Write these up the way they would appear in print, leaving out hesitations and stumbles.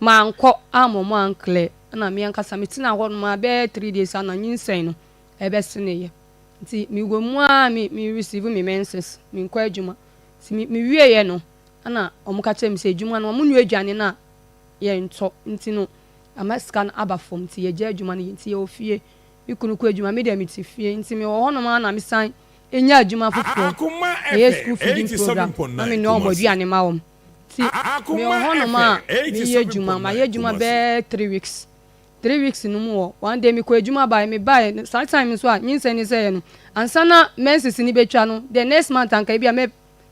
manko amomo ankle na me ankasa metina ho no ma be 3 days ana nyinsen no ebe seneye nti mi go mu a mi receive me menses mi nkwa adwuma ti mi wie ye no ana omuka chem se adwuma no mu nu adwane na ye nto nti no amaskan abafom ti ye je adwuma no nti ye ofie mi kunu ku adwuma me de mi ti fie nti mi wo ho no ma na mi san enya adwuma foforo ye school feeding program na me no mo aduane ma wom ti mi wo ho no ma mi ye adwuma ma ye adwuma be 3 weeks 3 weeks no mu one day mi ko adwuma ba me buy sometimes so a nyinsen ni say no ansana menses ni betwa no the next month anka bia me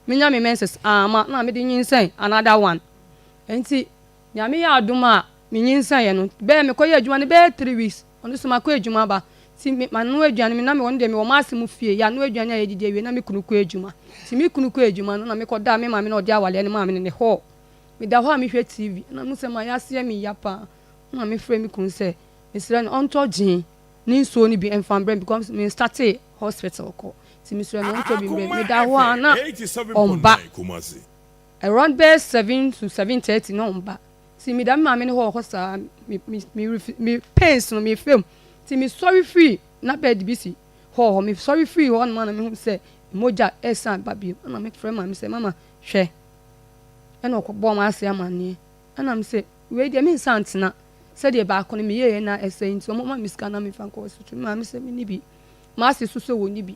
nya me menses ma na me de nyinsen another one enti nya me ya aduma me nyinsen ye no be me ko ye adwuma ne be 3 weeks ono so ma ko adwuma ba ti me manu adwane me na me won de me wo masem fie ya no adwane ya didi awie na me kunu ko adwuma ti me kunu ko adwuma no na me ko da me ma me na odi awale ne ma me ne ho me da ho a me hwe tv na no se ma ya se me yapa na me frame kun say Mr. Onto Jin ni so ni bi enfambre because me started hospital ko ti Mr. Onto bi me da ho ana omba around be 7 to 7:30 no omba ti me da me ne ho sa me pains no me film ti me sorry free na bed bi si ho me sorry free one man me say moja esan babi na me frame am say mama hwe e no ko bo ma ase amane ana me say we dey me santena said ye ba ko ni me ye na ese nti o mama miska na me fan ko so ma me se me ni bi ma se susu wo ni bi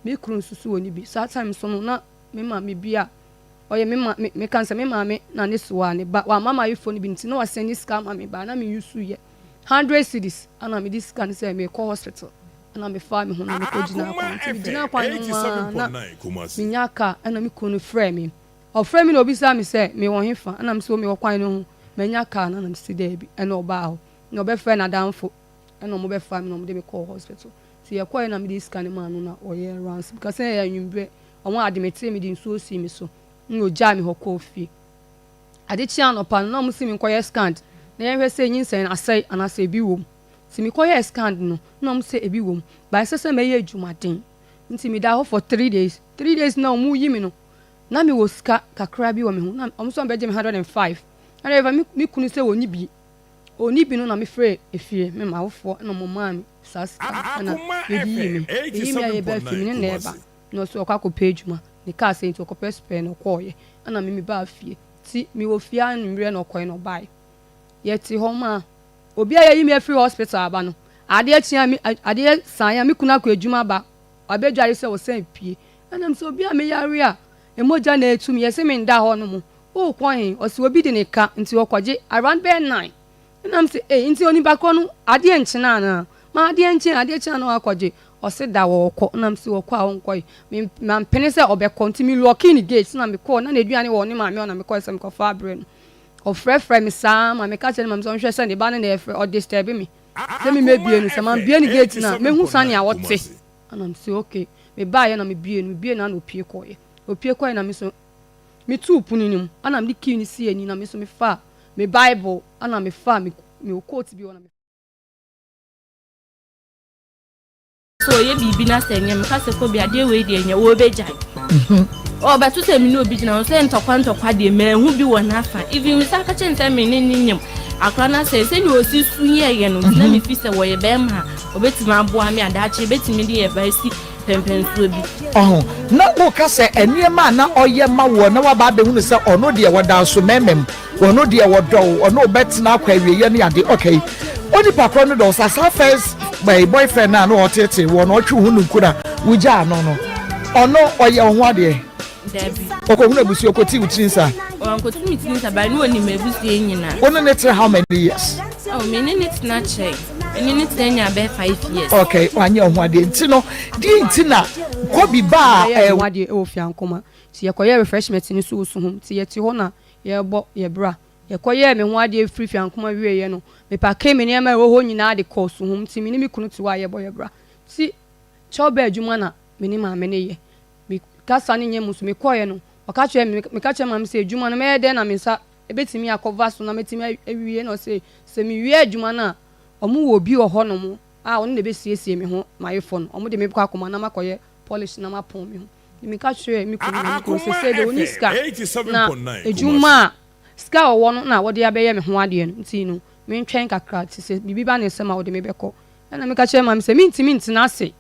me krun susu wo ni bi so time so no na me ma me bia o ye me kan se me ma me na ne so wa ne ba wa mama yefo ni bi nti na wa se ni ska ma me ba na me yusu ye 100 cedis ana me dis kan se me ko hospital ana me fa me ho na me ko gina kwa nti me gina kwa no na me nyaka ana me ko no frame me o frame me no bi sa me se me wo hefa ana me so me wo kwan no ho menya ka na si there bi ena oba ho na obe fe na danfo ena mo be fa me no mo de me call hospital ti ye kwa na me dey scan man no na oye rounds because ya nwumbre omo admit me dey so si me so no ja me ho ko fi ade chi anopa na mo si me kwa scan na ye hwe se nyinsen asai anase bi wom ti me kwa scan no na mo se ebi wom ba se me ye adwumaden nti me da ho for 3 days na mo yi me no na me wo ska kakra bi wo me ho na omo so be je me 105 Areva mi kunu se oni bi no na me frɛ efie me ma wofo na mo ma mi sasa na me bi mi aye ba fi mi na eba no so kwa ko pagema ne ka se nti ko pespe no koye na me ba afie ti mi wo fia nwure na koye no bai ye ti ho ma obi aye mi free hospital aba no ade atia mi ade san ya mi kuna ko adwuma ba abedware se wo san pie na me so obi a me yare a emoja na etu mi ye se me nda ho no mo o kwan o si obi de ne ka nti o kwaje around be 9 na me say nti oni bakọ no ade enchina na ma ade enchina no akwaje o se da wo kọ na me say wo kwa won koy me mpene say obekọ nti me lock in gate na me call na eduane wo ni ma me na me call say me ko fa abre no o frɛ me sa ma me ka tell me so hwɛ say ne ba na e o disturb me say me bie no say ma bie ni gate na me hu san ya wote na me say okay me ba ye na me bie na opie koy na me so me tu puninim ana me ki ni si ani na me so me fa me bible ana me fa me quote bi ona me so ye bibi na senye me ka se ko bi ade we de nya wo bejai o ba tu se me no bi na so ntokwa de me hu bi wona fa even me sa ka chen se me ni nyem akra na se ni osi sunye ye no na me fi se wo ye be ma obetima aboa me adache betimi de ye ba si pempensuo bi na wo ka se eniema na oye ma wo na wa ba be hu se ono de wo da so memem ono de wo do ono betina akwa wiye ne ade okay oni pakro no do sasa first by boyfriend na no otete wo no twu hu nkura wuja no ono oye ho ade Debbie oko hu na busi okoti utinsa onko tumi tinsa ba no ni mebusi enyina ono ne tre how many years me ne it na check eni ne tenya be 5 years okay wanye ho ade ntino di ntina ko bi ba ho ade e ofia Akoma ti ye koye refreshment ni so so hom ti ye ti ho na ye bo ye bra ye koye me ho ade free fia Akoma wie ye no me pa ke me ne ma ho nyina ade ko so hom ti me ni me kunu ti wa ye bo ye bra ti choba adwuma na me ni ma me ne ye me kasa ni nye musu me koye no o ka che me ka che ma me se adwuma no me de na me sa ebetimi akova so na metimi awie no se me wie adwuma na omu wo bi ho no mo a on na be siesie me ho my phone omu de me kwa Akoma na makoye polish na mapon me ho me ka che me ko se de oni ska na adwuma ska wo no na wo de abeye me ho ade no nti no me ntwen kakra ti se bibi ba ne sema wo de me beko na me ka che mam se me ntimi ntina ase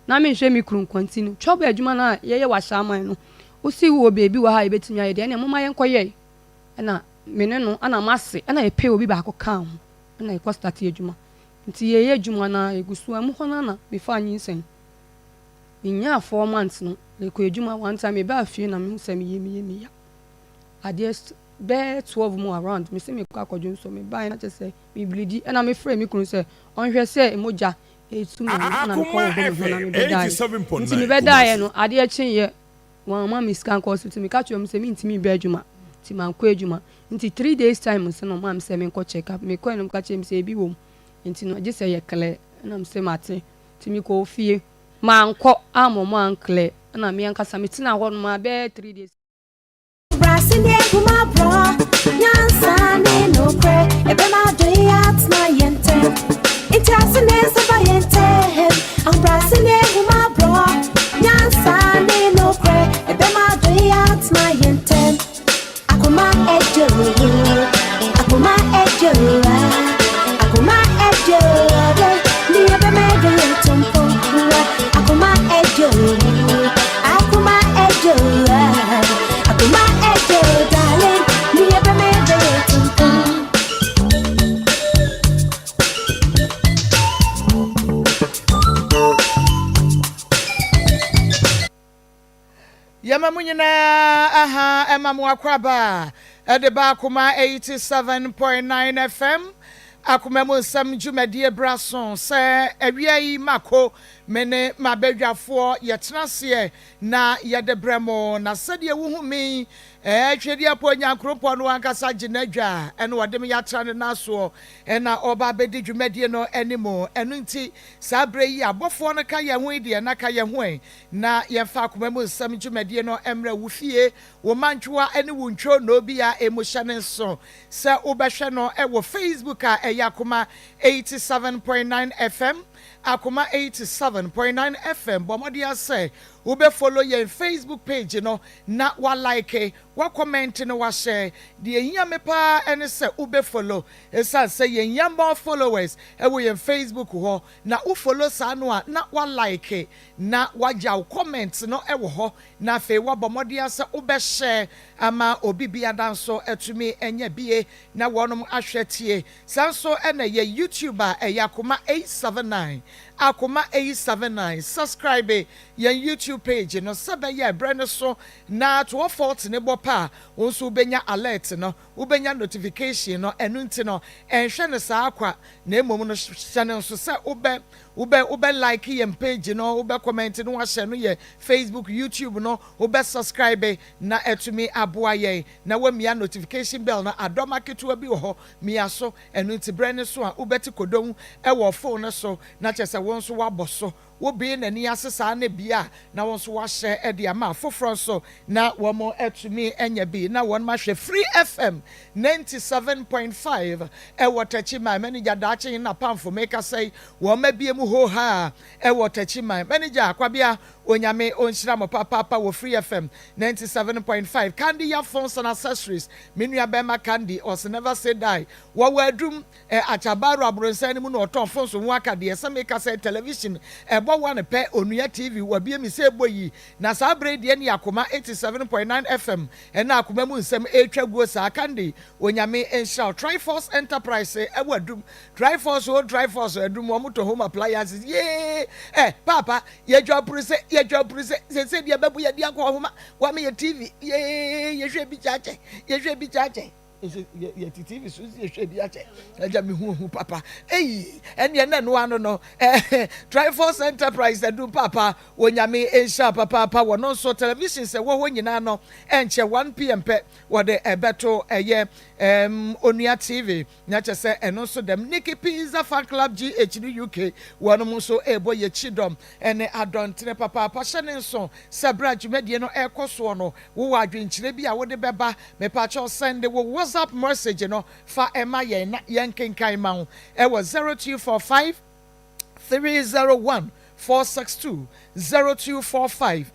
na me hwe me kru nkwanti no chobo adwuma na ye wa shaman no usi wo bebi wa ha e betimi aye de na mama ye nkoye na me ne no ana mase na e pe obi ba ko kan ho na e ko start adwuma nti ye adwuma na egusu amu hona na me fa anyinsen nya 4 months no le ko adwuma one time e ba afie na me se me ye ya ade be 12 mo around me se me kwa kodwo so me ba na che se me bleedi na me frame me kunu se onhwe se emoja etu me na me ko go na me be dai nti me be dai no ade a chen ye wan ma me scan course nti me ka twem se me ntimi be adwuma nti man ko adwuma nti 3 days time se no mam se me ko check up me ko no ka chem se bi wom nti no je se ye kle na me se mate nti me ko fie man ko amomo ankle na me ankasa me tina ho no ma be 3 days Brasile kuma bro nyansa ne no kre ebe ma do yat na yente itasine se ba yente am brasile kuma bro nyansa ne no kre ebe ma do yat na yente akoma ejo akoma ejo akoma ejo ni ebe me do tumpo akoma ejo akoma ejo akoma ejo darling ni ebe me do tumpo Yama munyina aha emamu akwaba ede ba Akoma 87.9 FM Akoma mu nsam dwumadie brason se awia yi mako mene mabedwafo yetenase na yede bremo na sede wuhu mi twedi aponya kropo no ankasa ginadwa ene wode me yatra ne naso na oba bedi dwumadie no animo enu nti sabre yi abofo no ka ye ho ide na ka ye ho na ye fa Akoma mu nsam dwumadie no emra wufie wo mantwa ene wuntwo no obi ya emotion nso se obehwe no wo Facebook a Akoma 87.9 FM Akoma 87.9 FM Bomodia say ube follow your Facebook page no na wa like wa comment no wa share the hia me pa ene say ube follow esa say yen more followers e wo your Facebook ho na u follow sa no a na wa like na wa ja comment no e wo ho na fe wa bomodia say ube share ama obi bia danso etumi enye bie na wonom ahwetie sanso ene ye YouTuber Akoma 879 Akoma 879 subscribe your YouTube page no sebe ye brand so na to 40 ne bopa wonso ubenya alert no ubenya notification no enu nti no enhwe ne sa akwa na emom no channel so se ube like your page no ube comment no wa share no ye Facebook YouTube no ube subscribe na etumi aboa ye na wa mia notification bell na adoma ketua bi ho mia so enu nti brand so a ubeti kodon e wo phone so na chese wonso wa boso wo be na ni asesa na bia na wonso wa share e dia ma foforo so na wo mo etumi enya bi na won ma hwe Free FM 97.5 e wotachi my manager dachi na pamfo make say wo ma bie mu ho ha e wotachi my manager akwabia onyame onhira mo papa wo Free FM 97.5 Candy ya phones and accessories menu abema Candy or never say die wo wadum achabaro abronsan mu no oton phones wo akade esa make say television bo one pe onua TV wa bie mi se boyi na sa brede ne Akoma 87.9 FM na Akoma mu nsem etwaguo sa Candy onyame enhira Triforce Enterprise e wadum Triforce adum wo moto home appliances ye papa ye dwaprise se dia bebu ya dia kwa homa wa me TV ye hwe bi chache ye TV so ye hwe bi chache aja me hu papa ene na no ano no Triforce Enterprise do papa wonyame ensha papa wo no so television se wo ho nyina no enche 1 pm pe wo de ebeto eye onua TV nya che se eno so dem Nikki Pizza Fan Club GHD UK wono mo so ebo ye chidom ene adontre papa hye so sebra dwumadie no ekoso no wo adwenkyire bi a wo de beba me pa cho send wo WhatsApp message no fa ema ye na yenkenkan ma ho e wo 0245 301 462 0245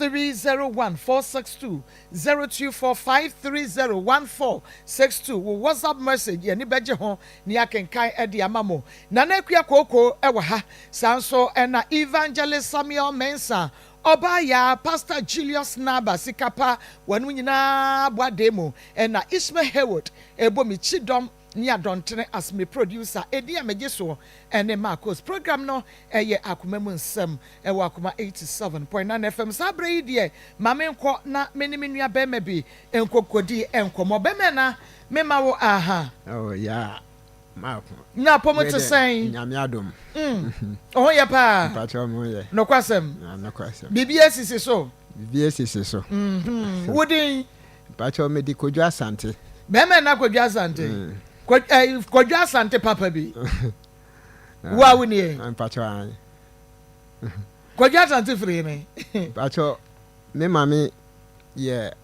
462 0245301462 wo WhatsApp message ye ni beje ho ni akenkan e de amamo na na akua koko e wa ha sanso na Evangelist Samuel Mensah Obaya Pastor Julius Naba Sikapa wanu nyina boademo na Ishmael Haywood ebomi chidom ni adontene as me producer edi amegeso ene Maa Akos program no eye Akoma mu nsem e wa Akoma 87.9 FM sabre idie mame nko na menimenu abema bi enkokodi enkomo bema na mema wo aha oh yeah Maa na pomo to say nyame adom oh ya pa pacho mo ye no kwasem no kwasem bibia sisi so wodin pacho me di Kodwo Asante bema na Kodwo Asante Kodwo Asante papa bi wa woni pacho an Kodwo Asante free me pacho me mami ye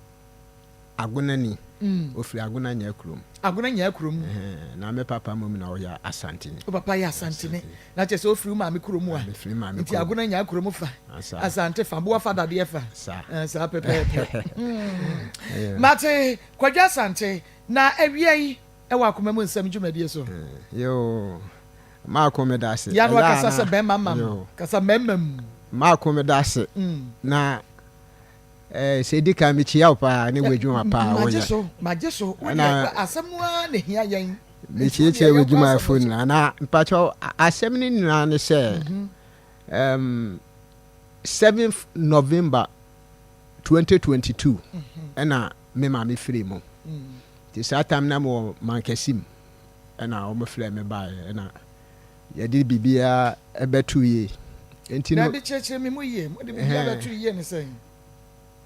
agunani ofiri aguna nya kurom na me papa mom na oya Asante ni o papa ya Asante ni na che so ofiri mami kurom a nti aguna nya kurom fa Asante fa bo fa dade fa sa pepe mate Kodwo Asante na awie e wa Akoma mu nsem dwumadie so yo Maa Akoma dase ya no kasa se be mamam kasa memam Maa Akoma dase na se di ka mi chia pa ne wadwuma pa wonya majeso wona asamua ne hia yan mi chia wadwuma phone na mpacho asem ni na ne se 7th November 2022 na me ma me free mo ti satam na mo mankesim na o me free me ba na ya di bibia ebetu ye enti no bi cheche me mo ye mo de bibia ebetu ye ne say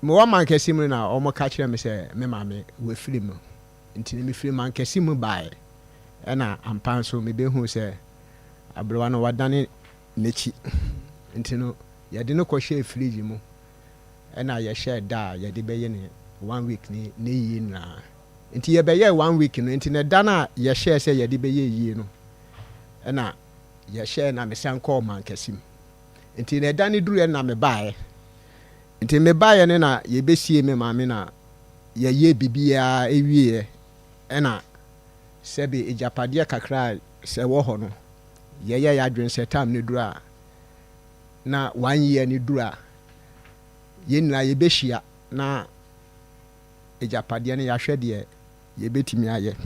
mo wa mankesim na o mo ka kire me say me ma me we free mo enti me free mankesim ba na ampan so me be hu say abrowa no wadane nechi enti no ya de no ko share fridge mo na ya share da ya de be ye ne 1 week ni ne yi na enti ye be ye 1 week no enti ne da na ya share say ya de be ye yi no na ya share na me san call man kesim enti ne da ne duru na me bae enti me bae ne na ye be sie me ma me na ya ye bibia ewie na sebe ejapade kakra se wo ho no ye ya adwen se tam ne duru a na 1 year ne duru a ye nna ye be hia na ejapade ne ya hwede ye betimi aye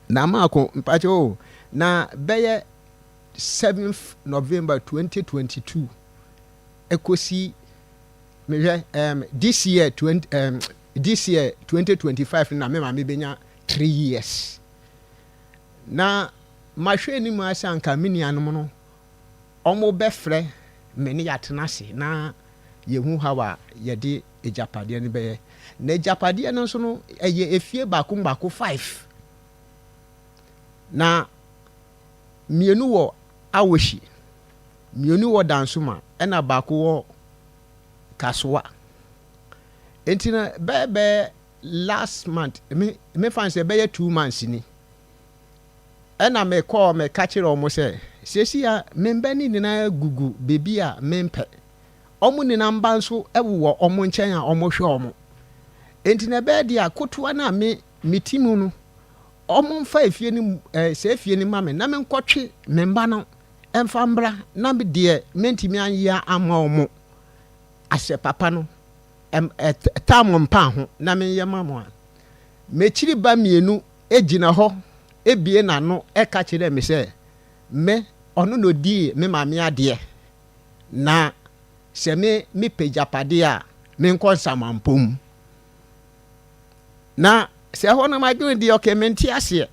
na maako mpacho na beye 7th November 2022 ekosi me this year 2025 na me ma me benya 3 years na mahwe ni mu asanka minianom no omo befre me ne yatenase na yehu hawa ye de ejapade ne beye na ejapade no so no eye efie baako 5 na mienu wo awoshi mienu wo dansuma ena baako wo kaswa entina bebe last month me fanse be 2 months ni ena me call me catcher omo se sesi ya membani ni na gugu bebi a mempe omo ni na mba nso ewo omo nchen a omo hwe omo entina be dia kotoa na me mitimu no omo mfa efie ni se efie ni mame na me nkotwe memba no emfa mbra na me de mentimi anya ama omo ase papa no tam mpa ho na me yema mo a mechiri ba mienu ejina ho ebie na no eka kire me se me ono no di me ma me ade na se me pejapade a me nkonsama mpom na se ho na ma dun di okay menti ase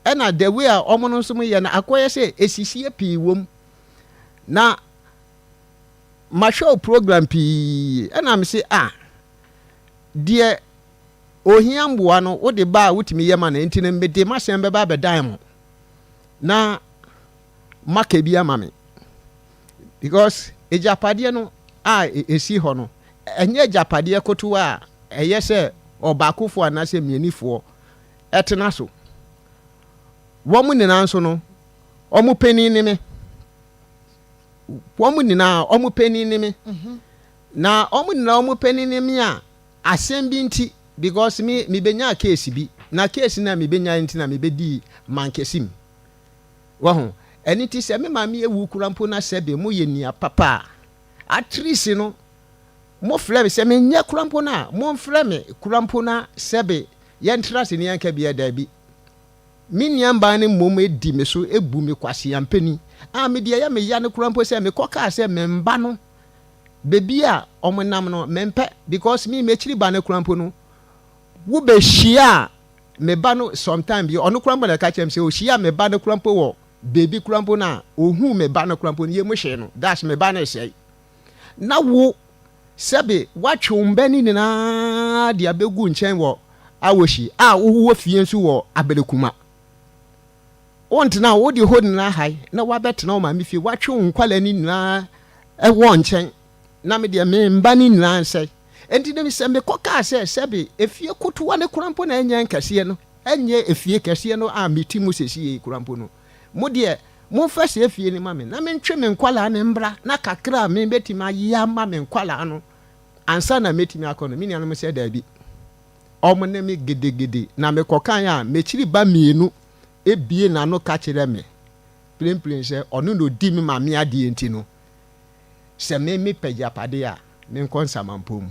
e na the way a omo no so mo ye na akoye se esisie pii wom na ma show program pii e na me se die ohia mboa no wo de ba wutimi yema na enti na mbede ma sem be ba bedan mo na maka bi ama me because ejapade no esi ho no enye ejapade kotowa a eye se obakofo anase mienifo etena so womu nina nso no omu peni ni me womu nina omu peni ni me na omu na omu penini mi a asem bi nti because me benya case bi na case na me benya nti na me bedi mankesim wo ho eni ti se me ma me ewu kurampo na sebe mo ye nia papa atrisi no mo frɛ se me nya kurampo na mo frɛ me kurampo na sebe ye ntrase ni anka bi eda bi me nia mba ne mom edi me so ebu me kwase ampani a me de ya me ya ne kurampo se me koka se me mba no bebi a omonam no mempe because me chiri ba ne kurampo no wo be hia me ba no sometime bi ono kurampo na ka chem se o hia me ba ne kurampo wo bebi kurampo na ohu me ba ne kurampo no ye mo hye no dash me ba na sei na wo sebe watwomba ni na de abegu nchen wo awoshi a wo fie nso wo abelekuma ontena wo de ho na hai na wabetena o ma me fie watwe nkwala ni na ewo nchen na me de me mba ni nyina nsɛ enti de me sɛ me kɔka sɛ sɛbe efie kotowa ne kurampo na enya nkɛse no enye efie kɛse no a meti mu sesi kurampo no mo de mo fa sɛ efie ni ma me na me ntwe me nkwala ne mbra na kakra me beti ma ya ma me nkwala no ansa na meti me akɔ no me nua no sɛ da bi ɔmo ne me gedegede na me kɔka ya me chiri ba mienu ebie na no ka kyerɛ me plen sɛ ɔno no di me ma me ade enti no se me pagya pade a me nkonsa mampom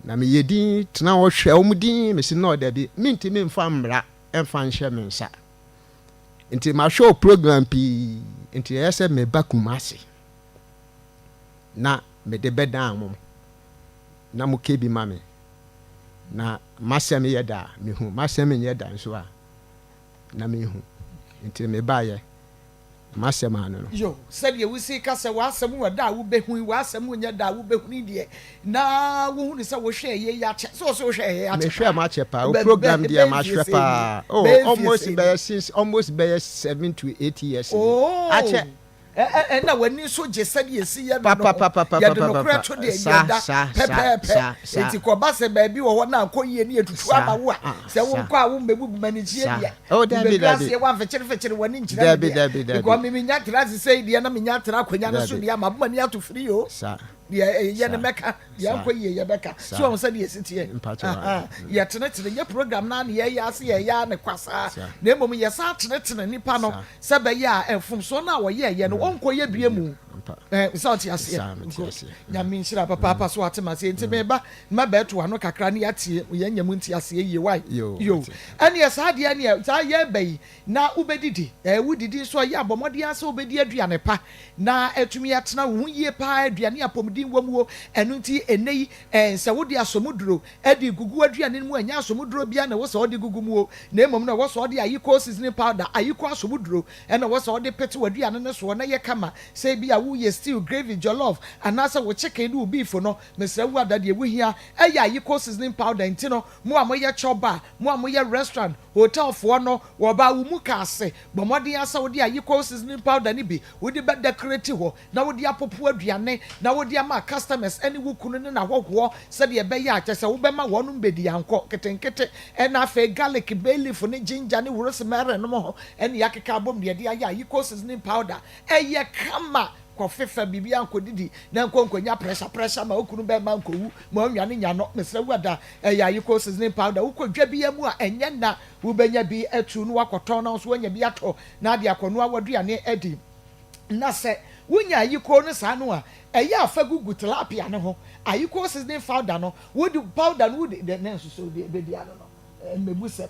na me yedi tena wo hwe wo mudin me si no da bi me nti me mfa mmra emfa nhye me nsa nti ma show program pi nti yese me bakumase na me de bedan mom na mo kebi ma me na masem yeda me hu masem yeda nso a na me hu nti me baye masema no yo said ye wisi ka se wasem wo da wo behu wasem wo nya da wo behu ni de na wo hu ni se wo hwe ye ya che so so hwe ye ya che me hwe ma che pa o program dia ma hwe pa oh almost be 7 to 8 years a che na wani so je said ye si ye no ya de no kra to de ya da pepe enti ko ba se ba bi wo ho na akoyie ni etutu aba wo a se wo nkwa wo mebu manichie dia oh David se wa fechire wani nchira dia ko me nya trase sei dia na me nya tra kwanya no so dia ma bo mani ato free o ye ne meka ya akoyie ye beka so won se dia sitie ya tenetene ye program na na ye ase ye ya ne kwasa na emom ye sa tenetene nipa no se ba ya enfum so na wo ye no onko ye bie mu sauti ase nya min shira papa so atema se enti me ba ma beto ano kakra ne yatie ye nya mu nti ase ye why yo ane ye sa de ane sa ye bai na ubedidi wudidi so ye abomode ase ubedi aduane pa na etumi atena wo yie pa aduane apomdin wamuo enu nti enei se wodi asomuduro edi gugu aduane mu anya asomuduro bia na wo se wodi gugu mu na emom na wo se wodi ayiko seasoning powder ayiko asomuduro na wo se wodi pete waduane ne so na ye kama se bia wo ye stew gravy jollof anasa wo chicken no beef no mesra wu adade wo hia eya ayiko seasoning powder nti no mo amoye choba mo amoye restaurant hotel fo no wo ba wo mu ka ase bomode asa wodi ayiko seasoning powder ni bi wodi be decorate ho na wodi apopo aduane na wodi ama customers any wukunu ne na hwohwo se de be ya kyese wo be ma wonum bedi yanko ketenkete na fe garlic bay leaf ne ginger ne rosemary no mo ene yakeka bom de ya ayiko seasoning powder eye kama kofefa bibia nkodidi na nkonkonya pressure ma okunu be ma nkowu ma onwane nya no mesra wada ya ayiko seasoning powder ukodwa bia mu a enye na wo benya bi atu no wakoton na so anya bi ato na de akono awaduane edi na se wunya ayiko no sa no a eya afa gugu tilapia ne ho ayiko seasoning powder no would powder no would the name so be dia no mebusem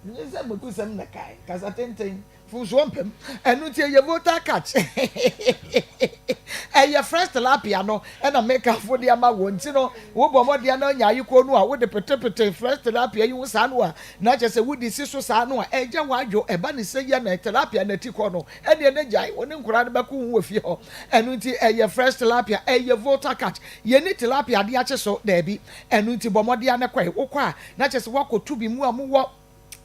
nze mebusem na kai kasa tenten funso mpem enu tie ye voter catch eya fresh tilapia no na make afo dia ma wonti no wo bomode na nya ayiko no a wo de pete fresh tilapia yi wo sa no a na che se wudi si so sa no a eja wadwo eba ne se ya na tilapia na ti ko no ene ne jai woni nkura de bako hu afie ho enu nti eya fresh tilapia eya voter catch ye ni tilapia de ache so da bi enu nti bomode na kwai wo kwa na che se wakotu bi mu a mu wo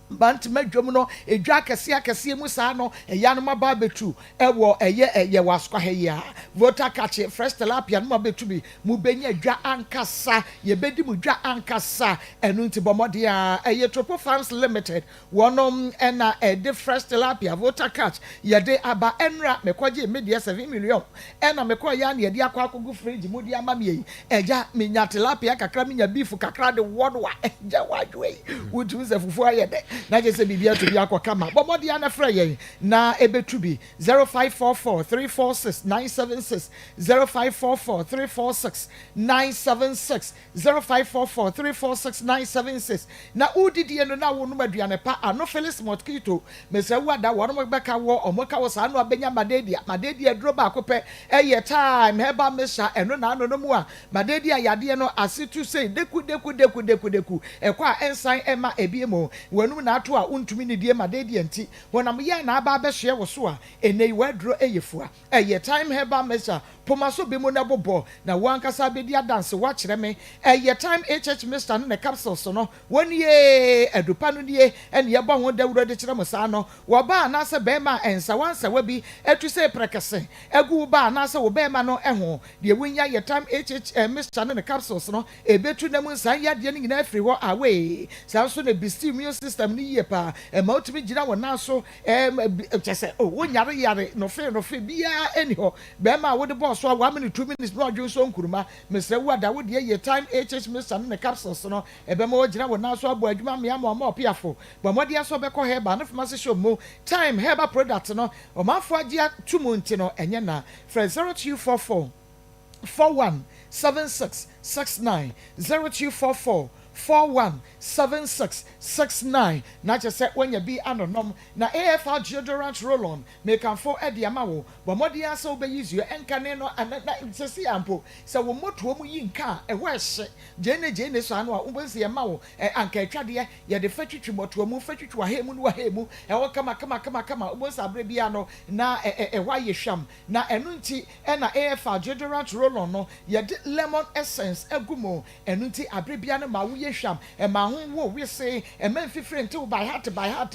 bant madwom no edwa akese mu saa no eya no maba betu ewo eye waskwa ha ya voter catch fresh tilapia no mabetu bi mu benya dwa ankasa ye bedi mu dwa ankasa enu nti bomode a eye Tropo Farms Limited wonom ena ede fresh tilapia voter catch ye de aba enra mekoje media 7 million ena mekoya na ye de akwa akogu fridge mu de ama me eja menya tilapia kakra menya beef kakra de wodwa eja wadwe wutu se fufu ayede na je se bibia to bi akoka ma bomode ana fra ye na ebetu bi 0544 346 976 0544 346 976 0544 346 976 na udidi no na wonu maduane pa ano Felix Mosquito mesa wada wono beka wo omoka wo sa no abenya madedia droba akope eye time heba mesha eno na ano no mu a madedia yade no asitu sei deku ekwa ensan ema ebiemo wonu na ato a untumi ne die madedia nti wonam ya na aba behye wo so a enei wadro eyefua eye time heba mesha pomaso bemo na bobo na wankasa bedia dance wa kire me eye time Mr no capsule so no woni ye adupa no die ene ye bo ho dawuro de kire mo sa no wo ba na se be ma ensa wansa wa bi etu se prekese egu ba na se wo be ma no eho de wonya ye time Mr no capsule so no ebetu na mu nsa ya de ni na afiri wo away sa so na bisti immune system ni ye pa e ma otumi gira wo na so chese wonyare yare no fe bia eni ho be ma wo de so 1 minute 2 minutes no adwo so nkuruma mesre wada wo de ye time Mr no capsules no ebe ma wo gira wo na so abo adwuma me ama ma opiafo bo mode so be ko heba no fama se show mo time heba product no o mafo agia tumunti no enye na fra 0244 417669 0244 417669 na che se wanya bi anonom na AFR deodorant roll on make am for edi amawo bo modi asa obeyizu enkane no na sesi ampo se wo moto mu yi nka eho ehye jene so anu a ubonsi ye mawo anka atwade ye de fatwitwi moto mu fatwitwi wa hemu no wa hemu eho kama ubonsi abre bia no na eho ye hwam na enu nti na AFR deodorant roll on no ye de lemon essence egumo enu nti abre bia no ma wo sham e ma ho wo we say e man fifre nti by heart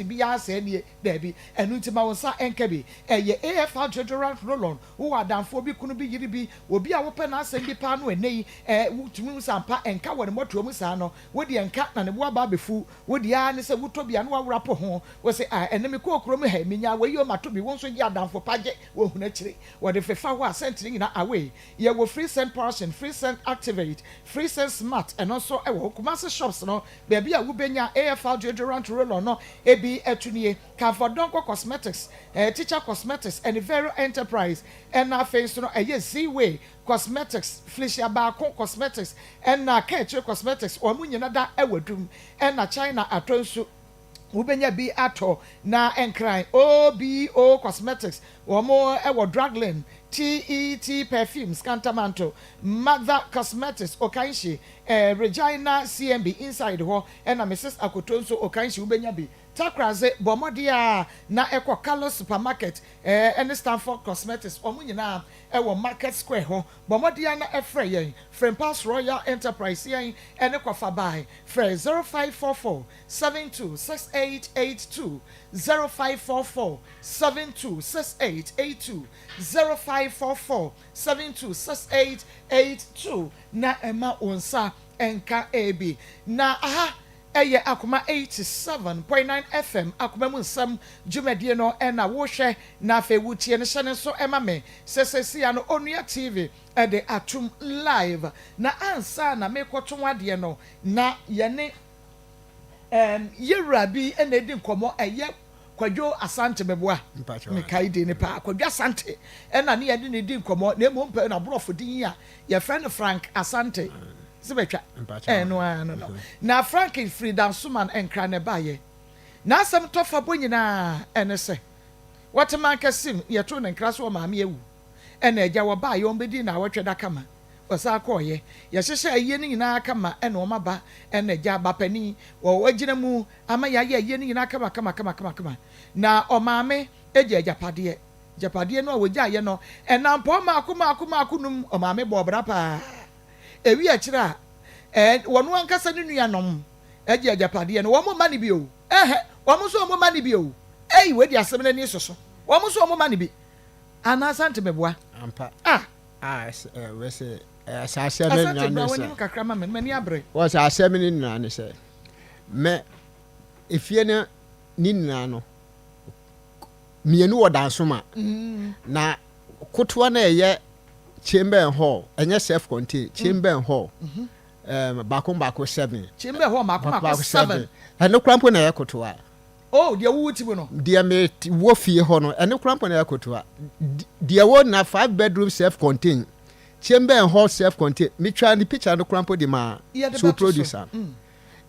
bi ya say ne da bi enu nti ma wonsa enka bi ye AFR deodorant roll-on wo adamfo bi kunu bi yiri bi obi a wo pe na asem bi pa no enei wutumi sampa enka wo ne moto mu sa no wo de enka na ne bo aba befu wo de a ne se wuto bia no wawra po ho wo say enemi ko okrom ha minya we yo mato bi won so gi adamfo page wo huna kire wo de fefa ho asentri nyina away ye wo free scent portion free scent activate free scent smart and also e wo kuma shops no baby a wubenya AFR deodorant roll-on no ebi etunie Comfort Cosmetics Teacher Cosmetics and Vero Enterprise and na face no Z-Way Cosmetics Felicia Bako Cosmetics and na Ketche Cosmetics o mu nyina da ewadum and na China atonsu wubenya bi ato na enkran OBO Cosmetics wo mo ewo Dragland TET Perfumes Cantamanto Mother Cosmetics Okanshi Regina CMB inside ho and Mrs. Akotonso Okanshi ubenya bi takraze bomodia na ekwa Carlos Supermarket and Stanford Cosmetics omunyina ewo Market Square ho bomodia na efre yen Frimpals Royal Enterprise yen and ekwa fabai fre 0544 726882 0544 726882 0544 726882 na ema onsa enka ebi na aha eye Akoma 87.9 FM Akoma munsam dwumadie no na wo hwe na afa wutie ne hye ne so ema me sesesi no onua TV de atum live na ansa na mekoto ade no na yene yewura bi na edi nkomo eye Kwadwo Asante beboa me kaide ne pa Kwadwo Asante na ne yede ne di nkomo na emo mpa na brofo din a ye friend Frank Asante sibetwa no na Frank Freedom Suman enkra ne baye na asem tofa bonyina ene se watman kasim ye to ne nkra so ma me ewu ena eja wo baye on bedi na wotwe da kama osa akoye ye hyehye aye ni nyina kama ena o maba ena eja bapani wo wagina mu ama ya ye ni nyina kama na o maame eja japade no woja ye no ena mpo ma akunum o maame bo bra pa ewi akira wono ankasa ne nuanom eje japade no wo mo mani bi o Omo so omo mani bi o. Ei we di asem na ni soso. Omo so omo mani bi. Ana sante meboa. Ampa. We say asase me Asante nane bra say. woni kakra ma me mani abre. Was asase me nane say. Me efie na ni nane mienu wɔ dansoma na kotoa na ɛyɛ chamber hall ɛnyɛ self contained chamber hall baako 7 chamber hall baako 7 ɛno krampo na ɛyɛ kotoa oh dia wo ti bo no dia me wo fie hɔ no ɛno krampo na ɛyɛ kotoa dia wo na 5 bedroom self contained chamber hall self contained me twa ni picture no krampo di ma so producer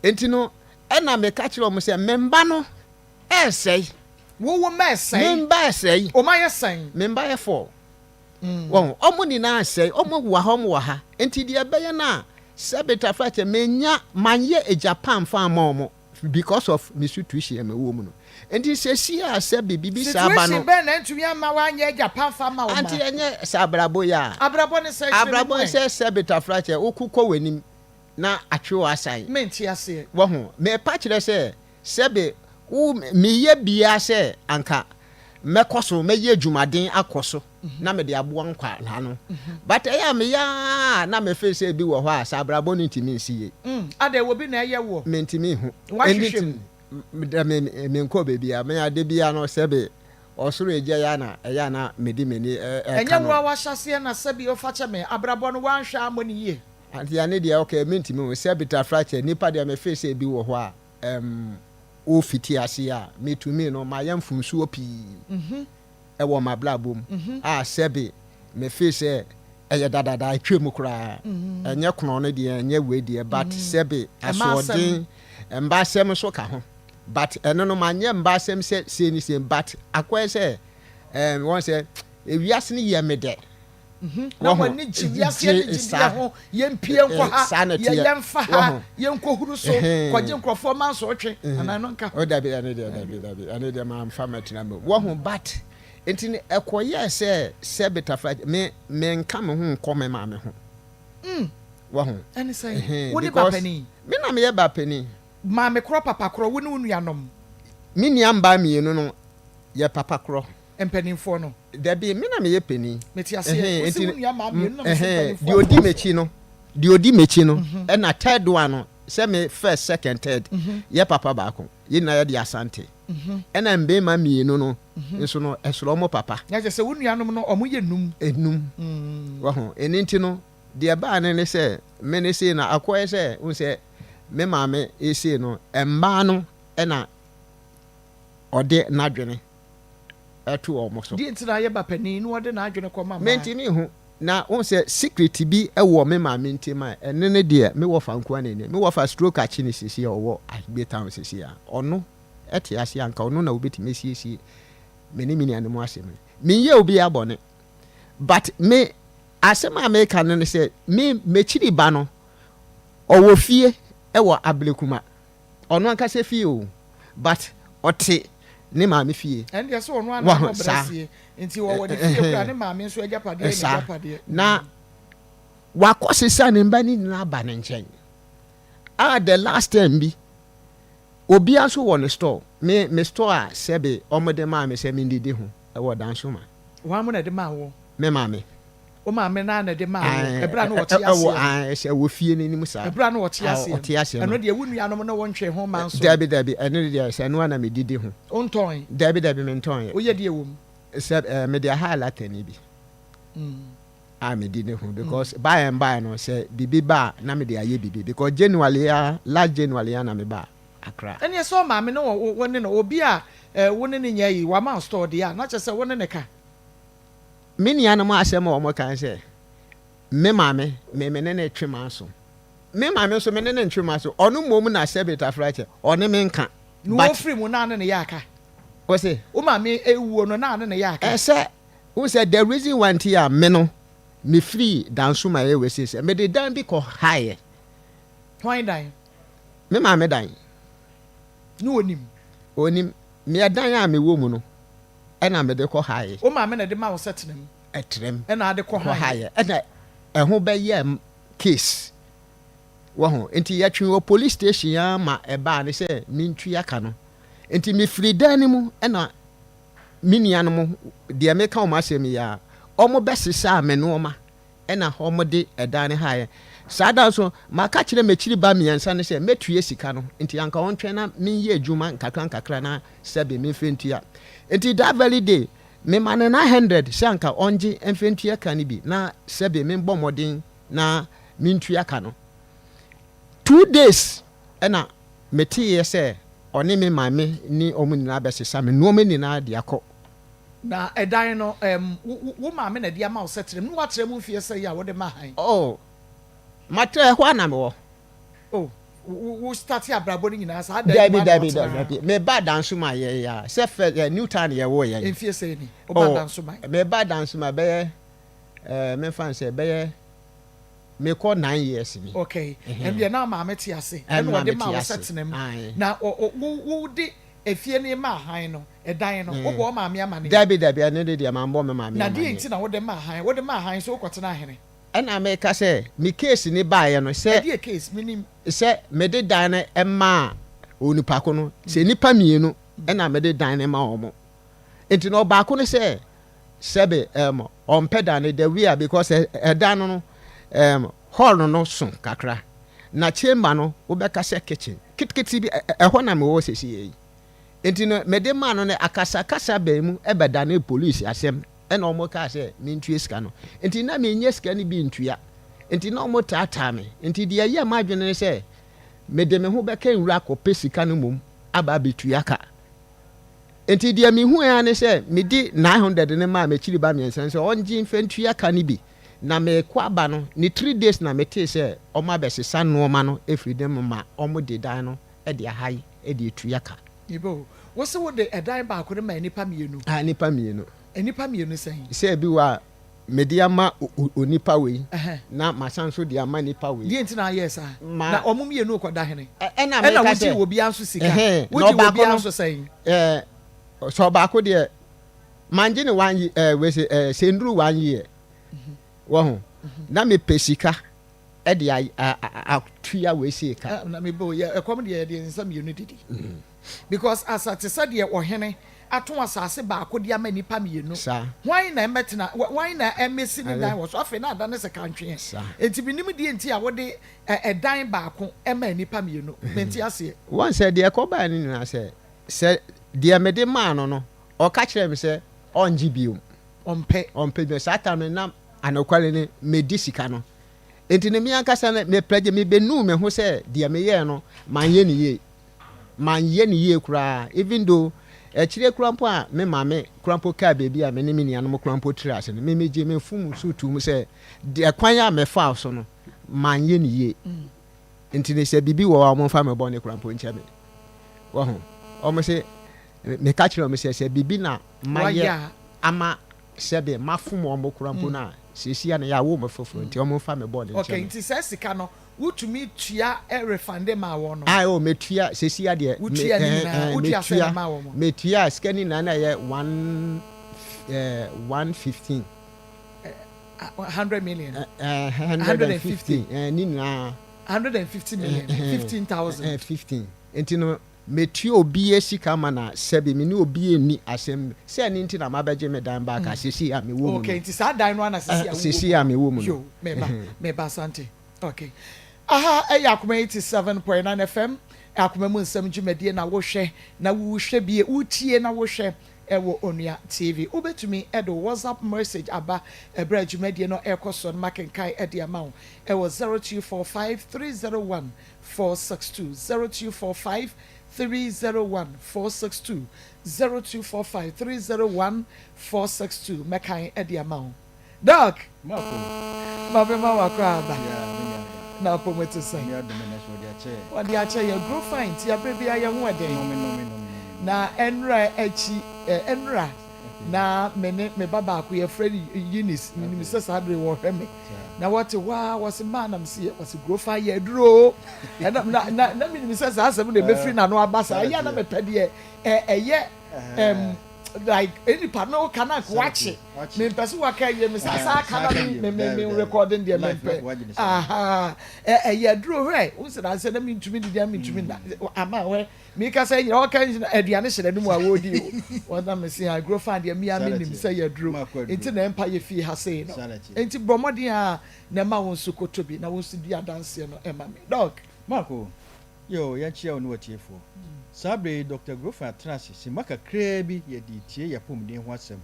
enti no ɛna me ka kyerɛ mo sɛ memba no ɛsɛi wo messay memba say o ma yesen memba ye for won omo ni na say omo wa ha omo wa ha enti de ebeye na sebeta fache menya manye e Japan fa ma omo because of misu tuishi me wo mu no enti se si a se bibi sa ba no situation be na ntumi ama wa anye Japan fa ma o ma anti enye sabrabo ya abrabo ne se abrabo se sebeta fache okuko wanim na atwe asan menti ase wo ho me pa kire se sebe miye bia se anka mekoso meye dwumaden akoso na me de aboa nkwa la no but eya me ya na me face bi wo ho a sabrabo no ntimi nsiye ade wo bi na eye wo mentimi hu endit me nko bebi a me ade bia no sebe osoro eje ya na eya na medi meni enye wo wa hyase na sabi o fa che me abrabo no wan hwa amoni ye anti ya ne de okay mentimi hu sebe ta fracture nipa de me face bi wo ho a o fiti ase a metumi no ma yamfunsu opi e wo ma blabom a sebe me face eye dadada atwem kura enye kono no de enye we de but sebe asodin mbasem so ka ho but eno no ma nye mbasem se ni se but akwa se won se ewiase ne ye mede na wani jiwiase ne jibia ho yempie nkwa ha yemfa ha yenkohuru so kwaje nkrofo man so otwe anan no nka o dabi ane de ma mfa matina me wo ho but enti ekoye se betafa me nka me ho nko me ma me ho wo ho ani say wo de bapani me na me ye bapani ma me kro papa kro wo ne unuanom me niamba mienu no ye papa kro empanimfo no dabi me na me ye pani meti ase wo si unua ma mienu na empanimfo di odi mechi no e na third one no se me first second third ye papa baako ye na ye de asante e na mbe ma mienu no nso no esoro mo papa ya je se unuanom no omo ye enum wo ho enti no de ba ne se me ne se na akoye se un se me ma me ese no emba no e na ode na dwene etu omo so di ntina ye bapani no ode na adwene ko mama mentimi hu na on se secret bi ewo me ma mentima ene ne de me wo fa nko na ne me wo fa stroke achi ne sisi owo agbe town sisi a ono ete ase anka ono na obetime sisi me ne mini anemo asem me ye obi abone but me asema me kan ne se me chiri ba no owo fie ewo ablekuma ono anka se fie o but ote ne ma me fie and so ono ana obrasie nti wo de fie kura ne ma me nso agapade na wakosesa ne mba ni na ba ne nchen the last time bi obi aso wo ne store me store a sebe omode ma me se me ndidi ho e wo danso ma wa mo na de ma wo me ma me o ma me na de ma wo ebra no wo ti ase se wo fie ne nim sa ebra no wo ti ase eno de wunu anom no wo ntwe ho man so dabi eno de se no na me didi ho onton dabi me nton o ye de ewom se me de hala tani bi me didi ho because buy and buy no se bibi ba na me de aye bibi because January last January na me ba akra ene so ma me no wo ne no obi a wo ne nya yi wa ma store de a na che se wo ne ka mini anamo asem o mo kan se me mame me ne twema so me mame so me ne twema so onu mom na sebeta frache onu me nka no wo free mu na ne ya aka o se o mame ewuo no na ne ya aka se who said the reason why tia me no me free danso ma e we se me de dan bi ko high point dan me mame dan no onim me dan a me wo mu no e na me de ko high o mame na de ma wo setenem etrem e na de ko high e na ho be ye case wo ho enti ya twi o police station ya ma e ba ne se mi ntwi aka no enti me firi dan ni mu na minia no mo de me ka o ma asem ya omo besesa me no ma na omo de edan ne haye sada so maka kire mechiri ba miensa ne se metue sika no enti anka wontwe na menye adwuma nkakra na sebe me fentua enti that very day me man 900 se anka onje enfentua ka ni bi na sebe me bomodin na mintua ka no 2 days na metie se oni me mame ni omu ni na besesa me no me ni na de akọ na edan no wo mame na de ama wo setrem no watrem mfie se ya wo de ma han oh matre ho na me wo oh wo start ya brabo ni nyina sa Dabi me ba danso ma ye ya se fe new town ye wo ye mfie se ni wo ba danso ma me ba danso ma be me fan se be me call 9 years ni okay and we na mame ti ase and wo de ma wo setrem na wo de efie ni ma han no edan no wo bo mame ama ne Dabi ane de ma mbo me mame na di enti na wo de ma han so kwotena hene ena me ka se me case ni ba ye no se di case minim se me de dan na ema onipa ko no se nipa mienu ena me de dan na ma omo enti no ba ko no se sebe on pedan the we because edan no hall no so kakra na chamber no wo be ka se kitchen kitkiti bi ho na me wo sesi yi enti no me de ma no ne akasa ba mu ebeda na police asem ena omo ka se me ntue sika no enti na me nye sika ni bi ntua enti na omo tata me enti de ye ma dwene ne se me de me ho be kan wura ko pesika no mom aba betua ka enti de me hu ya ne se me di 900 ne ma me chiri ba me nsan se onji mfentua ka ni bi na me kwa ba no ni 3 days na me te se omo abesesa no ma no efridem ma omo de dan no e de ahai e de etua ka ibo wo se wo de edan ba ko ne ma nipa mienu nipa mienu enipa mienu sen se bi wa mediama onipa we na masanso de ama nipa we die ntina yes na omo mienu ko da hene na me ka se wo bi anso sika wo no ji wo bi anso sen so ba ko de manje ne wan we se nduru wan ye wo ho na me pesika e de atua we se ka na me bo ya ekom de de nsam mienu didi because as at said ye ohene ato asase ba akodi ama nipa mienu why na emetina why na emesi ni dan wo so afi na adan se kantwe enti binim die enti a wo de edan ba ako ema nipa mienu menti ase one said de ekoba ni na se de mede ma no o ka kire me se onji biom ompe be satan na anokwale ni medi sika no enti ne mi ankasa na me pleje me benu me ho se de me ye no manye ni ye kura even though chire krampo a me mame krampo ka bebi a me ne mini anom krampo trase no me meje me fum sutu mu se de kwan ya me fa so no manye ni ye enti ne se bibi wo amon fa me bo ne krampo nche me wo ho o me se me ka chire o me se bibi na maye ama sebe mafum o mo krampo na sesi ana ya wo me foforo enti o mo fa me bo ne nche okay enti se sika no wutumi tua refund ma wo no o metua sesi ya de wutua ni na wutua se ma wo mo metua skani na ye 115 100 million 150 ni na 150 million 15,000 15 enti no metua obi esika ma na sebe me ni obi eni asem se ni nti na mabeje me dan ba ka sesi ya me wo mo okay enti sa dan no na sesi ya me wo mo yo me ba sante okay Akoma 87.9 FM Akoma mu nsam dwumadie na wo hwe na wo hwe bie utie na wo hwe ewo Onua TV ubetumi edo WhatsApp message aba ebra dwumadie no ekoso makenkai ede amount ewo 0245 301 462 0245 301 462 mekai ede amount dog mama wakaba na promote say what the ache your grow fine ti abrebe aye ho eden na enra echi enra na me baba akụ ye friend Eunice me say sadre wo hweme na what wa was man am see was grow fine ye duro na me say asem de be free na no abasa ya na me pede ye like any partner can watch it me person wa ka ye me sa ka me recording there me aha ya duro hwe wo se na se na me ntumi di me ntumi na ama we me ka say o kan aduane hye na mu a wo di o wona me say I grow fan there me a me nim say ya duro enti na empire fi ha say no enti bromodin a na ma won so kotobi na won so di adanse no e ma me dog Marco yo ya chia onu watiefo sabre Dr. Grofa Trasi si maka krebi ye di tie ya pomden ho asem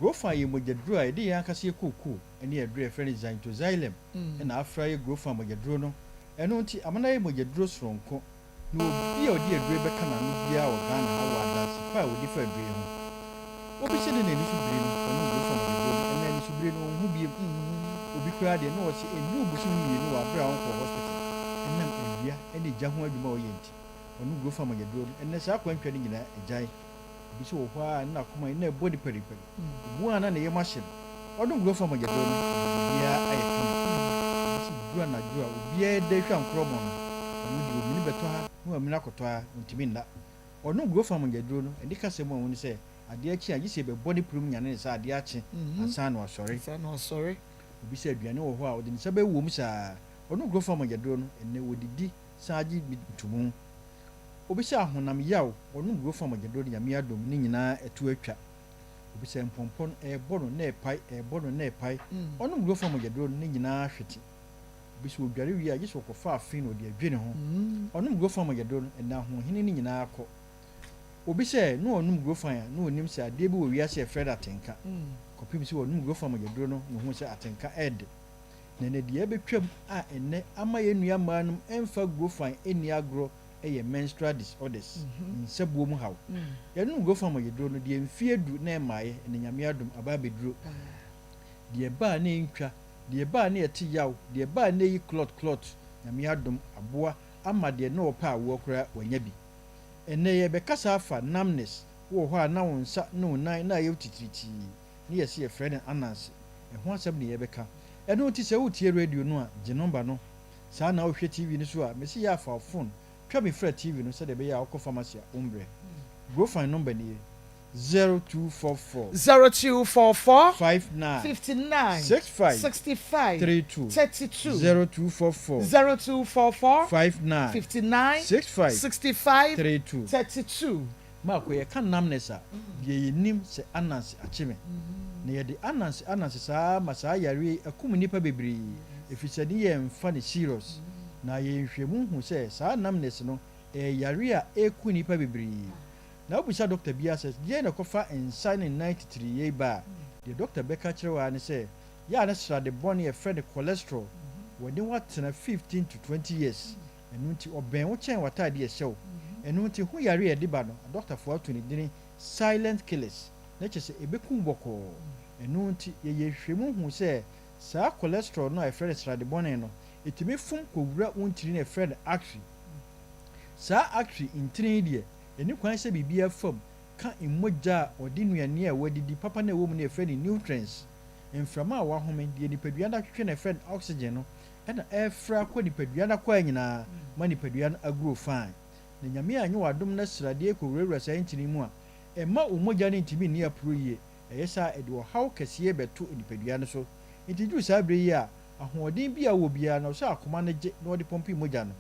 Grofa ye mogyaduro a de ya kase koku ene ya dure friend Xylem na afra ye Grofa mogyaduro no eno nti amana ye mogyaduro soronko no bi ya odi adure beka na no bia wo Ghana ha wa dance pa wo di fa adure ho obi se ne ni subire no ono Grofa mogyaduro ene ni subire no hu bi obi kura de no wo se enu obusu ni no wa bra won ko hospital enam enwia ene gya ho adwuma wo yenti onu Grofa mogyaduro ene sa kwantwa ni nyina ejai bi so wo hwa na Akoma ina body periperi bu ana na ye machine onu Grofa mogyaduro no bia aye kam si dura na dura obi e de hwa nkromo no onu di obi ni beto ha no amina koto ha ntimi nda onu Grofa mogyaduro no edi kase mo woni se ade achi agi se be body prum nyane se ade achi asan no sorry obi se aduane wo ho a odi ni se be wo mu sa onu Grofa mogyaduro no ene wodidi saaji bitumu obi se ahonam yaw onu Grofa mogyaduro ya mi adom ni nyina etu atwa obi se mpompon bono na epai onu Grofa mogyaduro ni nyina hwete obi se odware wi agi so kofa afin no de adwene ho onu Grofa mogyaduro na ho hene ni nyina akọ obi se no onu Grofa ya no onim se ade bi wo wi ase Fred atenka kopim se onu Grofa mogyaduro no ho se atenka ed na ne de ebetwam a enne ama ye nua manum emfa Grofa eni agro eye menstrual disorders nsabuo mu haw ya nu Grofa mogyaduro no de mfie du na emaye ne nyame adom aba beduro de ba na entwa de ba na eti yaw de ba na yi clot nyame adom aboa ama de na opa awo kra wanya bi enne ye be kasa afa numbness wo ho na wonsa no nan na ye titiriti ni ye se ye friend anansi ho asem ne ye beka eno ti se wutie radio no a je number no sa na wo hwe TV ni so a me si ya fa phone twa me fra TV no se de be ya akọ pharmacy a umbre Grofa number ni 0244 59 65 32 59 65 32 Marco ye kan namnesa ye nim se anansi achime na ye de anansi saa masa yare akum nipa bebre efisani ye mfa ne serious na ye hwemu hu se saa namnesi no yare a eku nipa bebre na obusa doctor bia says ye na kofa ensign in 93 ye ba the doctor beka kirewa ne se ya na sra de bone ye friend cholesterol woni watena 15 to 20 years enunti oben wo chen watade ye hyew enunti hu yare ye de ba no doctor for to ne dini silent killers na chese ebeku boko enunti ye hwemu hu se saa cholesterol no e friend sra de bone no etimi fum kowura wontiri na friend actually saa actually intiri de eni kwan se bibia fam ka immoja odi nuane a wadidi papa na wo mu na friend nutrients enframa a wahome de nipadua na twetwe na friend oxygen no na efra kwa nipadua na kwa nyina ma nipadua na agro fine na nyame anyo wadom na srade ekowura saa ntini mu a emma ummoja ne ntimi ni apro yie eyesa ede wo haw kase beto nipadua no so ntiju saa bre yi a ahoɔden bi a wɔ bia na so Akoma no gye na ɔde pompi moja no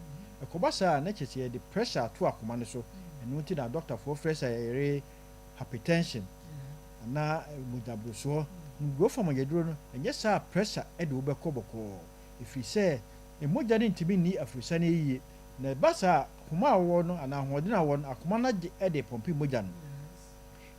ɛkɔba saa na kyese de pressure to Akoma no so ɛno nti na doctor for pressure yɛre hypertension na moja broso Grofa mogyaduro no ɛnyɛ saa pressure ɛde wo bɛkɔ bɔkɔ ɛfiri sɛ moja ne ntimi ni afurisa ne yie na ba saa Akoma awɔ no ana ahoɔden awɔ no Akoma no gye ɛde pompi moja no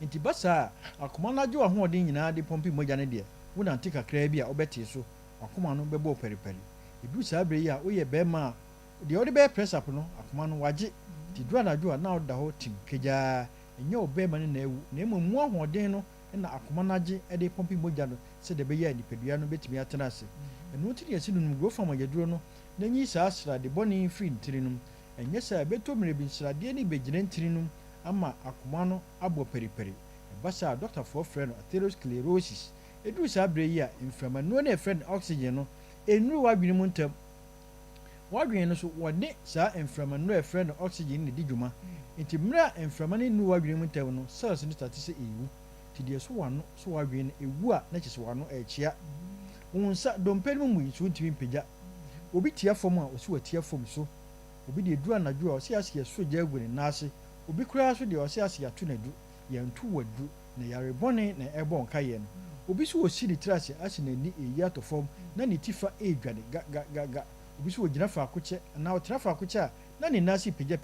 nti ba saa Akoma no gye ahoɔden nyinaa de pompi moja no deɛ wo na ntika kra bi a obɛte so Akoma no bɛbɔ periperi edu saa bre yi a woyɛ bɛma de ɔde bɛ press up no Akoma no wagye ti dura na dura na ɔda hɔ tim kegya enye obɛma no na ewu na emu ahoɔden no na Akoma no agye ɛde pompi moja no sɛ de bɛyɛ nipadua no betimi atena ase ɛno ti ne yɛsi no Grofa mogyaduro no na nyi saa sra de bɔne free ntiri no ɛnyɛ sɛ beto mere bi sradeɛ ne begyina ntiri no ama Akoma no abɔ periperi ɛbasa doctor for friend atherosclerosis edu saa bre yi a inflammation no na friend oxygen no enuru wa bini mu ntam wadwen no so wɔde saa mframa no ɛfrɛ no oxygen ne di dwuma nti mmerɛ a mframa no nu wadwen mu ntam no cells no start sɛ ewu nti deɛ so wano so wadwen no ewu a na kyɛ sɛ wano ɛkyea wɔn nsa dompe no mu yi so ntumi mpagya obi tia fam a ɔsi watia fam so obi de duru anadwo a ɔsi asi ɛso gya agu ne naase obi koraa so deɛ ɔsi asi ato n'adu yɛntu wadu na yare bɔne na ɛbɔ nka yɛ no obi so wɔsi ne tiri ase ahyɛ n'ani eyi ato fam na ne tifa edwane ga obi so wɔgyina faako kyɛ na ɔtena faako kyɛ a na ne naase pagya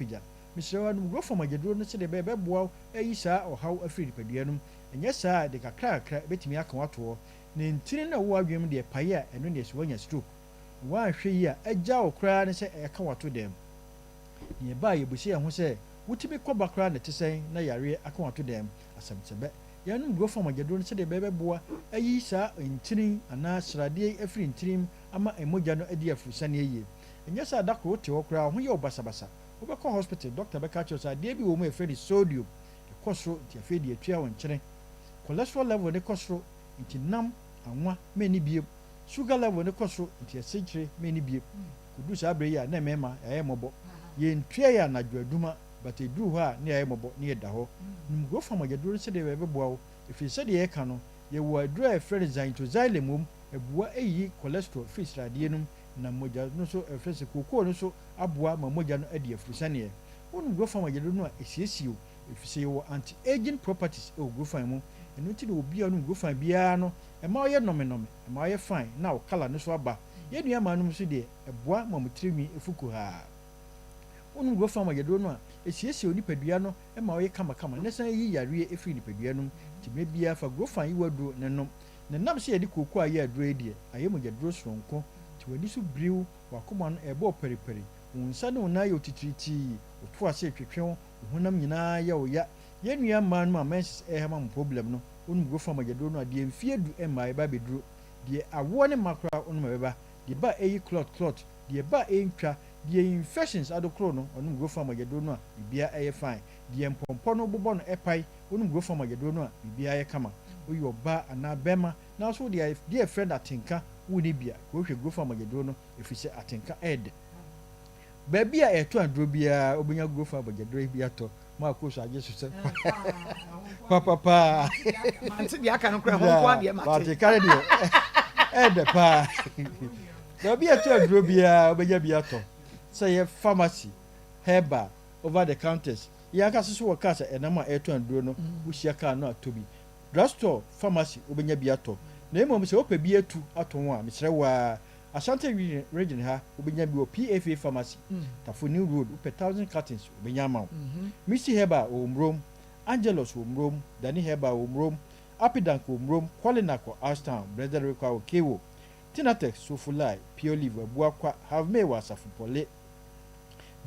mesrɛ no mugro fam agyaduro no sɛdeɛ bɛboa ayi saa ɔhaw afiri nipadua no ɛnyɛ saa de kakra bɛtumi aka watoɔ ne ntiri na wo adwene mu deɛ pae a ɛno deɛ so wanya stroke woanhwɛ yi a agya wo koraa ne sɛ ɛka wato dɛm ne ɛbaa yɛbusi yɛn ho sɛ wotumi kɔba koraa ne te sɛn na yareɛ aka wato dɛm asɛmsɛbɛ yɛn mugro fam agyaduro no sɛdeɛ bɛboa ayi saa ntiri anaa sradeɛ afiri ntirim ama emogya no adi afurusane yie ɛnyɛ saa dakoro te hɔ koraa ho yɛ basabasa wobɛkɔ hospital doctor bɛka kyerɛ sɛ adeɛ bi wɔ mu ɛfrɛ ne sodium ɛkɔ soro nti afei deɛ atua wɔ nkyene cholesterol level ne kɔ soro nti nam anwa mɛni biem sugar level ne kɔ soro nti ɛsikyire mɛni biem kudu saa abere yi a na mɛma ɛyɛ mmɔbɔ yɛntua yɛ anadwo aduma bata eduru hɔ a ne ɛyɛ mmɔbɔ ne yɛda hɔ numgo fam agyaduro sɛdeɛ bɛboa wo ɛfiri sɛdeɛ yɛka no yɛwɔ aduro a ɛfrɛ no zintoxylem mom ɛboa ɛyi cholesterol firi sradeɛ nom na mogya no so ɛfrɛ sɛ kokoo no so aboa ma mogya no adi afurusaneɛ wonu go fam agyaduro no a ɛsiesie ɛfiri sɛ yɛwɔ anti-aging properties ɛwɔ go fam mu ɛno nti na obi a no go fam biara no ɛma ɔyɛ nɔmenɔme ɛma ɔyɛ fine na wo kala no so aba yɛnua ma no so deɛ ɛboa ma mo tirinwi efuku haa wonu go fam agyaduro no a ɛsiesie onipadua no ɛma ɔyɛ kamakama ne san yi yareɛ ɛfiri nipadua no tìmɛ biara fa go fam yi waduro ne nom ne nam sɛ yɛde kokoo a yɛ aduro yi deɛ ayɛ mogyaduro soronko nti w'ani so biriw wakoma no ɛbɔ periperi wo nsa ne wo nan yɛ otitiritii otu ase twetwe wo honam nyinaa yɛ wo ya yɛnnua mmaa no a menses ɛhama mo problem no wonum go fam agyaduro no a deɛ mfie du ɛmmaa ɛba bɛduro deɛ awoɔ ne makora wonum ɛbɛba deɛ ba ɛyi clot deɛ ba ɛntwa deɛ infections adokoro no ɔnum go fam agyaduro no a bibia ɛyɛ fine deɛ mpɔmpɔ no bobɔ no ɛpae wonum go fam agyaduro no a bibia ɛyɛ kama woyɛ ɔbaa anaa bɛrima na so deɛ friend atenka wo ne bia ko hwɛ go fam agyaduro no ɛfiri sɛ atenka ɛɛdɛ baabi a ɛto aduro biara obenya go fam agyaduro bi atɔ Maa Akos agye so sɛ papa mante deɛ aka no kora ho nko adeɛ mate kare deɛ ɛɛdɛ paa baabi a ɛto aduro biara obenya bi atɔ sɛ yɛ pharmacy herbal over the counters yɛaka so wɔ kaa sɛ ɛnam a ɛto aduro no wohyia kaa no atɔ bi drugstore pharmacy obenya bi atɔ na mmom sɛ wopɛ bi atu ato ho a mesrɛ wo a Ashanti region ha obenya bi wɔ PFA pharmacy Tafo New Road wopɛ 1000 cartons obenya ma wo Missy Herba wɔ Mrom Angelos wɔ Mrom Dani Herba wɔ Mrom Apidank wɔ Mrom Kwalinak wɔ Ashtown Brother Rekwa wɔ Kewo Tinatex Sofulai Pure Live Buakwa Have May wɔ Asafo Pole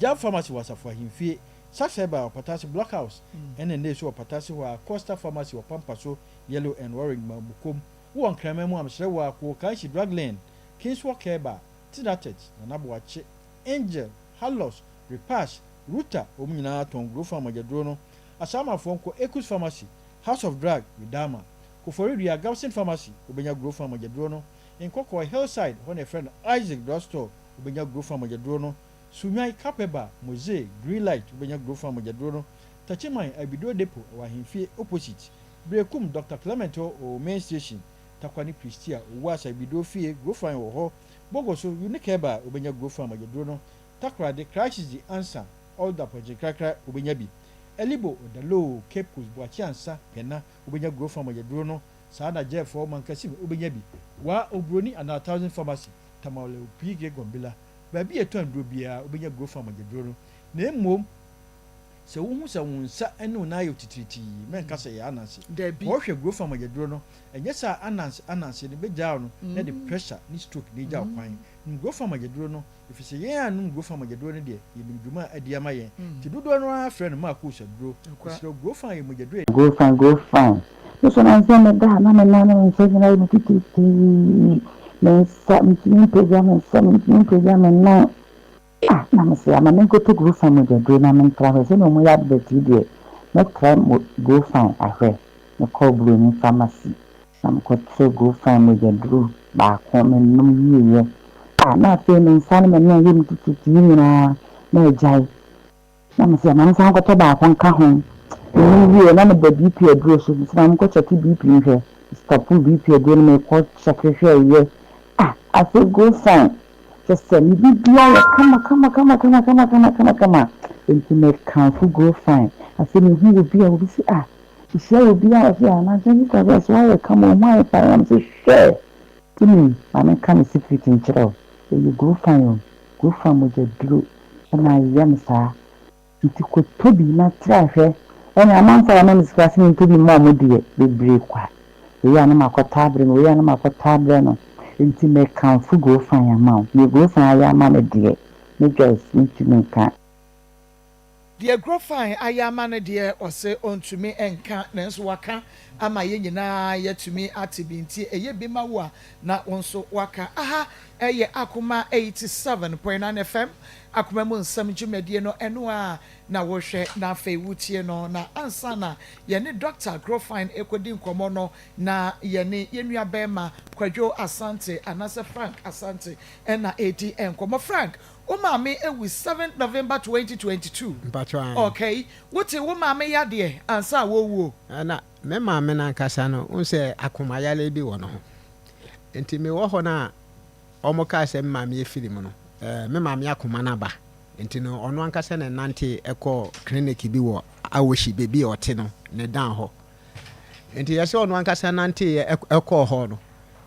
Jam Pharmacy wɔ Asafo Ahimfie Sax Herba wɔ Patasi Blockhouse ɛna ne so wɔ Patasi wɔ Costa Pharmacy wɔ Pampaso Yellow and Orange Mabukom wo nkrama mu amsre wɔ akɔ Kanshi Drug Lane Kingswalk Herba Tinatex na Naboache Angel Halos Repass Ruta nyinaa ton grow farm agyaduro no asama fonko Ekus Pharmacy House of Drug Widama Koforidua Gabson Pharmacy obenya grow farm agyaduro no Nkoko Hillside hɔ na friend Isaac Drugstore obenya grow farm agyaduro no Sunyai Kapeba Mose Greenlight obenya grow farm agyaduro no Tachiman Abido Depot wa Himfie opposite Brekum Dr. Clement o main station Takwani Pristia was Abido Fie grow farm wɔ hɔ Bogoso Unique Herba obenya grow farm agyaduro no Takra the crisis the answer all the project krakra obenya bi Elibo Odalo Cape Coast Boachi ansa pena obenya grow farm agyaduro no saa na Jeff Mankasi obenya bi wa obroni and 1000 pharmacy tamale opige gombila baabi eto anduro bia obenya grow farm agyaduro no na emom se wo hu se wonsa ene na ayo titiriti menka se ya ananse wo hwe grow farm agyaduro no enye sa ananse ne begya no na the pressure ni stroke ni gya kwan grow farm agyaduro no ifise yen anu grow farm agyaduro ne de yebinduma adi ama yen ti dodo no afre no Maa Akos aduro so grow farm agyaduro go farm so na nse me da na me na nse na me tititi me sa me program na na me say ama me go to grow farm agyaduro na me try say no mo ya de ti de me try mo grow farm ahwe me call Bruni pharmacy na me ko try grow farm agyaduro ba ko me num yiye na afei me nsa no me yɛ me tititi nyinaa na agyae na me sɛ ma nsa nkɔtɔ baako nka ho me wie na me da BP aduro so na me kɔ check BP nhwɛ stop BP aduro no me kɔ check hwɛ yɛ afei go fine just say me bibia yɛ kama nti me kanfo go fine afei me hu obi a obi si ihyia obi a afei na jeni ka bɛ so ayɛ kama o mai pa am say share timi ma me ka me secret nkyerɛ you go fine mo je duro na yam saa nti ko tobi na try hwɛ ɛna amanfa na me sikasi me tobi mo de bebre kwa we ya na makɔta abre no we ya na makɔta abre no nti me kanfo go fine ama me go fine ya ama me de me just nti me kan deɛ grofine ayama no deɛ ɔsɛ ɔntumi ɛnka nanso waka ama yɛ nyinaa yɛtumi ate bi nti ɛyɛ bi ma wo a na nso waka ɛyɛ Akoma 87.9 FM Akoma mu nsɛm dwumadie no ɛno a na wɔhwɛ na afei wutie no na ansa na yɛne Dr. Grofine ekodi nkɔmɔ no na yɛne yɛnua bɛma Kwadwo Asante anase Frank Asante ɛna edi nkɔmɔ Frank wo maame ewu 7 November 2022 okay wote wo maame ya de ansa wo wuo na me maame na nkasa no unse akoma yale bi wo no enti me wo ho na omo ka se maame ye film no me maame akoma na ba enti no ono ankasa na nante ekọ clinic bi wo awoshi bebi ote no ne dan ho enti yese ono ankasa nante ekọ ho no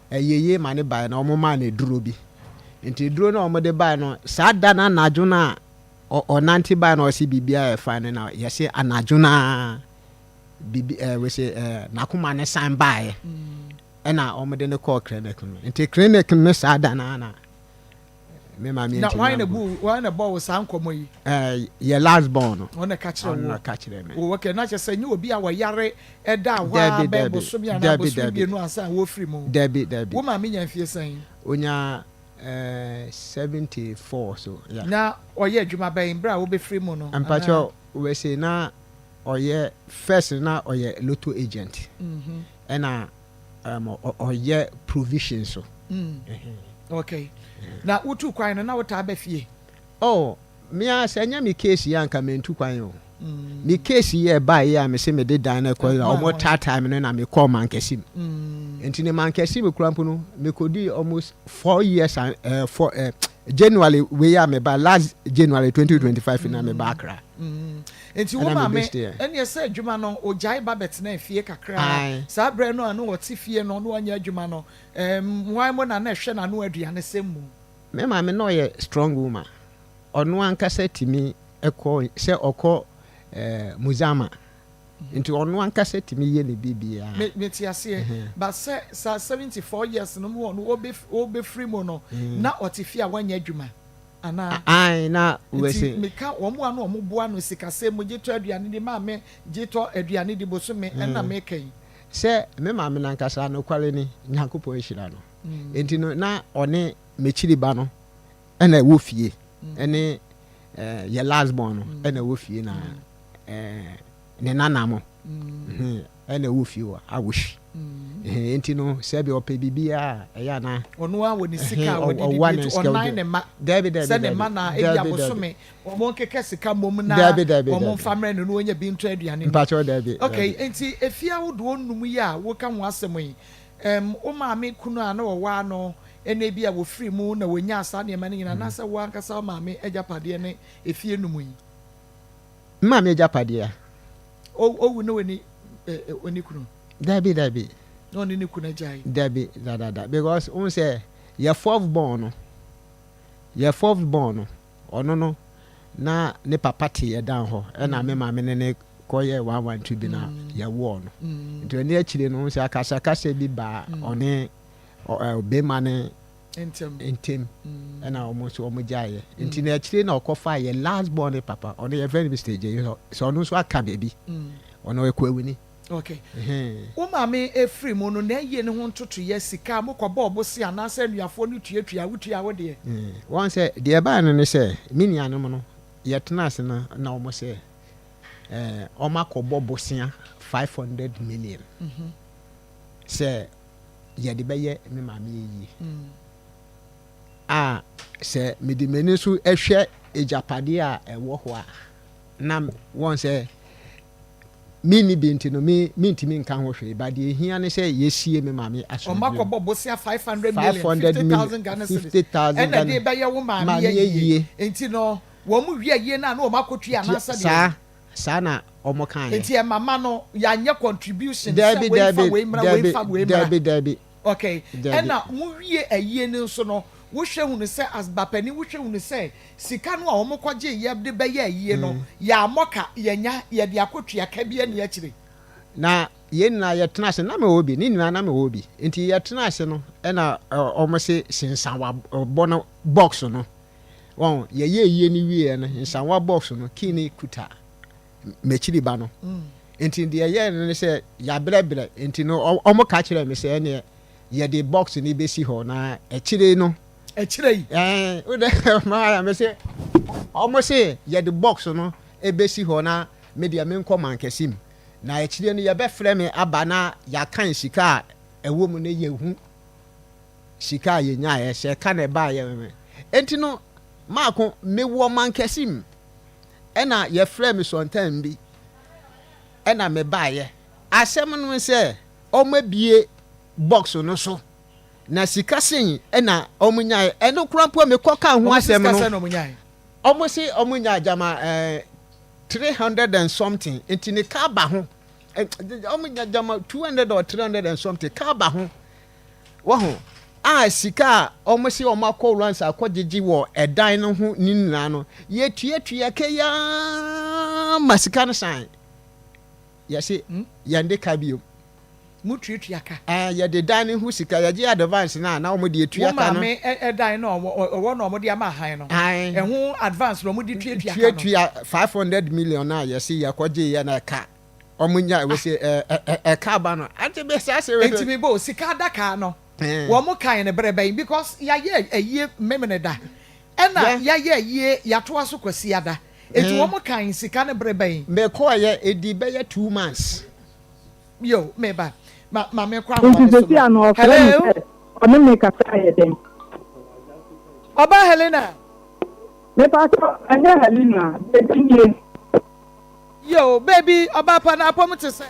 eyeye ma ne ba na omo ma na duro bi enti duro na omo de ba no saa da na anadwo na onante ba na osi bibia e fa ne na yese anadwo na bibi we say nakoma ne san bae na omo de ne call clinic no enti clinic no saa da na me ma me na why na bo san komo yi ye last born no ona ka kire me wo okay na che say nyi obi a wa yare eda wa be bo so bia na bo so bia no ansa wo free mu debi wo ma me nya fie san onya 74 so yeah na oye adwuma ben bra wo be free mu no ampacho we say na oye first na oye lotto agent ena oye provision so okay na utu kwan na wota ba fie me a senya me case ya nka mentu kwan o me case ye ba ya me se me de dan na ko omo time no na me call man kesim enti ne man kesim kurampo no me kodi almost 4 years for January we ya me ba last January 2025 na me ba akra enti wo ma me ene se adwuma no ojai ba betena fie kakra sa bre no anu wote fie no no anya adwuma no why mo na hwe na no aduane semu me ma me no ye strong woman ono ankasa timi ekọ se okọ muzama enti ono ankasa timi ye ne bibia me ti ase ba se 74 years no mo no obe free mo no na otifi a wanya adwuma ana na we say me ka omo anu omo boa no sikase mo gito aduane di ma me gito aduane di boso me na me kan se me ma me nankasa no kwale ni nyankopɔ ehira no enti no na one mechiri ba no na wo fie ene ye last born no na wo fie na ne nana mo na wo fie wa awoshi enti no se be ope bibia ya na ono a woni sika wodi online ne ma se ne ma na ebia bosome omo keke sika mom na omo famre no onya bi nto aduane okay enti efia wodo onum yi a wo ka ho asem yi o ma me kunu a na wo wa no ene bia wo free mu na wonya asa ne ma ne nyina na se wo ankasa ma me ejapade ne efie num yi ma me ejapade o wu no oni kunu dabi no ni kuna jai dabi da because on say your fourth born ono no na ne papa te ye dan ho e na me ma me ne koye 112 bi na ye wo no nti ne akire no say akasa bi ba one be ma ne intem e na almost o mo jaye nti ne akire na okofa ye last born papa ono ye very stage so ono so aka be bi ono e ko awini okay wo maame efri mu no na ye ne ho ntoto ye sika mo kɔ bɔ bosi anase nuafo no tuatua wotua wo de won say de ba no ne say minia no no ye tena ase na omo say oma kɔ bɔ bosia 500 million say ye de be ye me maame yi sɛ mede m'ani so ɛhwɛ agyapadeɛ a ɛwɔ hɔ a na wɔn sɛ mini bi nti no mentimi nka ho hwee ba deɛ ɛhia ne sɛ yɛsie me maame ɔmakɔbɔ bosia 500 million 50,000 Ghana cedis ɛna de bɛyɛ wo maame yie nti no wɔn mu wie yie na ɔmakɔtua anaasɛ deɛ saa na ɔmo kan nti mama no yɛanyɛ contribution sɛ wɔmfa wɔmra dabi okay ɛna mu wie ayie no nso no wohwɛ hu ne sɛ asbapani wohwɛ hu ne sɛ sika no a wɔn kɔgye yɛde bɛyɛ ayie no yɛamɔka yɛnya yɛde akɔtua ka bi ani akyire na yɛnna yɛtena ase na mewɔ bi ne nyinaa na mewɔ bi nti yɛtena ase no ɛna ɔmo se sensanwa bɔ no box no wɔn yɛyɛ ayie no wie no nsanwa box no kini kuta mekyiri ba no nti deɛ yɛyɛ no ne sɛ yɛabrɛbrɛ nti no ɔmo ka kyerɛ me sɛ ɛneɛ yɛde box no bɛsi hɔ na akyire no akyire wode maa me sɛ ɔmo se yɛde box no ɛbɛsi hɔ na medeɛ menkɔ mankɛsim na akyire no yɛbɛfrɛ me aba na yɛakan sika a ɛwɔ mu no yɛhu sika a yɛnyaeɛ sɛ ɛka na ɛbaa yɛ enti no maako mewɔ mankɛsim ɛna yɛfrɛ me sɔntan bi ɛna mebaeɛ asɛm no sɛ ɔmo abie box no so na sika sen ɛna ɔmo nyae ɛno kura mpo me kɔka ho asɛm no ɔmo se ɔmo nya jama 300 and something enti ne ka ba ho ɔmo nya jama 200 or 300 and something ka ba ho wo ho sika ɔmo se ɔmo akɔ runs akɔgyegye wɔ ɛdan no ho ni nyina no yɛtuatua kɛya ma sika no san yɛse yɛnde ka bio mutuatua ka yɛde dan no ho sika yɛgye advance na ɔmo de atua ka no ɛdan no ɔwɔ no ɔmo de ama han no ɛho advance no ɔmo de tuatua 500 million na yɛse yɛkɔgye yɛ na ɛka ɔmo nya wɔse ɛka ba no ante bɛ sɛ sɛ enti me bo sika daka no wɔn kan ne brɛbɛn because yɛayɛ ayie memene da ɛna yɛayɛ ayie yɛatoa so kwasi ada enti wɔn kan sika ne brɛbɛn mɛkɔɔyɛ edi bɛyɛ 2 months yo meba ma me kwa hello ɔne me kasa yɛ den ɔba Helena me pa so ɛnyɛ Helena betinye yo baby ɔba pa na apɔm te sɛ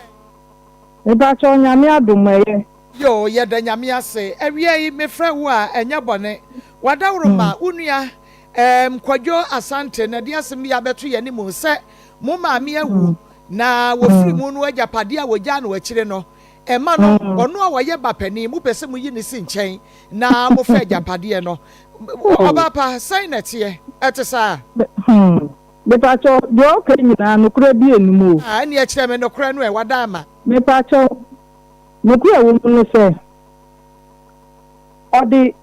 me pa so nyame adom ɛyɛ yo yɛda nyame ase awia yi me frɛ wo a ɛnyɛ bɔne wadaworo ma unua kwadwo asante na de asem ya beto yɛ ne mu sɛ mo maame awu na wofiri mu no agyapade a wogya no akyire no ɛma no ɔno a wɔyɛ bapani mu pɛsɛ mu yi ne si nkyɛn na mo fɛ agyapade no ɔba pa sɛn na teɛ ɛte saa mepacho de oke nyina no kura bi enum o ne akyerɛ me no kura no wada ama mepacho no kura wo no sɛ ɔde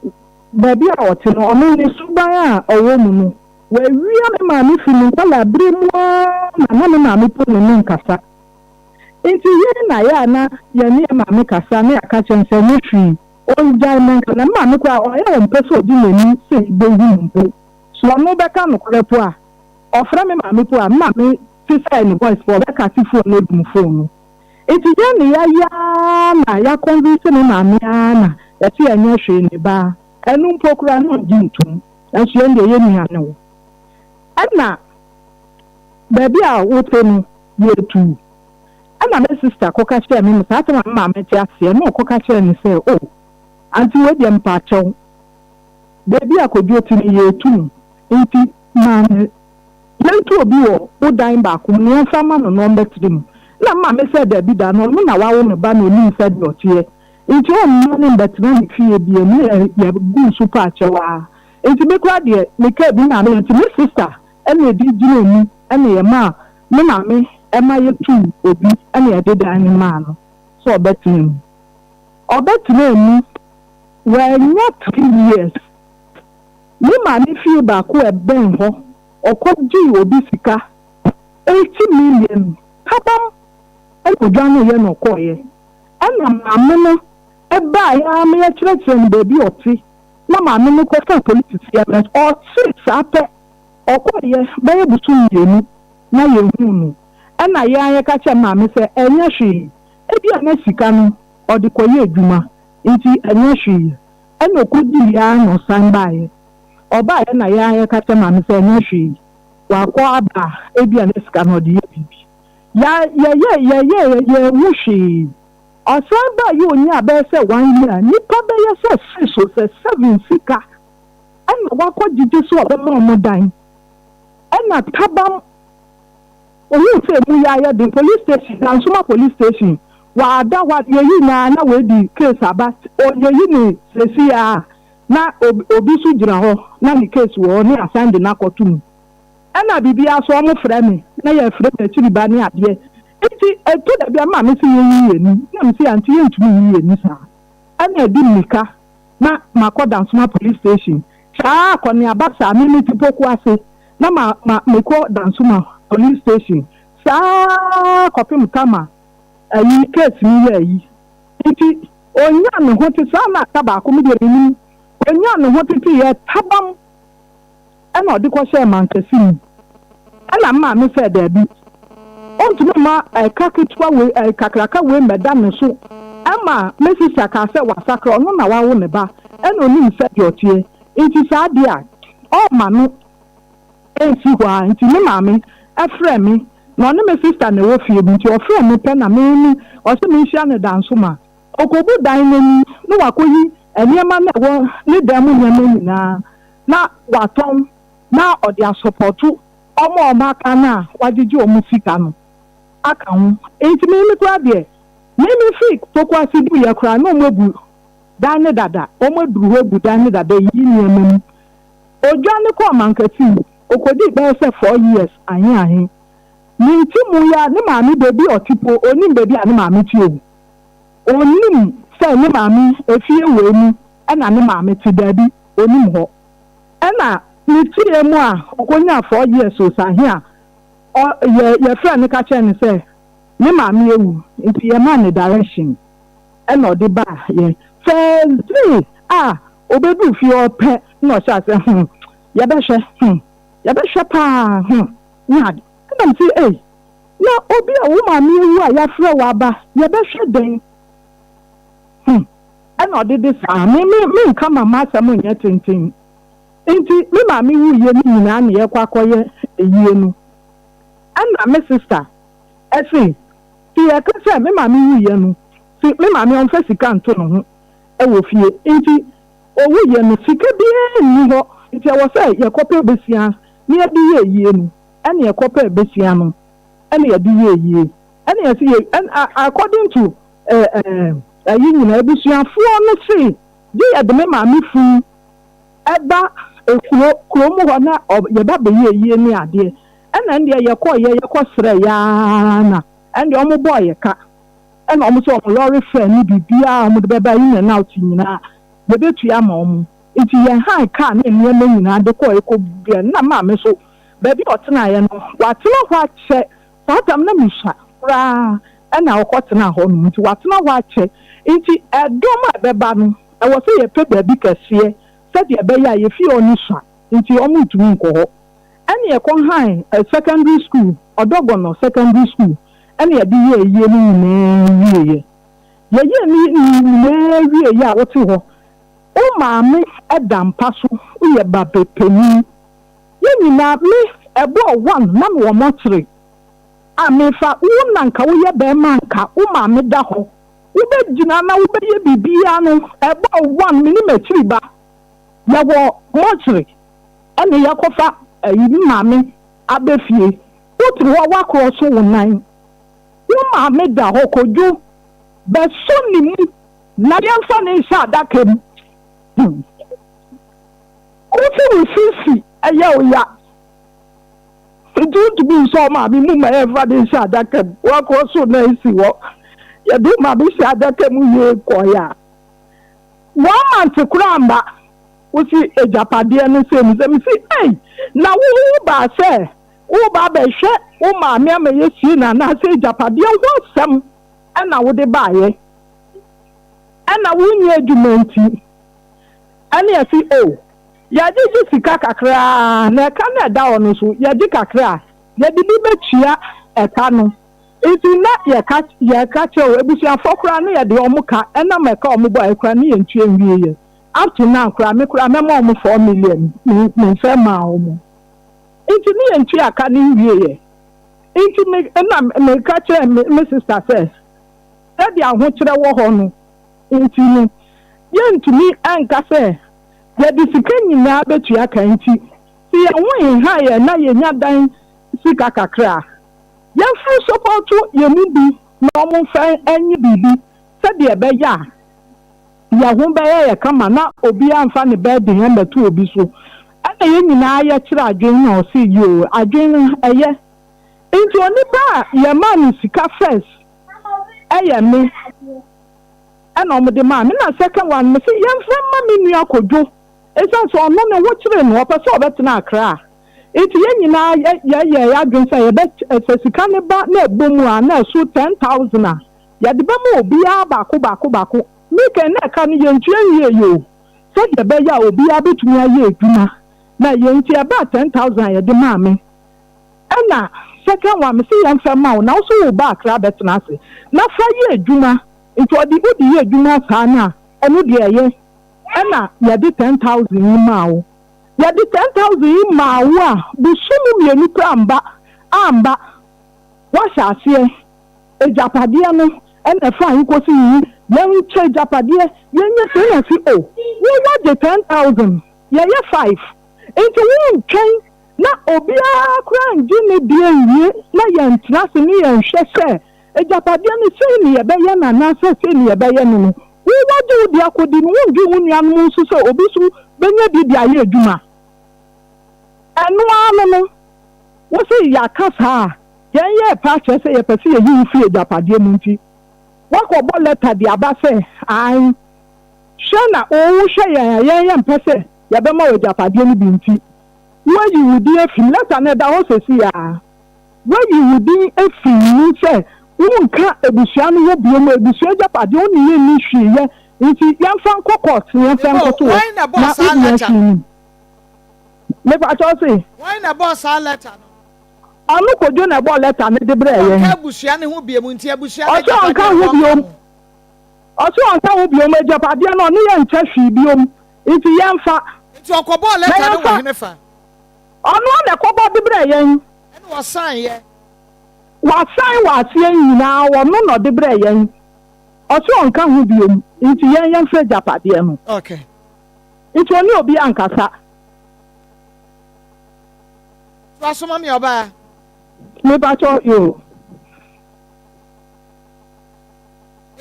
baabi a ɔte no ɔno ne suban a ɔwɔ mu no wawia me maame fi ne nkala bere mu na me maame po ne nkasa nti yɛ na ya na yɛ ne maame kasa na aka kyɛn sɛ ne hwi ɔngya me nka na maame ko a ɔyɛ wɔn pɛ sɛ ɔdi n'ani sɛ ibewu mpo so ɔno bɛka no kora po a ɔfrɛ me maame po a maame ti sɛ ne voice for bɛka ti phone no dum phone no nti yɛ ne ya na ya convince me maame na yɛte ɛnyɛ hwee ne ba ɛnu mpo kora no gyi ntom nso yɛn deɛ yɛ nua ne wo ɛna baabi a wote no yɛtu ɛna me sister kɔka kyerɛ me saa sɛ maame te aseɛ na ɔkɔka kyerɛ ne sɛ o anti wɔdeɛ mpaakyɛw baabi a kɔdwo ti no yɛtu nti maame yɛntu obi wɔ wodan baako mu na yɛmfa ma no na ɔmbɛtiri mu na maame sɛ daabi da no ɔno na wawo ne ba na ɔnim sɛ deɛ ɔteɛ nti ɔmma ne mbɛtena ne fie bie mu yɛgu nso paakyɛw a nti mekora deɛ meka bi na me nti me sister ɛna edi gyina mu ɛna yɛma me maame ɛma yɛtu obi ɛna yɛde dan ne maa no sɛ ɔbɛtena mu wɔanya 3 years me maame fie baako ɛbɛn hɔ ɔkɔgye obi sika 80 million habam ɛna odwa no yɛ no ɔkɔɔyɛ ɛna maame no ɛbaa yɛ ama yɛkyerɛkyerɛ no baabi ɔte na maame no kɔfa polisi yɛ bɛ ɔte saa pɛ ɔkɔɔyɛ bɛyɛ busu mmienu na yɛhu no ɛna yɛn ka kyerɛ maame sɛ ɛnyɛ hwee ebi a na sika no ɔde kɔyɛ adwuma nti ɛnyɛ hwee ɛna ɔkɔdi ya na ɔsan baeɛ ọba ya na ya kacha ma mse nya hwe wakọ aba ebia na sika no de bibi ya wushi ọsan ba yi onye aba se 1 year nipa be ya se 6 o se 7 sika ana wakọ jiji so ọba mo dan ana tabam oyi se mu ya the police station Dansuma police station wa ada wa yeyi na we di case aba o yeyi ni sesi ya na obi su jira ho na ni case wo ni asande na kotum ana bibia so mo frɛ me na ye frɛ me chiri ba ni ade enti eto da bia ma me se yeyi ni na me se anti ye ntumi yi ni sa ana di mika na makọ Dansuma police station saa akọni abasa mi ti poku ase na me ko Dansuma police station saa kopim kama ayi case ni yi enti onya no ho ti saa na ka ba ko mi de ni onya no ho ti ye tabam ana odi ko share man kasi ni ana ma me se da bi ontu ma kakitwa we kakraka we meda no so ama mesi saka se wasakra no na wawo ne ba ana oni se de otie enti saa dia o ma no ensi kwa enti me ma me afre me na onu me sister na wo fie nti o fre me pe na me o se me hia ne Dansuma okobu dan nani no wakoyi eniema na wo ne dan mu nyama na waton na odi asupportu omo aka na wajiji o musika no aka hu enti me kwa de me fi tokwa sidu ye kra no mobu dan ne dada o moduru ho bu dan ne dada yi nyama mu ojane ko mankati okodi be se 4 years ahin Ninti muya ni mami baby otipo onim baby ani mami ti owu onim se ni mami efie we mu na ni mami ti dabi onim ho na ni ti emu a okonya 4 years o sahi a ye friend ni ka che ni se ni mami ewu nti ye man direction na odi ba ye first obedu fi ope na o sha se ye be hwe pa nyad I'm say, na obi a woman mi wu a ya frɛ wa ba ye be hwe den and odi this me nka mama asam nya tintin enti me ma mi wu ye ni nyina na ye kwakoye eyie nu and my sister say ti ye ka say me ma mi wu ye nu ti me ma mi on fa sika nto no ho e wo fie enti owu ye nu sika bi ni ho enti e wo say ye kope besia ni e bi ye eyie nu and ye kope besia no and ye di ye and ye see and according to you know ebusuafo no say di ye de me maami fu eba kromo ho na ye ba be ye ni ade and ye ko sre ya na and omo boy ye ka and omo so omo lorry fare ni bibia omo de beba yi na out nyina ye betu ya ma omo iti ye han ka na enie ma nyina de ko bia na maami so baby otena ye no watena ho ache satam na misha ra na okotena ho no nti watena ho ache nti edom abeba no e wo se ye pe baby kase se de be ya ye fi oni sha nti o mutumi nko ho ene ye kon han secondary school odogono secondary school ene ye di ye ni ye ya wote ho o maame edampa so ye ba pepeni yenina me ebo 1 na me wo motre amefa wona nka wo ye be manka wo ma me da ho wo be gina na wo be ye bibia no ebo 1 me ni matiri ba ya wo motre ene ya kofa yi ma me abefie wotri wo wakro so wo nan wo ma me da ho koju be so ni mu na ye fa ne sha dakem ko fi sisi aya oya to be so ma bi mu ma ever dey sha daka wa ko so na isi wo ya do ma bi sha daka mu ye ko ya 1 month kuramba wo si ejapade no se mi si na wo ba se wo ba be hwe wo ma me ama ye si na se ejapade wo sem na wo de ba ye na wo nye adwumanti ya si ya ji sika kakra na ka na da ono so ya ji kakra ya di bi betua eka no iti na ya ka che o ebusia fokra no ya de omuka na meka omubo ekra na ya ntue nwie ye up to now kura me mo 4 million me fe ma omo inti ni entwi aka ni wie inti me na me ka che me sister say e di aho kire wo ho no inti ni ye ntumi anka say ye di sika nyina betu aka inti si ye won ha ye na ye nya dan sika kakra ye fu support ye mu bi na mo fa anyi bibi se de be ya ya ho be ye kama na obi amfa ne be de hen betu obi so ana ye nyina ye kira adwen na o si yo adwen eye inti oni ba ye ma ni sika first eye me ana omo de ma me na second one me say ye mfa ma me nua kojo esa so ono ne wo kire no opa so obetena akra inti ye nyina ye adwen say ye be sika ne ba na ebomu a na so 10,000 a ya de ba mo obi a bako me ken na ka ni ye ntwe yo so de be ya obi a betumi aye edwuma na ye nti aba 10,000 ye de ma me ana second one me say ye mfa ma na so wo ba akra betena ase na fa ye edwuma nti odi ye edwuma sa na enu de ye ana ye de 10,000 yi ma wo ye de 10,000 yi ma wo a bu sumu mienu pra amba wa sha ase ejapade no ena fa yi ko si yi ye che japade ye nye se na si o wo wa de 10,000 ye 5 into wo twen na obi a kura nji ne die yi na ye ntra se ni ye hwehwe ejapade no se ni ye be ye na na se ni ye be ye no wo wa de di akodi no wo nju wo nua no so so obi so benye bi dia ye adwuma enu anu no wo se ya kasa ye ye pa che se ye pese ye yi fi ejapade mu nti wako bo letter di abase ai shena o hwe ye mpese ya be ma ojapade ni bi nti where you would be a letter na da ho sesi ya where you would be a film say unka ebusua no wo bio ma ebusua ojapade oni ye ni hwe ye nti yan fan kokot yan fan koto why na boss a letter me ba to say why na boss a letter anu kojo na bo letter ne de bre ye ebusua ne ho bie mu nti ebusua na ojapade onka ho bio ma ojapade no ne ye ncha hwe bio nti yan fa nti okobo letter no wo hene fa onu na kobo de bre ye ene wo sign ye wa sign wa sie nyina wo no de bre ye oso onka ho bio nti yan fa ojapade no okay nti oni obi ankasa so mami oba me ba cho yo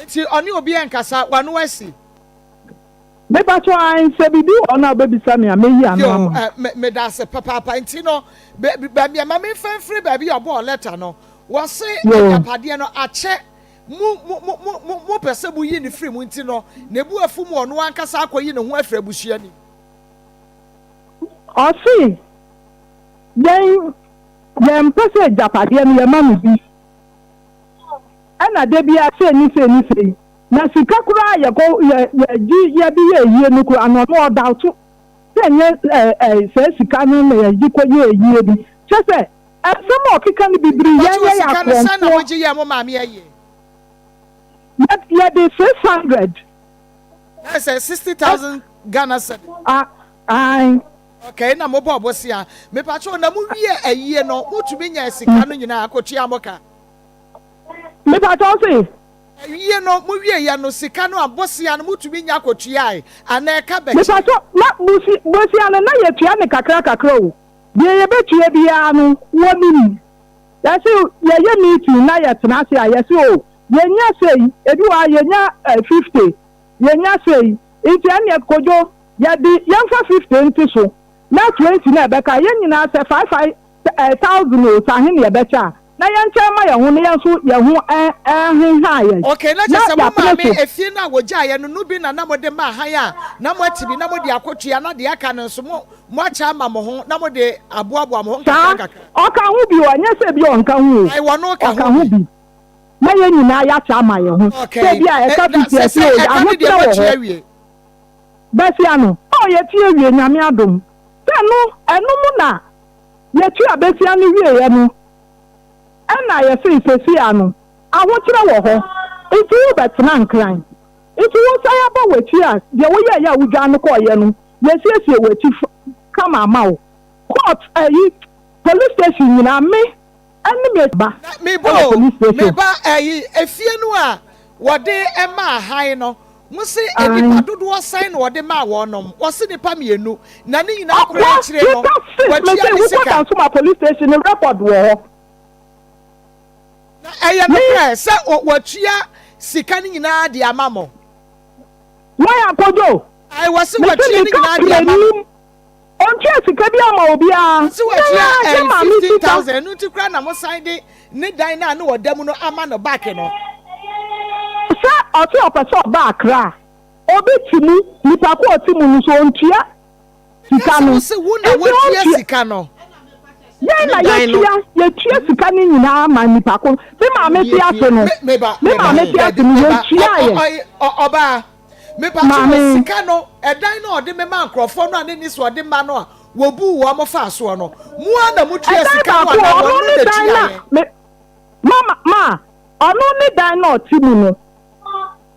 nti oni obi ankasa wanu asi me ba cho an se bibi ona baby sami ameyi anu me da se papa nti no ba mi ma me fanfri ba bi obo letter no wo se yapade no ache mu pese bu yi ni free mu nti no na bu afu mu ono ankasa akoyi ne ho afra busua ni o si then pese japade no ye manu bi ana de bia se ni na sika kura ye ko ye bi ye no kura no no doubt se nye se sika no na ye ko ye bi se some okika ni bibiri ye ya ko sika na wo ji ye mo ma me ye ye de 600 that's 60,000 Ghana cedi okay na mo bo bosia me pacho na mu wie aye no mutumi nya sika no nyina akotua amoka me pacho se aye no mu wie ya no sika no abosia no mutumi nya akotua ai ana eka be me pacho na bosia na ye tua ne kakra o de ye betua bia no woni ya se ye meeting na ye tena se ya se o ye nya sei ebi wa ye nya 50 ye nya sei enti ane kojo ya di yamfa 50 enti so na 20 na beka ye nyina se 5,000 o sa hin ye becha na ye nche ma ye ho ne ye so ye ho hin ha ye okay na je se mo ma me efie na woja ye no bi na mo de ma han ya na mo atibi na mo de akotua na de aka no so mo acha ma mo ho na mo de aboabo mo ho kaka o ka ho bi o nya se bi o nka ho ai wono ka ho bi na ye nyina ya cha ma ye ho se bi a e ka bi se o ya ho tra wo besiano o ye tie wie nyame adom tenu enu mu na ye tua besiano wie ye no ena ye se anu aho kire wo ho nti wo betena nkran If you say about what you are, the way you would no call you. Yes, you were come a mouth. Court police station, you know me. And me ba if you know what they Emma high no. Musi enipa dodo sign wo de ma wo nom wo se nipa mienu na ni nyina akora kire no what you sika so my police station record wo na eye no kra se watua sika ni nyina de amamo why apojo I was watua ni nyina de amamo on chance sika bi ama obi a se watua 15,000 no ti kra na mo sign de ni dan na no wodam no ama no back no sa ọtí ọpẹsẹ ọba akra obi timu nipa ko timu nso ontua sika no se wo na wotua sika no yẹn na yẹtua sika ni nyinaa ma nipa ko me ma me ti ase no me ma me ti ase no yẹtua yẹ ọba me pa so sika no ẹdan na ọde me ma nkrofo no ane ni so ọde ma no a wo bu wo mo fa so no mu ana mutua sika no na wo no de mama ọno ni dan na timu no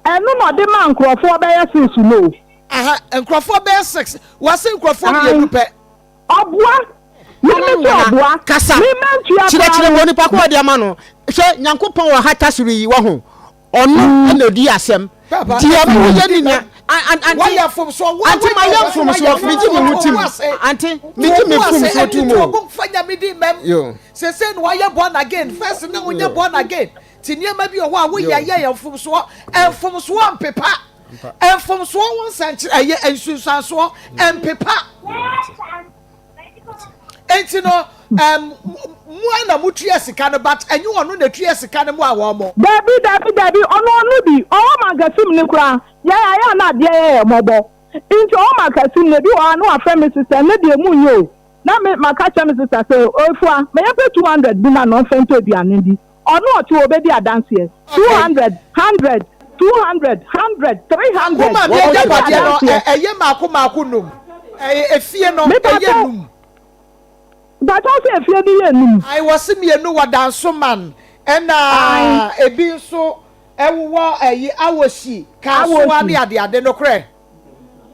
enu no de man nkrofo be ya 6 no aha nkrofo be 6 wase nkrofo be enupe obua me obua kasa me mantua chire woni pa ko de ama no hwe nyankopon wa hata suru yi wo ho ono na odi asem dia mu ye ni na why you from so anti my young from so fiji me mutim anti me from so tu mo fanya me di mem say why you born again first na when you born again tinyema bi owo a wo ya fom so ampepa enfom so won sanche aye ensunsan so empepa entino mu ana mutua sika no but enyu ono na tua sika no mu a wo mo dabi ono bi owo magasim ni kura ya na de ya mobo into owo magasim ne bi wa no afre me sister ne de mu nyo na me makacha me sister say ofua me ya pe 200 bi na no fento bi anindi ono otu obedi adanse 200 100 200 100 300 kuma me de bade no eye mako num efie no eye num but also efie ni ye num I was me no wadanso man na ebi nso ewo eyi awosi ka so ani ade no kre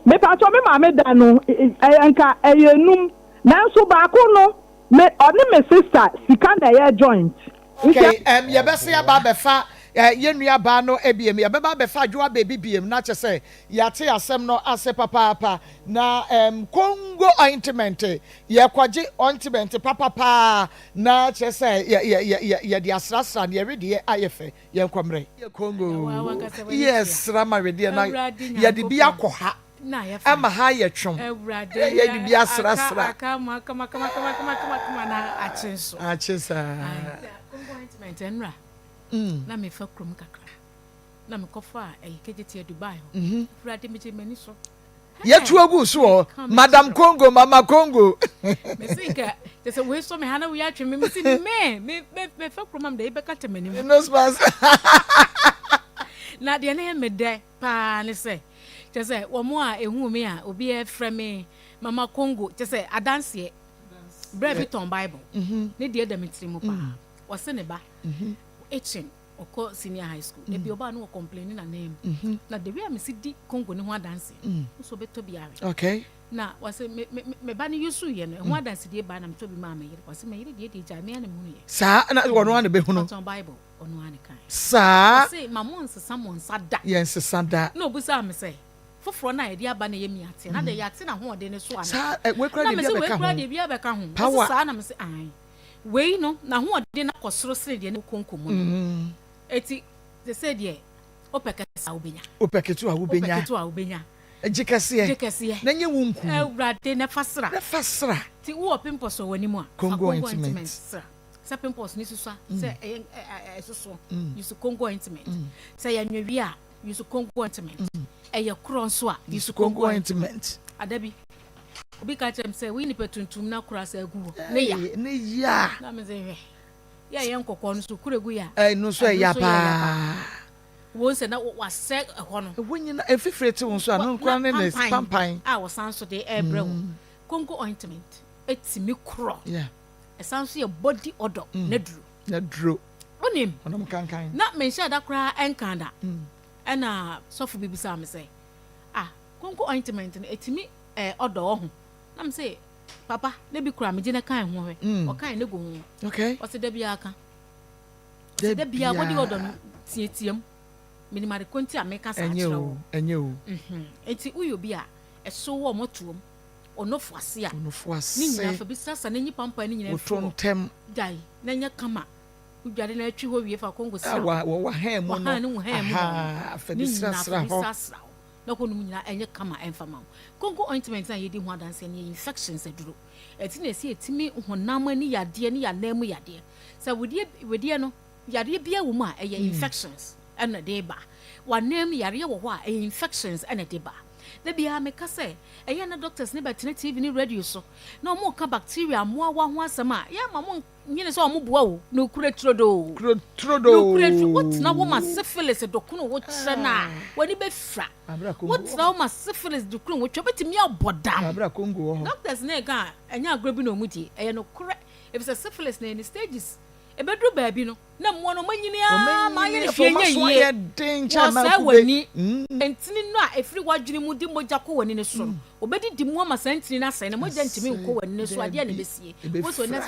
me pa to me ma me da no enka eye num nanso ba ko no me oni me sister sika na ye joint. Okay, ye be say aba be fa ye nua ba no ebiem ye be ba be fa dwo aba bibiem na che say ya te asem no ase papa na Congo ointment ye kwaje ointment papa na che say ye di asrasra na ye rede ye ayefe ye nkomre ye Congo yes rama rede na ye di bi akoha na ye fa ama ha ye twom ye di bi asrasra kama na achenso enra na me fa krom kakra na me kofa kejeti Dubai frade me je mani so ye tuagu so Madam Congo Mama Congo me sinka they say we so me hana we atwe me si me fa krom am de be kata mani no space na de na me de pa ne say they say wo mo a ehu me a obi e frɛ me Mama Congo they say adanse Breviton Bible ne de da me trimu pa wose ne ba etchen oko senior high school e bi oba no complaining na name na the way me see di Congo ne ho dance so beto biare okay na wase me ba ne yusu ye no ho dance die ba na me to bi ma me yire wase me yire die ja me na mu ye sa na wono ane be hu no Bible ono ane kan sa say mamon samon sada yes sada no busa me say foforo na ye dia ba na ye mi ate na de ya ate na ho de ne so ana sa we kra de bia be ka ho sa na me say ai we no na ho de na kosoro sere de ne konkomu eti they said ye opekesa a ubenya ejikese na nye wunku ewrade ne fasra ti wo pimpos wani mu a Congo ointment sa pimpos ni susua se susu use Congo ointment se ya nwewi a use Congo ointment eye kro nso a use Congo ointment adabi obi ka chem se we ni petuntum na kura sa agu ne ya na me ze ya ye nkokọ no so kuregu ya no so ya pa wo se na wase ho no wonyina efifrete wo so anu nkwa ne ne pampan a wo sanso de ebre wo Congo ointment etimi kro yeah esanso ye body odor na duro onim onam kankan na me sha da kra enkanda ɛna sɔfo bi bisa me sɛ konko ointment no etimi ɔdɔ ho na me sɛ papa na bi kura me gye kan ho hwɛ ɔkan ne go ho okay ɔsɛ da bia aka da bia wodi ɔdɔ no tietiam minimari konti ameka sa kyerɛ enye o enti uyo bi a ɛso wɔ motuom onofo ase a ni nyina fa bi sasa na nyi pampa ni nyina fo wontem dai na nya kama udware na atwi hɔ wie fa kongo sa wa ha mu no fa bi sasa na ko no nyina enye kama emfa ma kongo ointment na yedi ho adanse ne infections aduro eti na esi etimi honam ani yade ne yanam yade sa wodie no yade bia wo mu a eye infections ena de ba wanam yare wo hɔ a infections ena de ba da bia me ka sɛ ɛyɛ na doctors ne betene TV ne radio so na ɔmo ka bacteria mo awa ho asɛm a ya ma mo nyine sɛ ɔmo boa wo no kure trodo what na wo ma syphilis dokuno wo kyerɛ na wani be fra what na wo ma syphilis dokuno wo twɛ betimi abɔdam doctors ne ka ɛnya agro bi na ɔmo die ɛyɛ no kure if it's syphilis na any stages ebedru baabi no na mo no manyini a ma yɛ hwɛ yɛ danger na wani entini no a efiri wadwene mu di mogya ko wani ne so obedi di mu ama santini na sɛ na mogya ntimi nko wani ne so ade na besie wo so na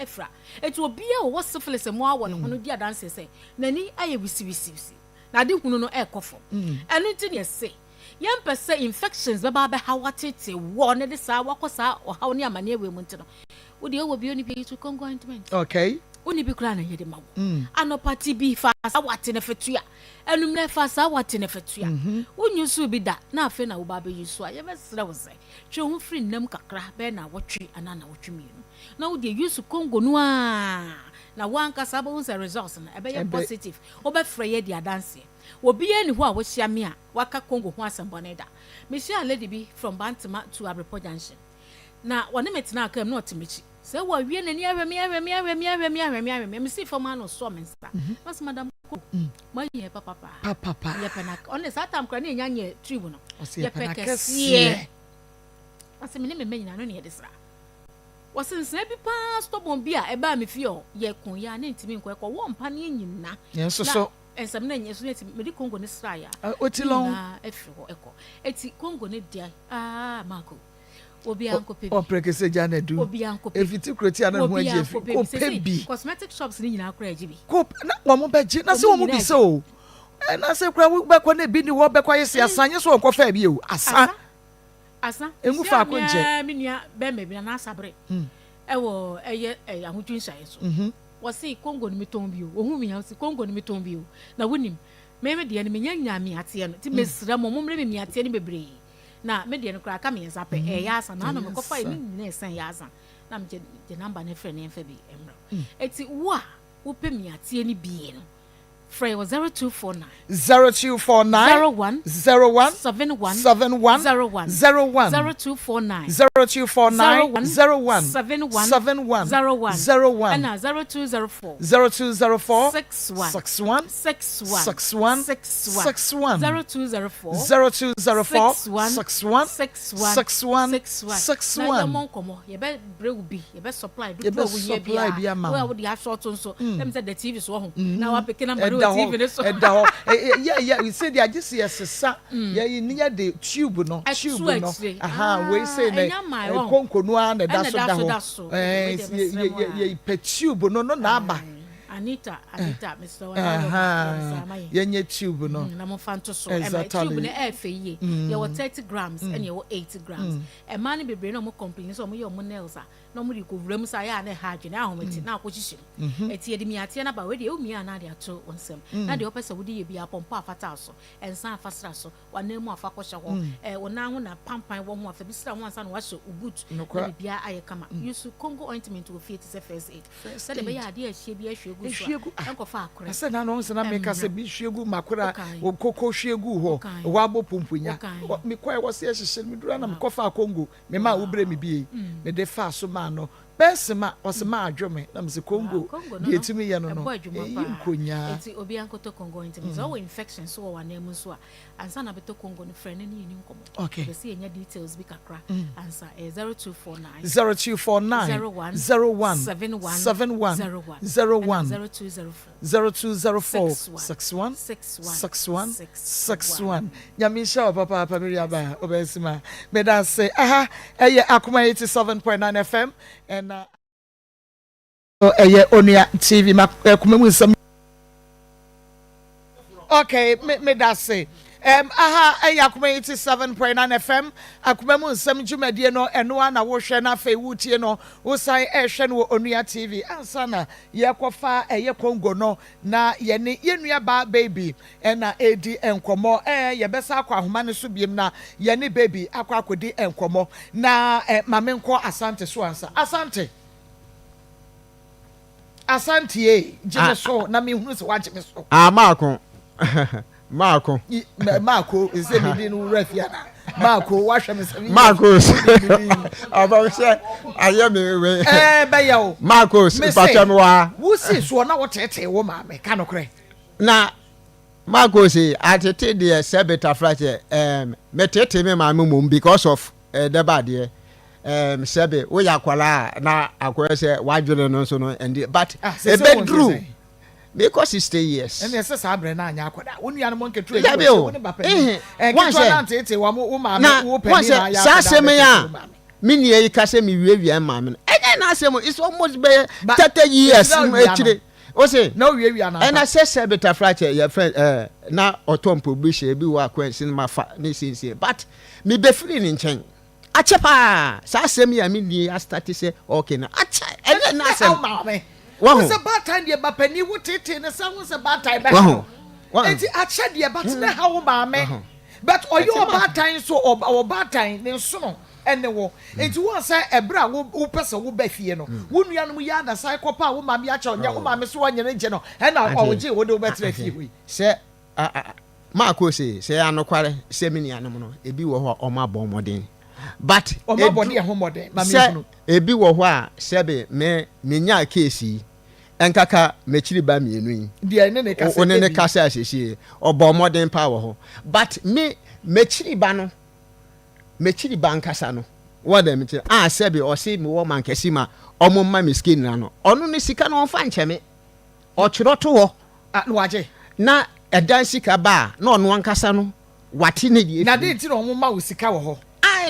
efra etu obi a wo syphilis mo awɔ no no di adanse sɛ nani ayɛ wisi na de hunu no ɛkɔfo ɛno nti ne sɛ yɛmpɛ sɛ infections bɛba hawatete wɔ ne de saa wakɔ ɔhaw ne amane ewe mu nti no wo de wo bi oni bi to kongo ointment okay oni bi kura na yede mawo anopati bi fa sa wate na fetua enum na fa sa wate na fetua wonyu so bi da na afa na wo ba be yusu a ye be sere wo se twe ho free nam kakra be na wotwe ana na wotwe mienu na wo de yusu kongo no a na wanka sa ba wo se results na ebe ye positive wo be frɛ ye di adanse obi ye ni ho a wo hia me a waka kongo ho asɛmbɔ ne da me hia lady bi from Bantama to Abripo Junction na wone metina aka me otimechi se wa wie na ni ahwɛ me si fama no so me nsa mas madam ko ma ye papa ye pena on sa tam kra na nyanye tribu no ye pekese ase me ne me nyina no ne ye desra wasense bi pa stop on bi a e ba me fi o ye kun ya na ntimi nkɔ ekɔ wo mpa ne nyina ye so ensam na nye so ne me di Kongo ne sra ya otilon na efiri hɔ ekɔ eti Kongo ne dia Marco obi anko pebi oprekese jana du obi anko pebi efiti kroti ana ho agye fi ko pebi cosmetic shops ni nyina akora agye bi ko na wo mo beji na se wo mo bi se o na se kura wo bekɔ na bi ni wo bekɔ yesi asanye so wo fa bi o asa engu fa ko nje me nua be me bi na asabre ewo eye ahotun hyaye so wo se Kongo ni meton bi o ohun mi ha se Kongo ni meton bi o na wonim me de ne me nya mi ate no ti mesra mo mre me ate ne bebre na me de no kra ka me nsape ya asa na no me kofa ni na esan ya asa na me de number ne frɛ ne mfa bi emra eti wo a wo pe me ate ni bi no frɛ wo 0249 01 71 01 and 0204 61 ye be brew bi ye be supply do we here bi we would have short so them say the TV so ho na wa pick number TV so yeah we say the just yes yeah near the tube no we say na konkonu an da so ye pe tube no na aba Anita Mr. Wana yenye tube no na mo fanto so e ma tube na e fe ye ye wo 30 grams and ye wo 80 grams e ma ne bebre na mo complain so mo ye mo nails a na mo di ko wuram sa ya na ha dwene ahometi na akohihim eti ye di mi ate na ba we de o mi ana de ato onsem na de opesa wo di ye bia pompa afata so ensan afasra so wana mu afa kohye ho wona ho na pampan wo ho afa bisira ho ansa na wa hye ubut na bia aye kama use Congo ointment wo fit se first aid se de be ya de ahye bia hwegu enko fa akora ase na no nse na meka se bi hwegu makora wo koko hwegu ho wo abo pomponya me kwai wo se hye me dura na me kofa Congo me ma wo bre me bie me de fa so ma no Besima osema adwome na mse Congo de etimi ye no no nkonya eti obi ankoto Congo intimi so infection so wa na mu so a ansa na beto Congo no friend ni ni nkomo okay be see enya details bi kakra ansa 0249 01 0204 61 Nyamisha papa Miriam obesima me da say aha eye Akoma 87.9 FM and Onua TV Akoma mu nsam okay me da say aha eye Akoma 87.9 FM Akoma mu nsam dwumadie no eno na wo hwe na fe wutie no wo san hwe no Onua TV ansa na ye kofa eye Congo no na ye ne yenua ba baby na edi enkomo ye besa akwa ahoma ne so biem na ye ne baby akwa akodi enkomo na mame nko asante so ansa asante jime so na me hunu se waje me so Maako is a meeting Rafiana. Marco, wash him. Marcos. About say, I am a Marcos, who says one hour tete woman, cannot cry. Now, Marcos, I take the Sabata flat, metete me my mum because of the body. Sebe, we are quala, now I say, why do you know so no, and but a bedroom. Because he stay years. And yes, Sabre na nyakoda. Woni an monke trade. Ya be o. Once sa seme ya. Mini e kase mi wiewia ma me. Enya na asem it's almost be 30 years actually. O say no wiewia na. And I say Sebeta fracture your friend na otompo bishe bi wa kwensin ma fa ni sinsie. But me be free in chen. Achepa sa seme ya mini I start to say okay na. Ache. Enya na asem. What's a bad time, dear Bappany? What it in the sun was a bad time. It's a chat, dear, but how about but or your bad time so or bad time, then so and the war. It's once a bra who person who be fieno. Wouldn't you yarn a psychopath woman be actually Miss One in general, and I would do better if you say. Marco say, I no quite semi animal, a be or my bomb modern. But on my body a home modern. A be wa sebe me nya kesi enkaka mechiri ba mi enu de ne kasa onene kasa asese obo modern power ho but me mechiri ba nkasa no what dem ti sebe o se me wo man kesi ma omo ma miskin na no onu ne sika no onfa ncheme o chiroto ho no waje na edan sika ba na onu ankasa no wati ne die na de ti no omo ma wo sika wo ho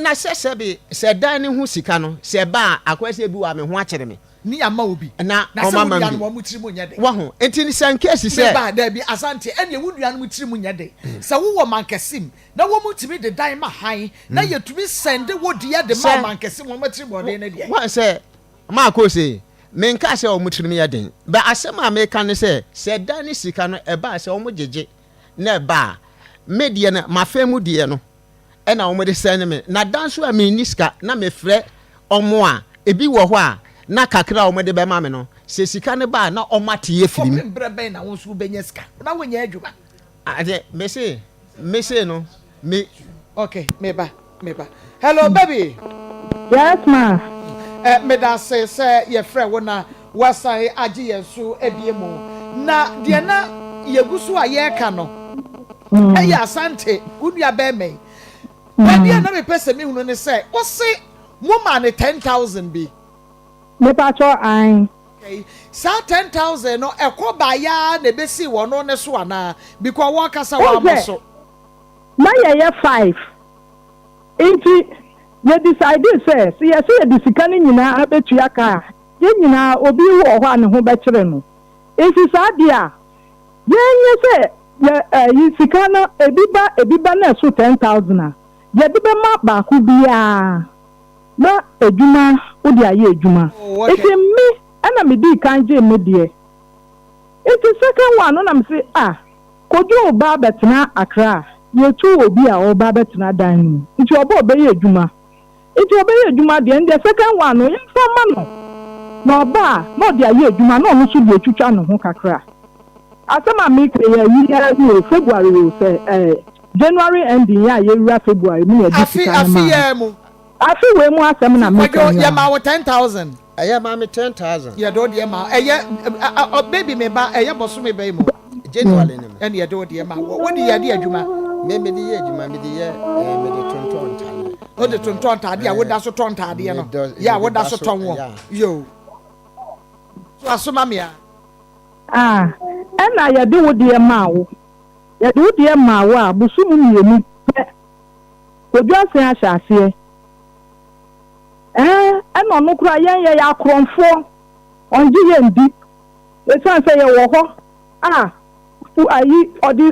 na sebe se dan ne hu sika no se ba akwese bi wa me ho akere me ni ama obi na oma ma mo mutiri mu nyade wa ho enti ni sankesi se ba da bi asante ene wudua no mutiri mu nyade se wo wo mankesim na wo mutimi de dan ma han na yetumi sende wo dia de ma mankesim wo mutiri mo de na dia wa se ma ko se me nka se wo mutiri mu yade ba asema me kan se dan ni sika no e ba se wo jeje na ba medie na mafemu die no e na wo de sene me na danso a me niska na me frɛ omo a ebi wo ho a na kakra wo de be ma me no se sika ne ba na omate ye firim brebe na wo so benya sika na wo nya adwuma ade me say no me okay me ba hello baby yes ma me da say ye frɛ wo na wasai agi yesu ebiemu na de na yegusu a ye ka no eya asante unua be me baby na me pese me hunu ne say wo se mo ma ne 10,000 bi me pacho ai okay sa 10,000 no ekoba ya na besi wo no ne so ana because wo kasa wa moso na ye 5 inti ye decide say ye disika ni nyina abetu aka ye nyina obi wo ho ane ho be kire no inti sa dia ye nye say ye sika no ebiba na so 10,000 a ye de be ma ba ku bia na edwuma odi aye edwuma eti me ana me di kanje me de eti second one na me say kojo oba betena Accra ye tu obi a oba betena dan ni eti oba obeye edwuma de and the second one no yemfa no na oba no di aye edwuma na onu so di etwitwa no ho kakra asema me kre ya February o say January ending ya ye February me ya di sika na afi we mu asem na me kan ya ma 10,000 ɛyɛ ma me 10,000 yɛ do de ma ɛyɛ baby me ba ɛyɛ boso me ba mu genuinely ne ɛne yɛ do de ma wo de yɛ de adwuma me de yɛ adwuma me de yɛ me de tonton ntade o de tonton ntade a wo da so ton ntade no ya wo da so ton wo yo so asoma me a ɛna yɛ de wo de ma wo yɛ de wo de ma wo a busu mu mienu pɛ obi asen ahyase ɛna ɔno kura yɛn yɛ akorɔmfoɔ ɔngye yɛn di esan sɛ yɛ wɔ hɔ ayi ɔde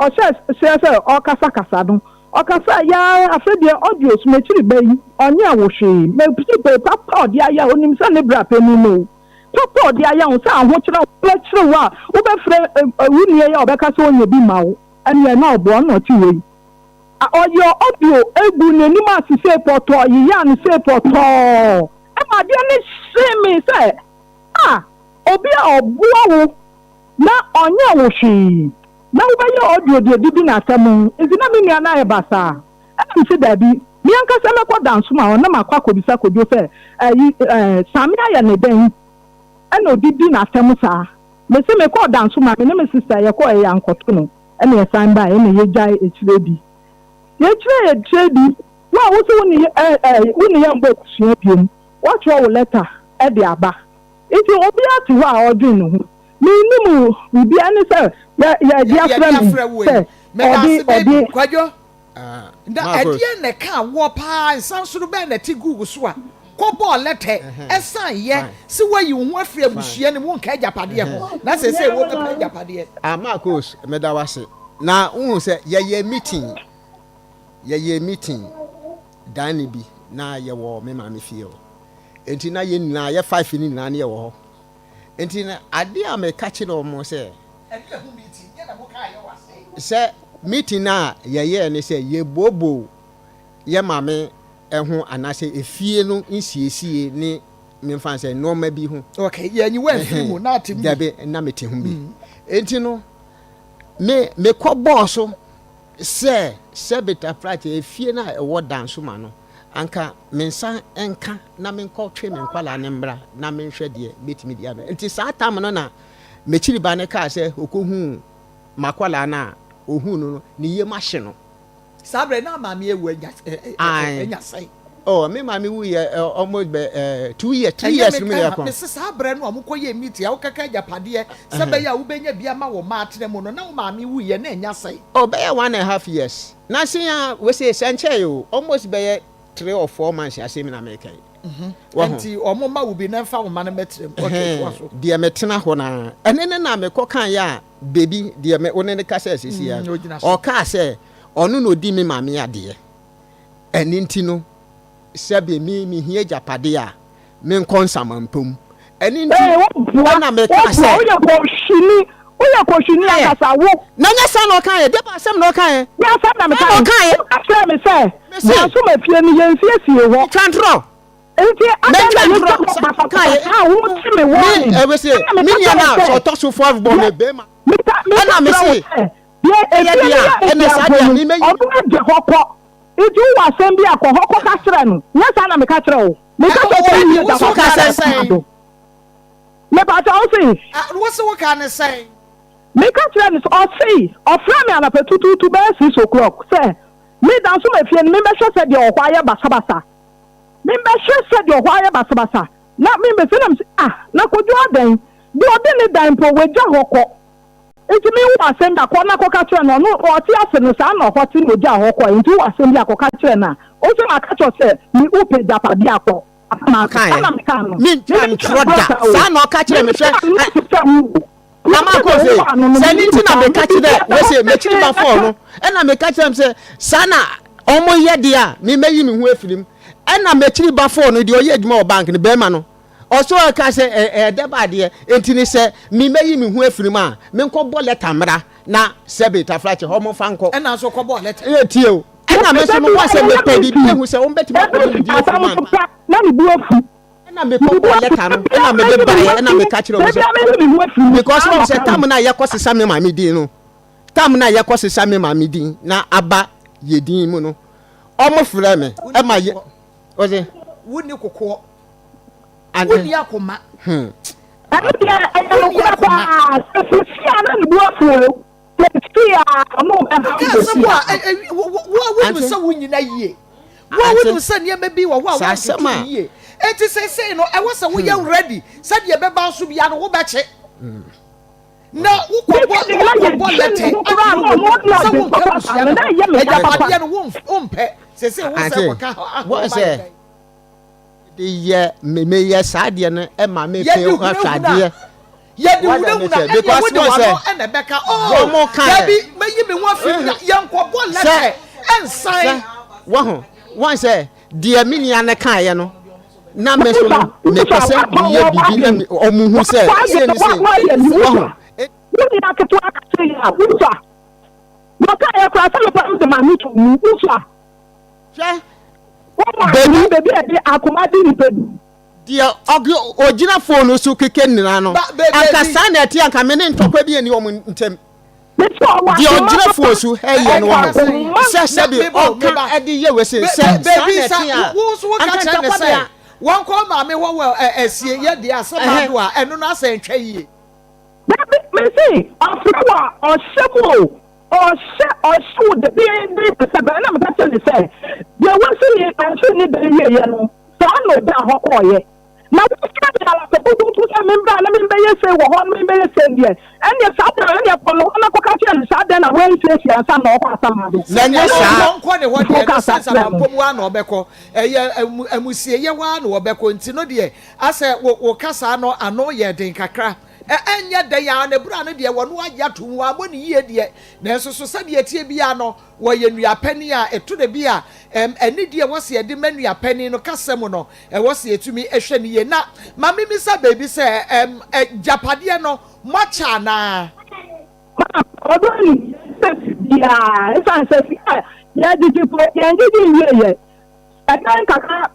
ɔhyɛ sɛ ɔkasakasa no ɔkasa ya afɛdeɛ ɔde osumakyiri bɛyi ɔnyɛ awohwee mɛpisi bɛ papa ɔde ayɛ onim sɛ ne bra pɛmu no papa ɔde ayɛ ho sɛ ahokyerɛ wɔkyerɛ wo a wobɛfrɛ wuniɛ yɛ ɔbɛka sɛ ɔnyɛ bi ma wo ɛneɛ na ɔboɔ ɔna ɔte wei ɔyɛ ɔdio egu n'anim asese pɔtɔ yiya ne se pɔtɔ ɛma adeɛ ne hyɛ mi sɛ obi a ɔboa wo na ɔnyɛ wo hwee na wobɛyɛ ɔdio deɛ didi n'asɛm nti na me nua na ayɛ basa ɛna nsi daabi me ankasa mɛkɔ danso ma hɔ na makɔ akɔbisa kodo sɛ same ayɛ ne dɛn ɛna odidi n'asɛm saa mesi mekɔ danso ma me ne me sista yɛkɔ ɛyɛ ankɔto no ɛna yɛsan ba ɛna yɛgyae akyire bi yɛkyerɛ bi wa wo sɛ wone yɛ mbɔ kusua biem wɔtwerɛ wo lɛta ɛde aba nti obi ate hɔ a ɔdwen ne ho menim bibia ne sɛ yɛde afrɛ me sɛ ɔde kwadwo na ɛdeɛ ne ka wɔ paa nsan soro bɛn na ti gu so a kɔbɔ lɛtɛ ɛsan yɛ sɛ wayi wo ho afiri abusua ne mu nka agyapadeɛ ho na sɛ wo bɛpɛ agyapadeɛ Maa Akos meda wase na wo sɛ yɛyɛ meeting dan bi na yɛwɔ me maame fie hɔ enti na yɛ nyinaa yɛ 5 ni nyinaa ne yɛwɔ hɔ enti na ade a meka kye no mo sɛ sɛ meeting na yɛyɛ ne sɛ yɛbobo yɛ maame ɛho anase efie no nsiesie ne memfa sɛ nɔɔma bi ho okay yɛnyi wa mfiri mu na atem dabe na mete ho bi enti no me kɔ bɔɔso sɛ beta prate efie na ɛwɔ danso ma no anka mensa enka na menkɔ twe me nkwala ne mbra na menhwɛ deɛ betimi dia no enti saa tam no na mechiri ba ne ka sɛ okohu makwala na ohu no ne yie ma hye no sabre na maame ewu enya sai me maame wu ye almost 2 years 3 years me ya me sabre no amukɔ ye meet ya wokaka japade sɛ bɛ ya wo benya bia ma wo ma atrɛ mu no na wo maame wu ye na enya sai bɛ ya 1.5 years na se ya we say sanche yo almost bɛ ya 3 or 4 months ya se me na America enti omo ma wo bi na fa wo ma na metrem okay so de metena ho na ene na me kɔ kan ya baby de me one ne ka sɛ sisi ya o ka sɛ ɔno no di me maame ade ene nti no sɛbe mi hia japade a me nkɔnsamampom ene nti na me ka sɛ Oya ko shini akasa wo na nya sa no kan ye de ba asem no kan ye ya sa na me kan after me say ya so ma pie ni ye nsiesie ho twantro enti ada na yo kan ye wo ti me wo e we say me nya na so to so 5 bo me be ma na me say ye e na sa dia ni me o de hokɔ enti wo asem bi akɔ hokɔ ka kyerɛ no nya sa na me ka kyerɛ wo me ka so ni da hokɔ ka sɛ me ba ta o say wo se wo ka ne sɛ me catch them or say or frame an apetutu to be 6 o'clock. Say, me dance my fear, me measure said your wire basabasa. Me measure said your wire basabasa. Not me, me film, na could you then? Do I didn't dine for with Jahoko? It's me who I send a corner cockatcher no or tears and the son or what's in with Jahoko into a send a cockatcher. Also, my catcher said, me open Japadiaco. Me, son or catcher, na Maa Akos say nti na me catch there we say me chiri ba for no e na me catch them say sana omo ye de a me meyi me hu afirim e na me chiri ba for no de oye adwuma o bank ne be ma no also e ka say de ba de enti ni say me meyi me hu afirim a me nko bo letter mra na sebeta flache ho mo fa nko e na so ko bo letter e tie o e na me so mo wa say me pe bi hu say o mbeti ma ko di o man na ni bu ofu na me ko letter no na me be buy na me catch no because no say tam na yakosesa me ma me din no tam na yakosesa me ma me din na aba ye din mu no omo frɛ me e ma ye o say woni kokko woni Akoma ano dia ayo ko pa si ana ni buafo si amo wo so wunyina yie wo so niam bi wo a wo yie enti say no e wo so wo ya ready say de be ba so bia no wo be che na wo ko bo lete wo mpe say wo say wo ka wo say de ye me ye saade no e ma me pe wo hwade ye di wuna because no say na beka oh ya bi meyi me ho afi ye nkobo lete ensan wo say de minia ne kan ye no na me so no me pese ye bibi na omuhu say say ni say wo ni aketo akate ya ufa maka ya kwa sa lo de mami to mu ufa baby e Akoma di ni pedu dia ogina phone so keke nina no akasa na eti anka me ne ntokwa bi ani omu ntem dia ogina phone so eye no wo se bi o ka edi ye we se baby sa wo so ka cha ne se won ko ma me wo asie ye dia asema do a eno na asa ntwa yie baby me say afrawa o shemo o de bi se ba na me ka tell you say dia wo se ni anso ni be ye no so no be a ho ye na wo ka ala ko tu se member na member ye se wo ho member ye se die en ye sa da en ye polo na ko ka tell sa da na we se si ansa na o ko asama do na nye sa ko ne ho de sa sa pomu a na obeko eye amusie ye wa na obeko nti no de ase wo kasa no ano ye den kakra enya de ya na bra no de wono agya to mu aboni yie de na so so sade atie bia no wo ye nuapani a eto de bia eni de wo se de manuapani no kasem no wo se etumi ehwe ne ye na mami mi sa baby se japade no macha na odoni ya esa se ya di tipo ya ndi ye adan kaka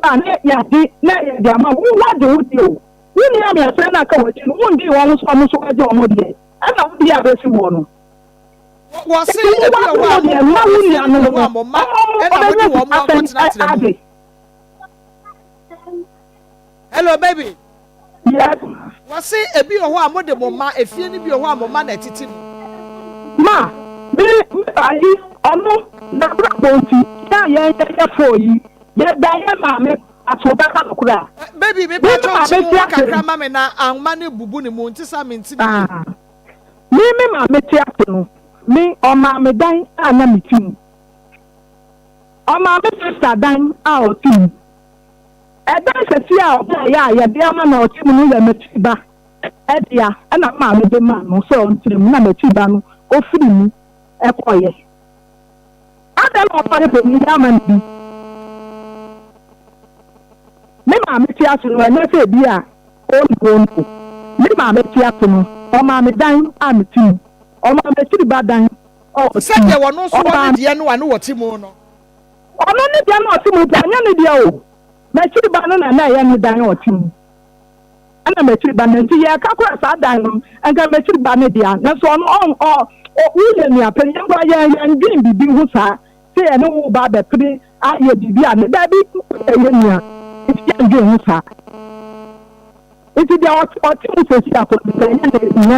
ba ne ya di na ya di ama wo de wo di o ni am ya se na ka wo ti wo ndi wo so aje o mo die ana wo di abesi wo no wo se e bi o wa mo ma e na wo di wo mo continent. Hello baby. Yes. Wo se e bi o ho amode mo ma efie ni bi o ho amoma na titi ma bi ayi onu na bra bonti ya ye fo yi ye da ye ma me asoba ka nokura baby me pa cho kakra ma me na anma ne bubu ne mu ntisa me nti me ma me ti atunu me o ma me dan ana me tim o ma me sister dan a o tim e dan se ti a o ya ye de ama na o tim no ya me ti ba e dia ana ma me de ma no so ntrim na me ti ba no o firi mu e koye ada no pare pe mi ya man bi me ma me ti aso no na se bi a o nko me ma me ti aso no o ma me dan a me tim o ma me ti ba dan o se de wono so wo de no wa no woti mu no ono ne de no ti mu pa nya ne de o me ti ba no na ya ne dan o ti mu ana me ti ba ne ti ya ka ko sa dan no anga me ti ba ne dia na so ono o wo ni apen ya gwa ya ndin bibi hu sa se ene wo ba be pri a ye bibi a ne da bi e ye ni a ti ndin hu sa iti dia o ti mu se si a ko ne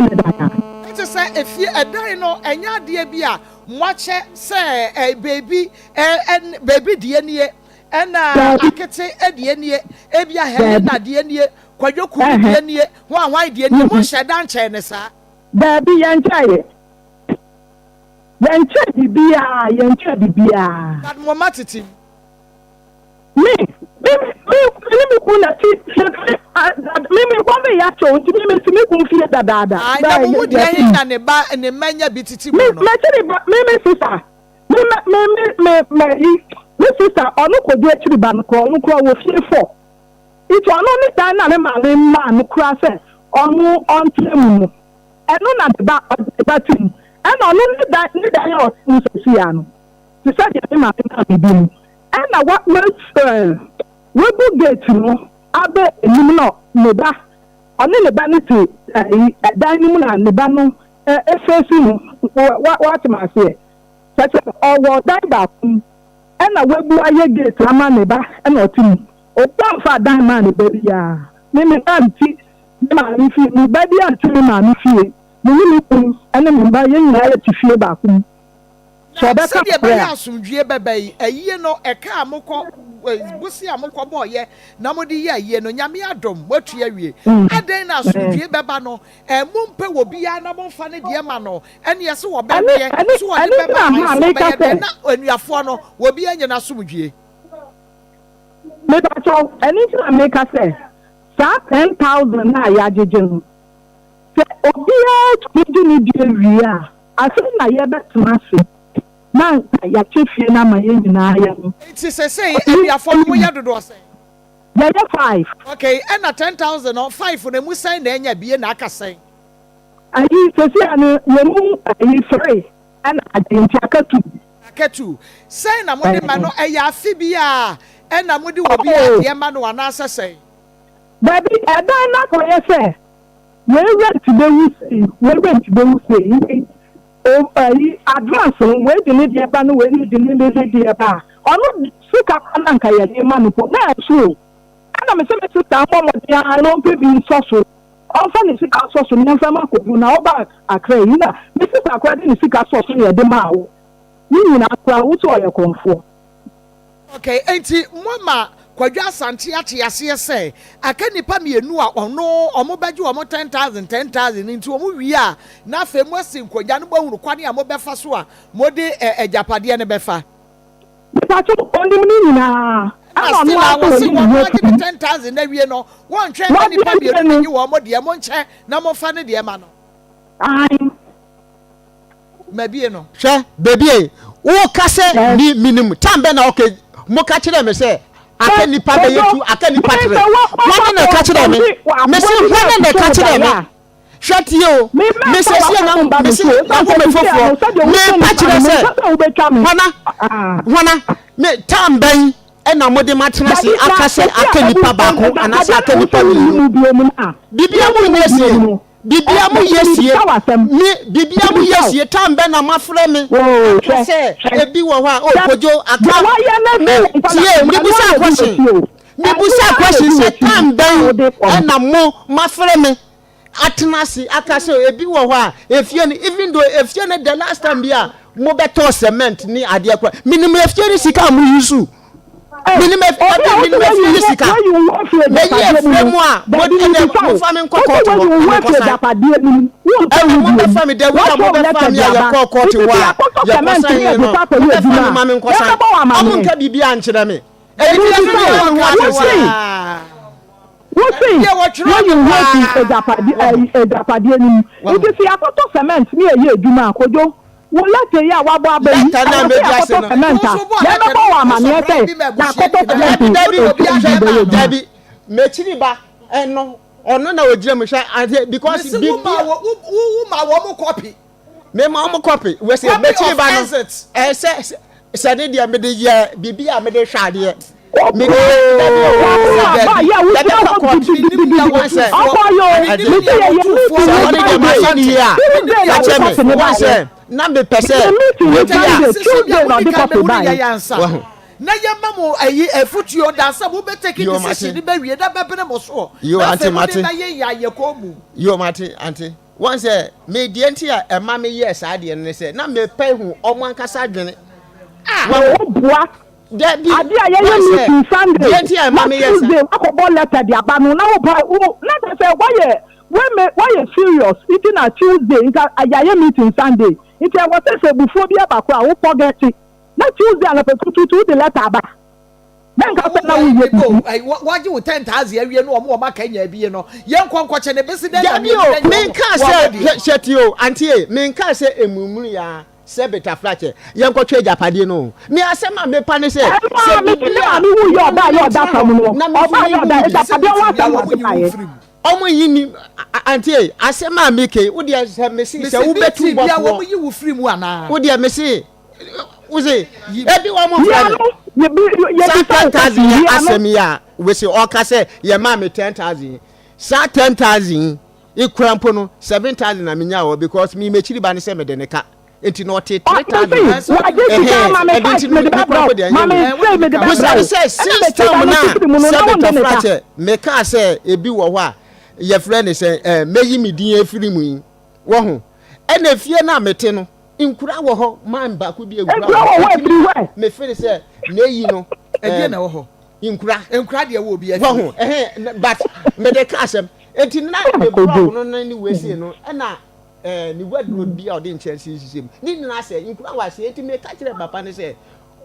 ne da ka iti se efie edan no enya de bia mwache se baby baby die nie ena akete die nie ebia he na die nie kwadwoku die nie ho anwan die nie mo hyedan che ne sa baby yanchaye yancha bibia that mo matiti me kuna ti me ko be ya cho ti me kun fi da ai na mo di ayi na ne ba ne manya bititi mo no me sister me sister onu ko di etiri ba no ko onu ko wo fi fo ito onu ni dan na me ma no kura se onu on tremu no enu na de ba tin and onu ni dan ya o si ya no ti sa je ma tin bibi ni and what makes we bu gate no abe enim no neba oni neba ni ti dan ni mu na neba no efesi no what ma say say owo dan ba kun and we bu aye gate ama neba and otim o pa fa dan man baby ya me anti me ma ni fi me baby anti me ma ni fi me ni kun ene me ba ye nyina ya ti fie ba ku so be ka be ya asumdue bebe ayi no e ka amokọ busi amokọ bo ye na mo di ye ayi no nyame adom watu awie aden na asumdue beba no mu mpe wo bia na mo fa ne de ma no ene ye se wo be ye so wo de beba na anuafo no wo bia nya na asumdue me ba cho anything I make us say sa 10,000 na ya jeje no se obia to ni di wi a aso na ye betuma se na ya chefie na ma ye nyina ya no it is say anuafo no ya dodo say ya 5 okay and 10,000 or 5 na mu sai na enya bie na aka sai ayi se se anu ye mu ayi 3 and agenti akatu sai na mo de ma no eya afi bia na mo de wo bia de ma no ana asesai baby edan na ko ye se we rent be we say o ayi advance we de ni de ba no we ni de ni de ba onu sika kana nka ye de ma no po na so ana me se me sika mo de alo pe bi so on fa ni sika so ni fa ma ko bu na oba akra yi na me sika akra de ni sika so ye de ma wo ni na akra wo to ye konfo okay enti mama kwadwa asante ate ase se aka nipa mienu a ono omo beje omo 10,000 nti omo wi a na fa mu asin kwadwa no bahuru kwane a mo befa so a mo de ejapade ne befa ta cho onim ni na ama no a wo se wo 10,000 na wie no won twen nipa mienu ni wo mo de mo nche na mo fa ne de ma no ai mabie no hwe bebie wo kase ni minimum tambe na okay mo ka kire me se aka nipa be yetu aka nipa tere wana na ka kire me me se wana na ka kire me hwati o me se se na me se na ko me fofo me pa kire se wana me tamben e na mode matena se aka se aka nipa ba ko ana se aka nipa ni bibia mu yesie bibia mu yesie mi bibia mu yesie tambe na mafre me se ebi wo ha o kojo aka tie mi busa question se tambe na mo mafre me atenasi aka se ebi wo ha efie ni even though efie ne the last time bia mo beto cement ni ade akwa minimum efie ni sika mu yusu minimum efie ni sika me ye fremu a mo de fa me nkoko to mo ko sa mo be fa me de wo mo be fa me ya kokko to wa ya ko sa ye no mo me nkoko sa mo nka bibia nkyere me e bibia me wa When you work in Ejapadi ni, it is akoto cement ni eye eduma akojo. Wo lati ya wa bo abe yi. Akoto cement. Ya no bo wa ma ni ese. Na akoto cement. Dabi mechiri ba eno ono na ogire me hwa because big wo ma wo mo copy. Me ma wo copy. We say mechiri ba no. Se de dia me de ye bibia me de hwa de. Me na be pese na ya mamo ayi efutuo da sa mo be take decision be wie da be bene mo so yo anti mate na ye ya ye ko mu yo mate anti one say me die nti a ema me yes ade ne say na me pay hu omo ankasa adwene wo bua ade aye meeting Sunday die nti a ema me yes akobo letter di abanu na wo na say why you serious it na Tuesday it aye meeting Sunday it was say before bi abakwa wo forget it na Tuesday na petutu the letter ba then ka na we go waje wo 10,000 awie no omo ma ka nya bi no ye nkonkoche ne besi den na me nka say shetio antie me nka say emumuru ya se beta flache ye nkotwe japade no me asema me pa ne se me wu yo da kam no oba yo da japade wa ta mo kaye omo yini antie asema me ke wo dia se me si se wo betu bo wo yi wo free mu ana wo dia me si uze ebi wa mo frame ye 10,000 asemi ya we say o ka say ye ma me 10,000 sa 10,000 ikrampo no 7,000 na menya wo because me mechiri ba ne say me de ne ka enti no te What you say? What you say? Mama, me ka say ebi wo ho a ye friend say meyi me din afiri mu yi wo ho ena fie na mete no nkura wo ho man ba ko bi egura me feel say na yi no e na wo ho nkura de wo bi wo ho but me de ka asem enti na e bro no na ni we see no ena ni wadro bi a odin chance system ni na say nkura wa say enti me ka kire papa ne say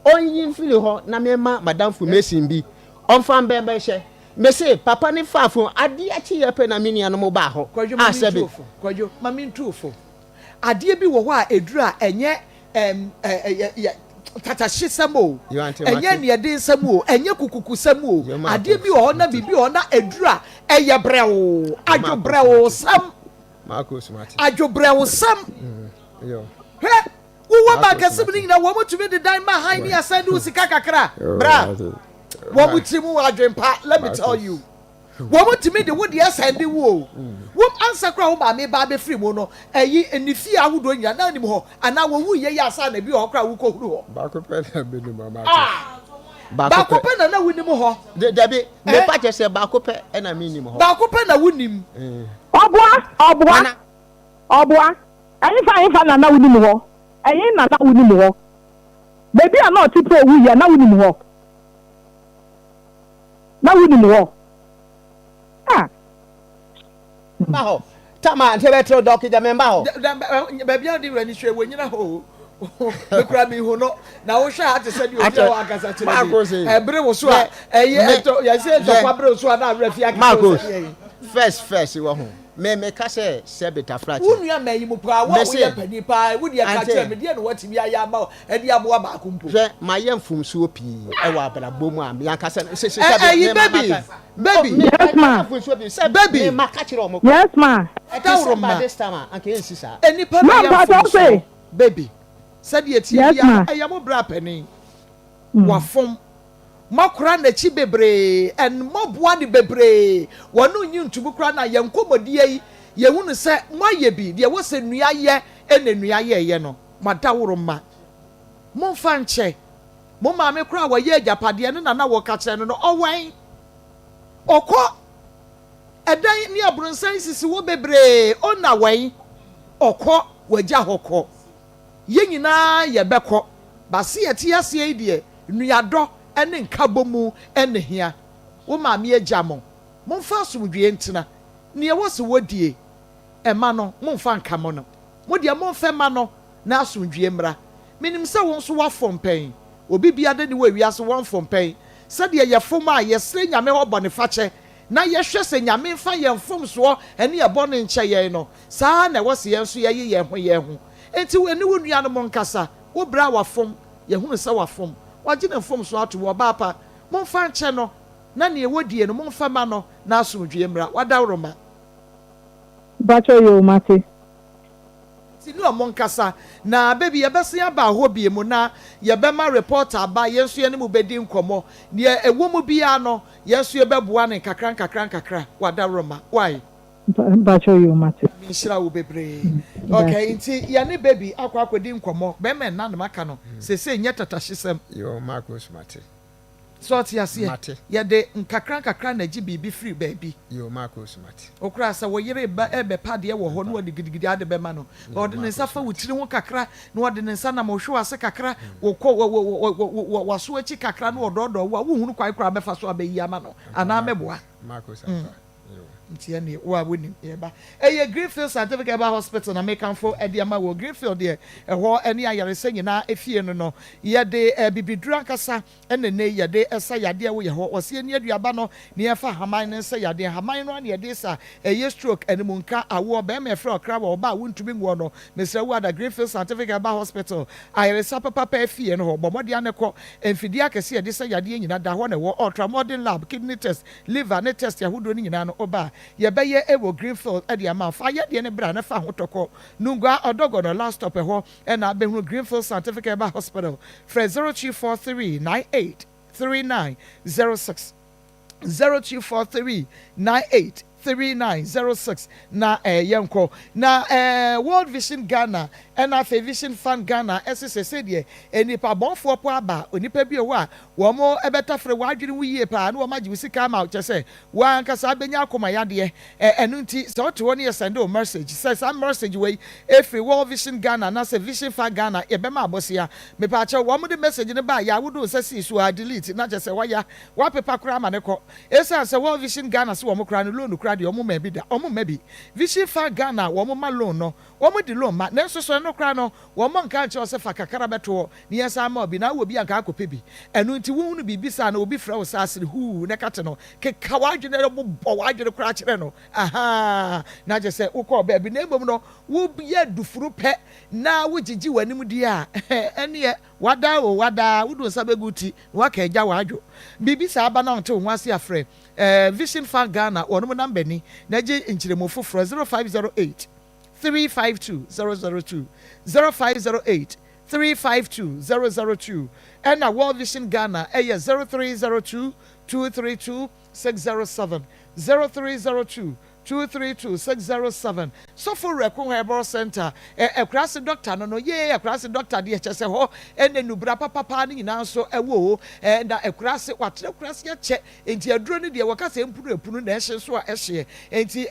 onyin fili ho na me ma madam formation bi onfan bebe hye me say papa ne fafo ade achi ye pe na me nia no mo ba ho asebe kwajo mami ntufo ade bi wo ho a edura enye tatahye samo enye ne de samo enye kukuku samo ade bi wo na bibi wo na edura eye brewo ajo brewo sam Maa Akos mate ajo brewo sam yo he wo ba kasem ni na wo mutumi de dan ma han ni asande usika kakra bra wo mutimu adwempa let me tell you wo mutumi de wo de asande wo answer kra wo ba me ba be free mu no eyi enifi ahodo nya na nim ho ana wo wu ye ya asa na bi ho kra wo ko huru ho ba ko pe na be ni mama ba ko pe na wo nim ho dabi me pa je se ba ko pe na me nim ho ba ko pe na wo nim Obua ayi fa na wo nim ho ayi na wo nim ho baby a na tipo wu ya na wo nim ho ba ho tama ante betro dokija memba ho baby a di rani hwe wonyina ho bekura mi ho no na wo hwe ate se di obi o akasa kire ebre wo so a eto ya se to kwa bre so a na refi akasa first wo ho me ka se beta flat unu ya meyi mu pra wo ye pani pa wo di aka kire me die no watimi aya ma e di abo ba akumpo hwe ma ye mfumsu opi e wa abala bomu a me aka se baby yes ma baby ma ka kire o mo yes ma e ta wuro ma this time anke ensi sa eni pa ma baby said ye ti ya ayamo bra pani wa fom makura na chi bebre en moboa ni bebre wonu nyi ntubu kura na ye nkomodie yi ye hunu se moye bi de wo se nua ye enenua ye no madaworo ma momfa nche mo ma me kura wa ye agapade ne na wo ka kire no owen okọ edan ni abrunsan sisi wo bebre ona wen okọ waja hokọ ye nyina ye bekọ base ye ti ase yi de nuado ene nkabomu ene hia wo maame agyamo momfa asomdwe ntina ne wo se wodie ema no momfa nkamo no modie momfa ma no na asomdwe mra minim se wo nso wafom pen obi bia de ne wo wiase won fom pen sade ye fom a ye sre nyame ho bone fache na ye hwe se nyame fa ye fom so ene ye bone nche ye no saa na wo se ye nso ye ho enti wo eni wo nua no monkasa wo bra wafom ye hunu se wafom wagina fom so ato wo ba pa momfa nche no na ne wodie no momfa ma no na asomdwe mra wadawroma bacho yo mate tinu omonkasa na baby ye bese aba ho bie mu na ye be ma reporter ba yenso ye ne mu bedi nkomo ne ewo mu bia no yenso ye beboa ne kakran wadawroma why bacho yo mate minshira wo bebre okay nti ye ne baby akwakodi nkomo be men na maka no sese nye tatashisem yo Maa Akos mate so ti ase ye de nkakran na gi bibi free baby yo Maa Akos mate okura sa wo yire ba ebe pade wo ho no wadi gidigidi ade be ma no ode ne nsa fa wutiri ho kakra no ode ne nsa na mo hwe ase kakra wo waso achi kakra no ododo wo hunu kwai kra be fa so abayi ama no ana meboa Maa Akos ntia ne wo awoni eba eye Greenfield Scientific Herbal Hospital na mekanfo ediama wo Greenfield de eho ene ayarese nyina efie no ye de bibiduru akasa ene ne ye de esa yade wo ye ho ose ene aduaba no ne ye fa haman ne se yade haman no ne ye de sa eye stroke ene munka awo be me fra okra wo ba wontumi wo no mesra wo ada Greenfield Scientific Herbal Hospital ayarese papa efie no ho bomode anekọ emfidi akese ye de se yade nyina da ho ne wo ultramodern lab kidney test liver ne test yahudo ni nyina no oba ye beye ewo Greenfield e de ama fa ye de ne bra ne fa hotoko nungwa odogo no last stop ho e na behunu Greenfield Scientific Herbal Hospital for 0243983906 0243983906 3906 na yenko na World Vision Ghana and Afe Vision Fund Ghana SSC de enipa bonfo po aba onipa bi o a wo mo ebeta fre wadwene wuye pa na wo magye usika ma che se wan kasa benya akoma yade enu nti so to woni send o message say some message we every World Vision Ghana na se Vision Fund Ghana e be ma abosia me pa che wo mo de message ne ba ya wodo sesi so a delete na che se waya wa pepa kra ma ne ko esa se World Vision Ghana se wo mo kra no loan kra de omo ma bi da omo ma bi Vision Fund Ghana wo mo ma loan no wo mo di loan ma na so no kra no wo mo nka che se fa kakara beto ni yesa ma obi na wo bi anka akope bi enu nti wo nu bibi sa na obi fra wo sa asiri hu ne kate no ke kawadwene bo wadwene kra kire no aha na je se ukọ ba bi na ebom no wo ye dufuru pe na wo gigi wanim di a ene wada wo do sa beguti wa ka eja wadwo bibi sa aba na onto ho ase afre Vision Fund Ghana ono number ni na je nchiremofo 0508 352 002 0508 352 002 and a World Vision Ghana 0302 232 607 0302 232 607 so for Rekun Herbal Center across the doctor no ye across the doctor de che se ho ene nubra papa ni na so ewo and across what across ya che enti aduro ni de waka se mpunu na ehye so a ehye enti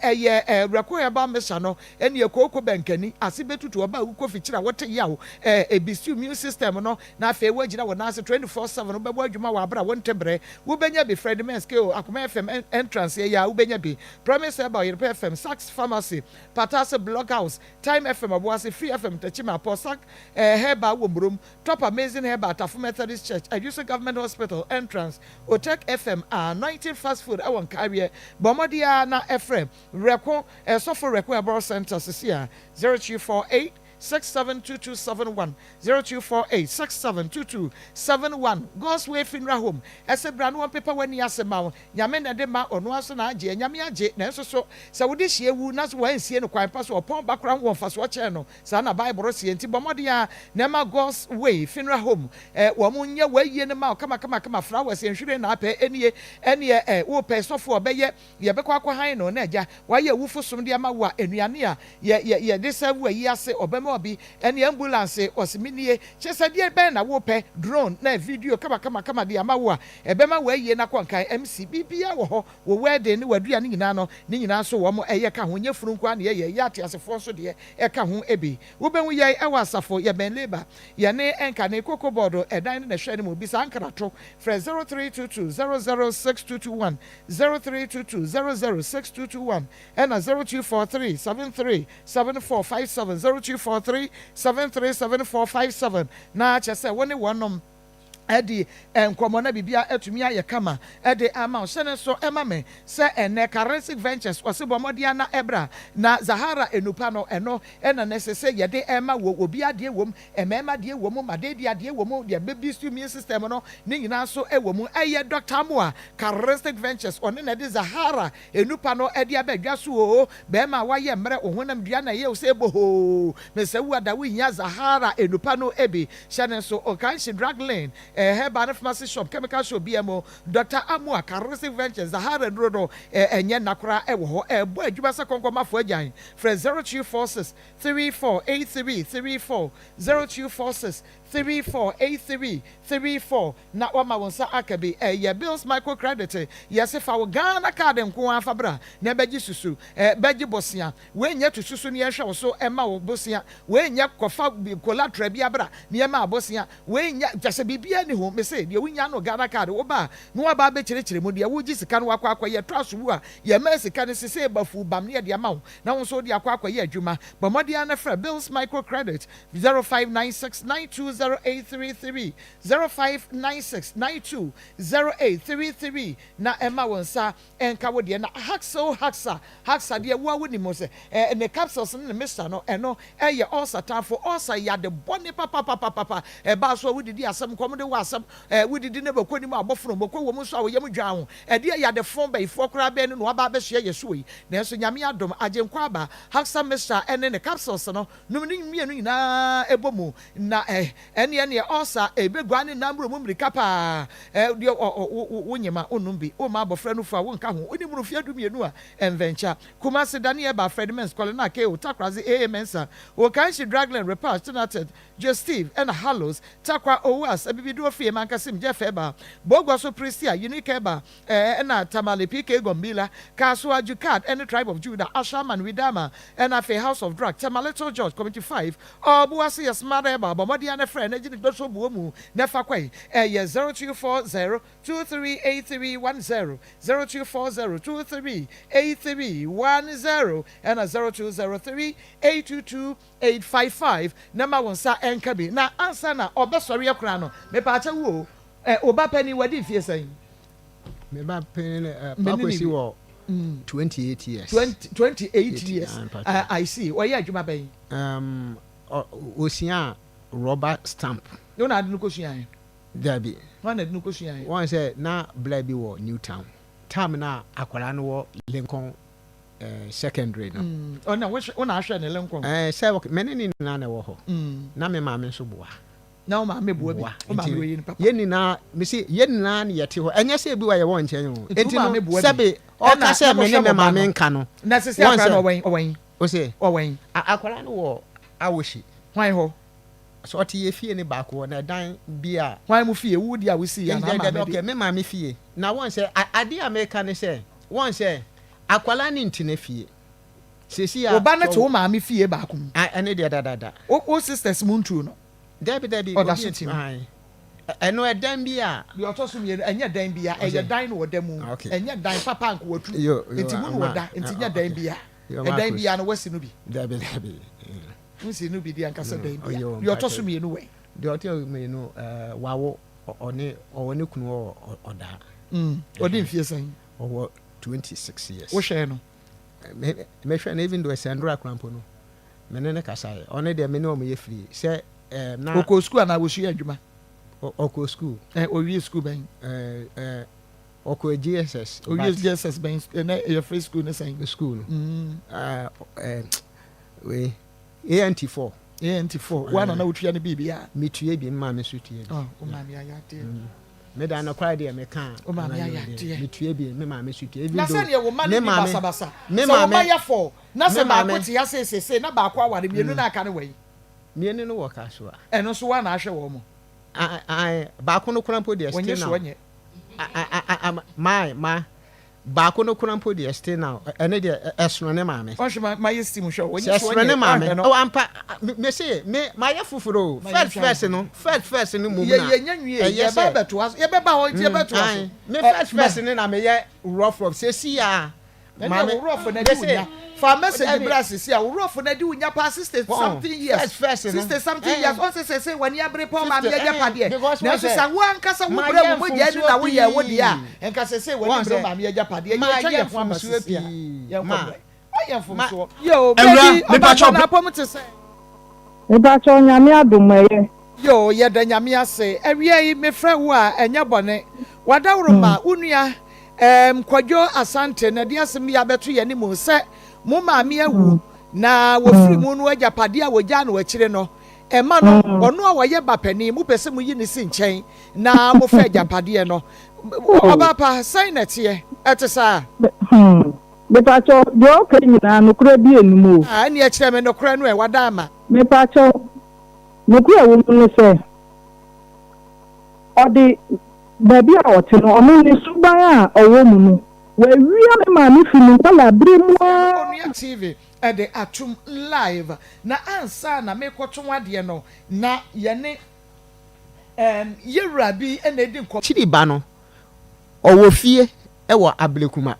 Rekun Herbal Mission no ene ekoko benkani ase betutu oba uko fikira wote yawo ebisu immune system no na afa ewo agina wona ase 24/7 no bebo adwuma wa abra wontebre wo benya be Fred Menske Akoma FM entrance ya wo benya be promise about FM, Saks Pharmacy, Patase Blockhouse, Time FM, Abuasi, Free FM, Techima, Posak, Heba, Wombrum, Top Amazing Heba, Tafu Methodist Church, Ajusa Government Hospital, Entrance, Otek FM, 19 Fast Food, Awan Carrier, Bomadia, Na FM, Reko, Sofo Reko, Abroad Center, Cecilia, 0248 672271 0248 672271 God's Way Finra Home ese brand one paper when yasema nyame na de ma ono aso na age nyame age na so so se wo de hie wu na so wan sie no kwan pa so opon background won fa so che no sa na bible sie nti bomode ya na ma God's Way Finra Home wo mo nya waye ne ma kama flowers enhwere na apɛ ene wo pɛ sofo obeye ye bekwa han no na agya waye wufo som de ma wo anuane a ye de sawu ayi ase obema obi ene ambulance osiminie chesade be na wo pɛ drone na video kama de ama wo a ebema waye na kwankan MC bibia wo ho wo wedding ne wadua ne nyina no ne nyina so wo mo eye ka ho nya furu nkwa ne ye ate asefo so de ka ho ebi wo be hu ye ewa asafo ye ben labor ye ne enka ne kokobodo edan ne hwe ne mo bi sankrato fra 0322 00622 0322 00622 and 0243 73 7457 0243 737457 na chese woni wonom edi enkomo na bibia atumi aye kama edi ama hye so ema me se ene currency ventures osebomodia na ebra na Zahara enupa no eno ena nesese yede ema wo obi ade wom emema de wom made de ade wom de baby immune system no ni nyina so ewom eye Dr. Moa currency ventures one na de Zahara enupa no edi abadwa so o be ma waye mre ohonam dua na ye o se boho me se wu ada wi nya Zahara enupa no ebi hye so o kan she drug lane Herbal Pharmacy Shop, Chemical Shop, BMO, Dr. Amoa, Carrosive Ventures, Zahara Rodo, Enye Nakra, Ewo, Boy, Jubasa Konkoma Fuejan, Fred 0246 3483 34 0246 3483 na wama wonsa akabi ye bills microcredit yes if our Ghana card nko afabra na beji susu beji bosia we nya to susu ne hwe so ema wo bosia we nya kofa collateral bi abra ne ema bosia we nya jase bibia ni ho me say de we nya no Ghana card wo ba no wa ba be kyerɛkyerɛ mu de wo gi sika no akwa ye trash wu a ye ma sika ne sese bafu bam ne de ama wo na wo so de akwa ye adwuma ba modia na fra bills microcredit 0596920833 0596920833 na Emma wonsa enka wo de na haksa de wo ni mo se ne capsules ne mixture no eno eye all satan for all say ya de bone papa ba so wo didi asem kom de asam we did never ko ni ma abofo mo ko wo mu so awoyam dwan ho e de ya de fon ba ifo kra be no aba be hye yeso yi na so nyame adom agenkwa aba haksa mr ene ne capsules no num ni mienu nyina ebomu na ene osa ebegwa ne nambro mu mrika pa de wonyema onum bi o ma abofra no fa wo nka ho oni mu fia du mienu a enventure kuma se daniel ba fredmans kole na ke o takrazi mensa o kan shi dragland repart tonight just Steve and Hallows takwa owas abibidu ofie mankasim jefeba bogwa so pristia unique eba na tamale pk gombila kaso ajukat and the tribe of judah ashaman widama and a house of drug tamaleto george committee 5 obuasi yasmara eba bomodi and a friend ejini doso buomu nefa kwai 0240 238310 0240 and a 0203 822 nama wonsa enkabi na ansa na obesori akra no me pa acha wo oba pani wadi fie san me ba pani pakosi wo 28 years 28 years I see oye adwuma ban osia rubber stamp no na adu ko suan dabi wan adu ko suan wan say na bla bi wo Newtown tam na akwara no wo Lincoln secondary no ona ahwe ne Lincoln say mene ni na wo ho na me ma me so boa na o ma me boa bi o ma me yin papa ye ni na me say ye ni na ne yete ho enye say bi wa ye wo nchen ho enti no sebe o ka say me ma me nka no na say akra no wen o say o wen akwara no wo awoshi hwan ho so oti ye fie ni baako na dan bia hwan mu fie wudi a we see ya na ma me okay me ma me fie na won say ade America ne say won say akwala ni ntine fie sesi ya oba na to wo ma me fie baako ene de dada o sisters muntu no dabi eno edan bia bi otoso mi enye dan bia eye dan no woda mu enye dan papa nko watu enti mu no woda enti nya dan bia edan bia no wasi no bi dabi wasi no bi di anka se dan bia bi otoso mi no we de otoso mi no wawo one kunu oda odi mfie san owo 26 years wo hwe no me hwe na even do Sandra Krampo no menene kasaye one de me no mo ye free say na oko school na wo hwe adwuma oko school owie school ben oko GSS owie GSS ben na your free school na say school we ANT4 wana na wotua ne bibia metue bi ma me sutie o ma me ayate me da na kwai de me kan o ma me ayate metue bi me ma me sutie even na se ne wo ma ne basa me ma me ya for na se ba ko ti ya se na ba ko aware mienu na aka ne wai mienu no wo ka so a eno so wa na ahwe wo mo ba ko no kurampo de stay now wonye ma ba ko no kurampo de stay now ene de esno ne ma me o hwe ma yesti mu hwe wonye so esno ne ma me o ampa me say me ma ya fufuro first no mu na ye nyanwie ye ba beto ye be ba ho ye beto so me first ne na me ye rough se si ya ma me rough na di unya fa message brass si ya rough na di unya pa 60 something years 60 something years on say when ya bre po ma me ya pade na so sa wo anka sa wo bre wo je ni na wo ye wo dia enka say when bre ma me ya pade ye twa ye fo amasuo pia ye ma ya fo so yo baby me pa chop na pom te say me pa chop nyame adomaye yo ye da nyame ase awie yi me fra wo a enya bone wadawro ma unua kwadwo asante na dia sem ya beto ye ni mu se mo ma me awu na wo firi mu no agapade a woja na wakire no ema no ono a woye bapani mu pese mu yi ni si nchen na mo fa agapade no oba pa signet ye etesa me pa cho yo ke nyina no kura bi enimu ni e kire me no kura no e wada ama me pa cho no kura wo no se odi baby a wote no omo ni suban a owo mu no we wia me ma mi fi mi kwala bre mu Onua TV e de atum live na ansa na me kwoto ade no na ye ne yewura bi e na edi nko chidi ba no owo fie e wo ablekuma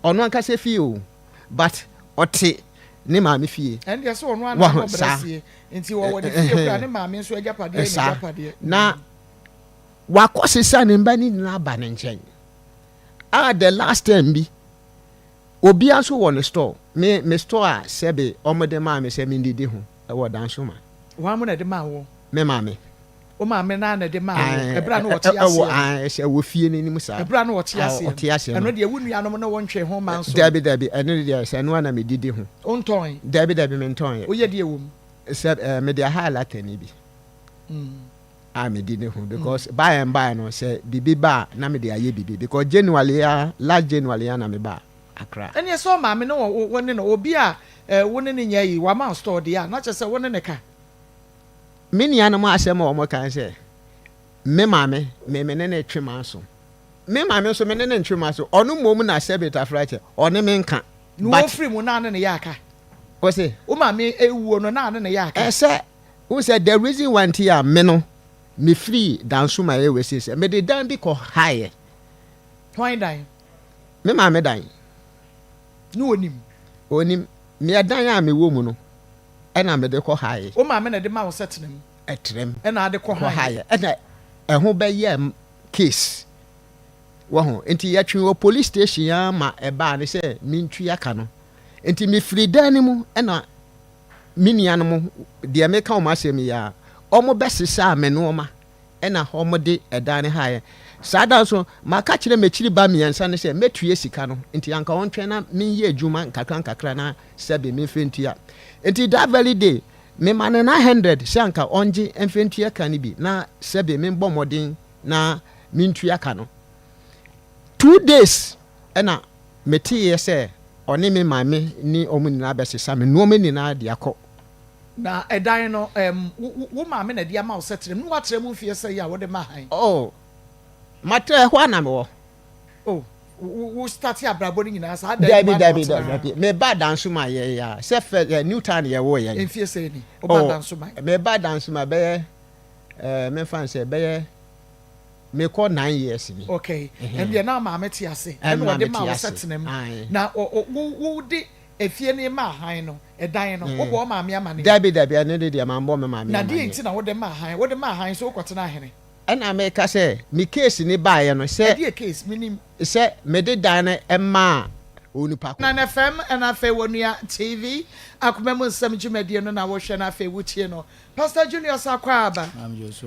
ono anka se fie o but ote ne ma me fie and yes ono ana ko brasie enti wo de fie kura ne ma me nso agapade ni agapade na wakosisa ne mba ni na ba ne nchen the last time bi obi aso wo ne store me store a sebe omode ma me se me ndidi ho e wo dan so ma wa mo na de ma wo me ma me o ma me na na de ma ebra no wote ase wo fie ni nim sa ebra no wote ase eno de wo nuanom na wontwe ho man so dabi eno de se no na me didi ho onton dabi me nton o ye de ewom se me de highlight ni bi me didi ho because buy and buy no se bibi ba na me de aye bibi because January last January na me ba Accra ene so ma me no woni no obi a woni ne nya yi wa ma store de a na che se woni ne ka mini ana mo asem o mo kan se me maame me ne twema so me maame so me ne twema so onu mom na sebita frache onu me nka no wo free mu na ne ya aka o se o maame ewuo no na ne ya aka se who said the reason why tia me no me free danso ma e we se me de dan bi ko high point dan me maame dan no onim me dan a me wo mu no ena me de ko high o maame na de ma wo setnem etrem ena ade ko high ena ho be ye case wo ho enti ya twi wo police station ya ma e ba ne se mi ntwi aka no enti me free dan ni mu ena minian mo de me ka o ma se mi ya o mo be sesa me no ma ena ho mo de edan ne high sada so maka kire mechiri ba miensa ne se metue sika no enti anka wontwe na menye adwuma nkakra na sebe me fentua enti that very day me mane na 100 se anka onje enfentua ka ni bi na sebe me mbɔ modin na mentua ka no 2 days ena metie se oni me mame ni omuni na besesa me no me ni na de akɔ na edan no wo mame na de ama wo setrem no watrem mfie se ya wo de ma han oh matre ho na me wo oh wo start abrabo ni nyina sa dabi me ba danso ma ye ya se fe new town ye wo ye enfie se ni o ba danso ma me ba danso ma be me fan se be me ko 9 years ni okay and ye na ma meti ase and wo de ma wo setenem na wo de efie ni ma han no edan no wo bo ma me ama ne dabi ane de ma mbo me ma me na di enti na wo de ma han so wo kwotena hene ena me ka se me case ni ba ye no se di case minim se me de dan ema onipa na na fm na fe wonua tv akoma mu nsam dwumadie no na wo hwe na fe wutie no Pastor Junior Sakwaba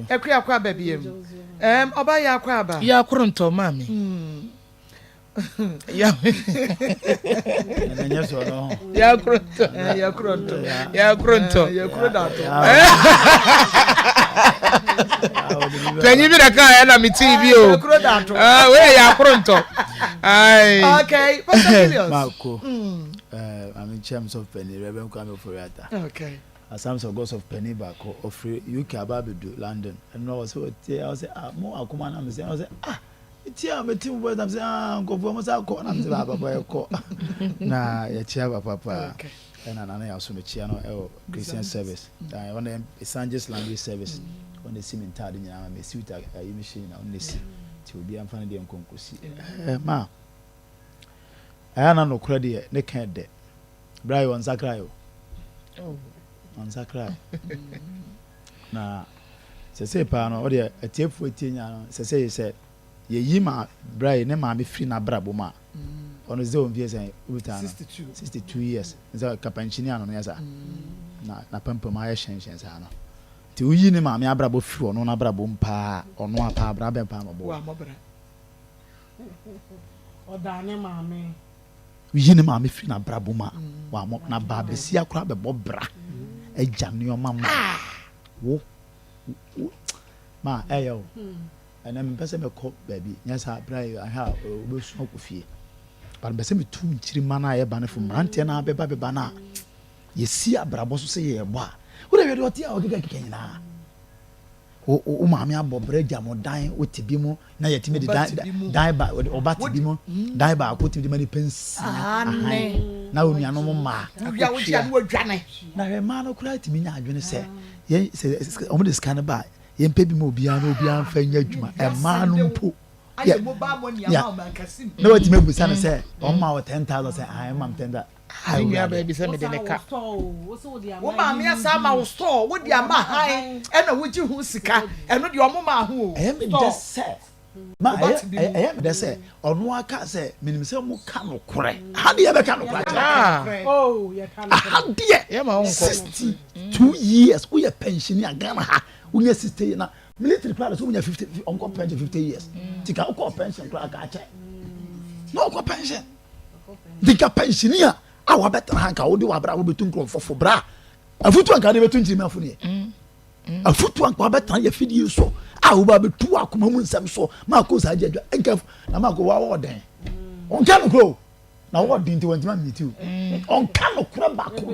ekua akwaba biem oba ya akwaba ya koronto mami ya koronto penyi bi da ka na mi TV o we ya koronto ai okay Pastor Julius Marco I'm in terms of Penny Reverend Kwame Oforiata okay as some of gods of Penny back of UK Ababedu London and I was more Akoma na me say I was tia me team boys am say go for mo sa ko na me say papa ko na ya chia papa and anana ya so me chia no Christian service on the Evangelist language service on the sim intade nyina me suit ayi machine na on the si ti obi am fa na de nkonkosi ma ayana no kura de ne kan de brai on sakrai on sakrai na se pa no o de atiefu atienya no se ye yima brai ne ma me free na brabo ma ono ze on vie say ubita 62 years ze kapanchini ano ya sa na pampa ma ya hyenhyen sa no ti uyi ne ma me abrabo free ono na brabo mpa ono apa abrabe mpa ma bo wa mobra odane ma me uyi ne ma me free na brabo ma wa mo na ba besi akura be bobra eja ne o ma wo ma eyo and I'm person me call baby nyasa brai I have obesu akofie but be say me tu nchiri mana ye bane fu mrante na beba na ye si abrabo so se ye bo a wo de we oti a okeka kekenya o maame abobre jamo dan o tibi mu na ye timi de dan ba oba tibi mu dan ba ko tibi mani pensi na onu anu ma ya wo dia no adwane na he ma no kura timi nya adwene se ye se o mo de scan ba yempe bi mo bia no bia fa nya adwuma e ma no mpo aye mo ba mo ni ama ma kasim na wati me busa no say o ma wo 10,000 say I am 10,000 ai ya ba bi say me de ne ka wo ma me asa ma wo store wo di ama han e na wo ji hu sika e no de o mo ma hu o e me de say ma e me de say onu aka say minim say mo ka no kore ha de ye be ka no kore oh ye ka no ha de ye ma won ko 2 years wo ye pension ya Ghana ha wo ye 60 na military plan so munya 50 on pension 50 years tika o pension kra ka che no o pension tika pensionia a wa betra hanka wo de wa bra wo betun krofofo bra afutu anka de betun tirima afuni afutu anka wa betra ya fidi so a wo ba betu akoma mu nsam so ma ko sa adwa enka na ma ko wa wo den on kan ko na wo din ti won tima meet you on kan kra ba ko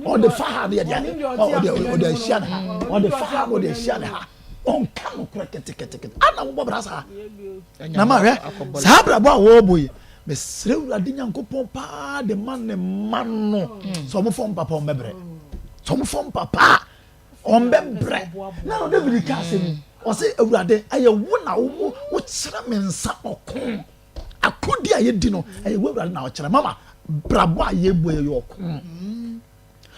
on the fire de on the shana on the fire on the shana on kan kra kete ana wo bra sa na ma hwe sa bra bo wo boy me sre urade nyankopon pa de man ne man no so mo fom papa on bebre so mo fom papa on bebre na no David ka se mi o se urade aye wo na wo kire me nsa okon akodi aye di no aye wo urade na o kire mama brabo aye bo ye okon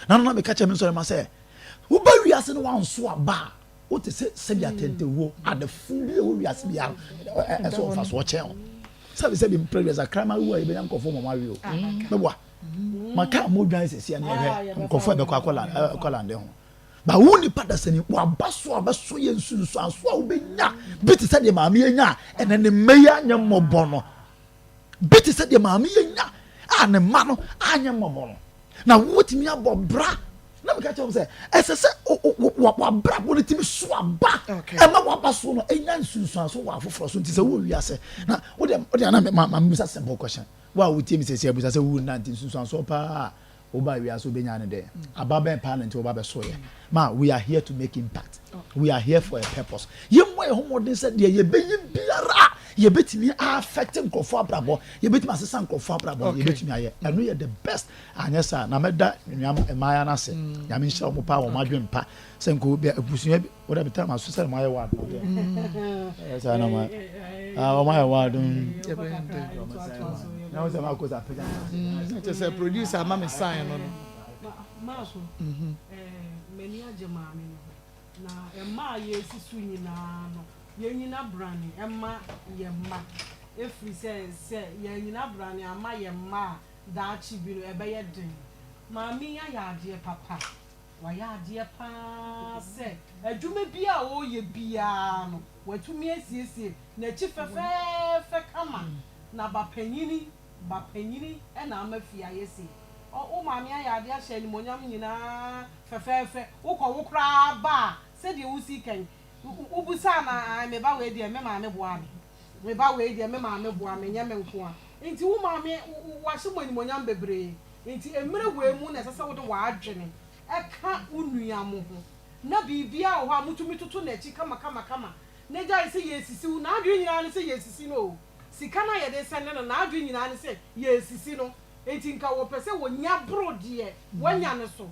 na no me ka che me so ma se wo ba wiase no wanso aba o te se bia tente wo adafu bi wo wiase bia so fa so che sabi previous akrama wo e be nyan kofo mama wi o meboa maka mo dwan sesi an ye kofo be kwa kola nde ho ba wo ni pada sani wa baso abaso ye nsunsu anso a wo be nya biti se de maame ye nya ene ne meya nya mobo no biti se de maame ye nya a ne ma no anya mobo no na wo timi abo bra na me ka che say esese wa bra bo ne timi so aba e ma wa baso no enya nsunsu anso wa afoforo so ntise wo wiase na wo de na ma misa simple question wa wo timi se abusa se wo na nsunsu anso pa wo ba wiase obenya ne de ababen parliament wo ba be so ye ma we are here to make impact we are here for a purpose ye mo ye homodin se de ye beyi biara ye betimi affect nkofo abrabo ye betimi asesa nkofo abrabo ye betimi aye anu ye the best anyesa na meda nnuam emaya na se ya me nhyira mo pa wo madwen pa se nko be abusunya bi wo da betama so se mo aye wa esa na ma o ma aye wa dun na wo se ma ko za pega na se producer ma me sign no ma so meni ajema me na emma ye sisu nyina no ye nyina brane emma ye ma efri se ye nyina brane ama ye ma da chi bi no ebe ye den maami ya ade papa wa ya ade pa se adwuma bi a o ye bia no watumi asiesie na chi fefe kama na ba panyini e na amafia yesi o maami ya ade ahye ni monyam nyina fefe wo kra ba se de wo si kan ubusa na me ba we de me maame boa me ba we de me maame boa me nya me nko a nti wo maame wa hye monimonyam bebre nti emre we mu na sese wo de wa adwene e ka unua mo ho na bibia wo ha mutumi tutu na chi kama ne jai se yesisi wo na adwe nyina ne se yesisi no sika na ye de sene no na adwe nyina ne se yesisi no enti nka wo pese wo nya bro de wanya ne so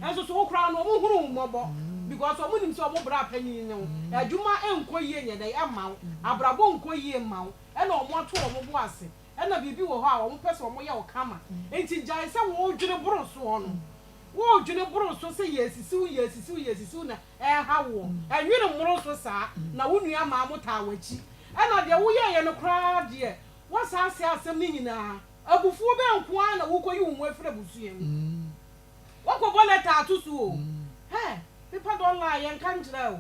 enso so wo kra no wo huru mmobo because omo nim so omo bra panyin ne wo adwuma enkoyie nye dey amawo abrabo enkoyie mawo e na omo ato omo bo ase e na bibi wo ho a omo pese omo ye wo kama enti jai se wo dwene bro so ho no wo dwene bro so se yesisi na e ha wo enwene mro so saa na wo nua ma amota wachi e na de wo ye no kra de wo sa ase asem ni nyina abufu be nko a na wo koyi wo mu afre busu yem wo ko boleta atusu o people don't lie and can't tell.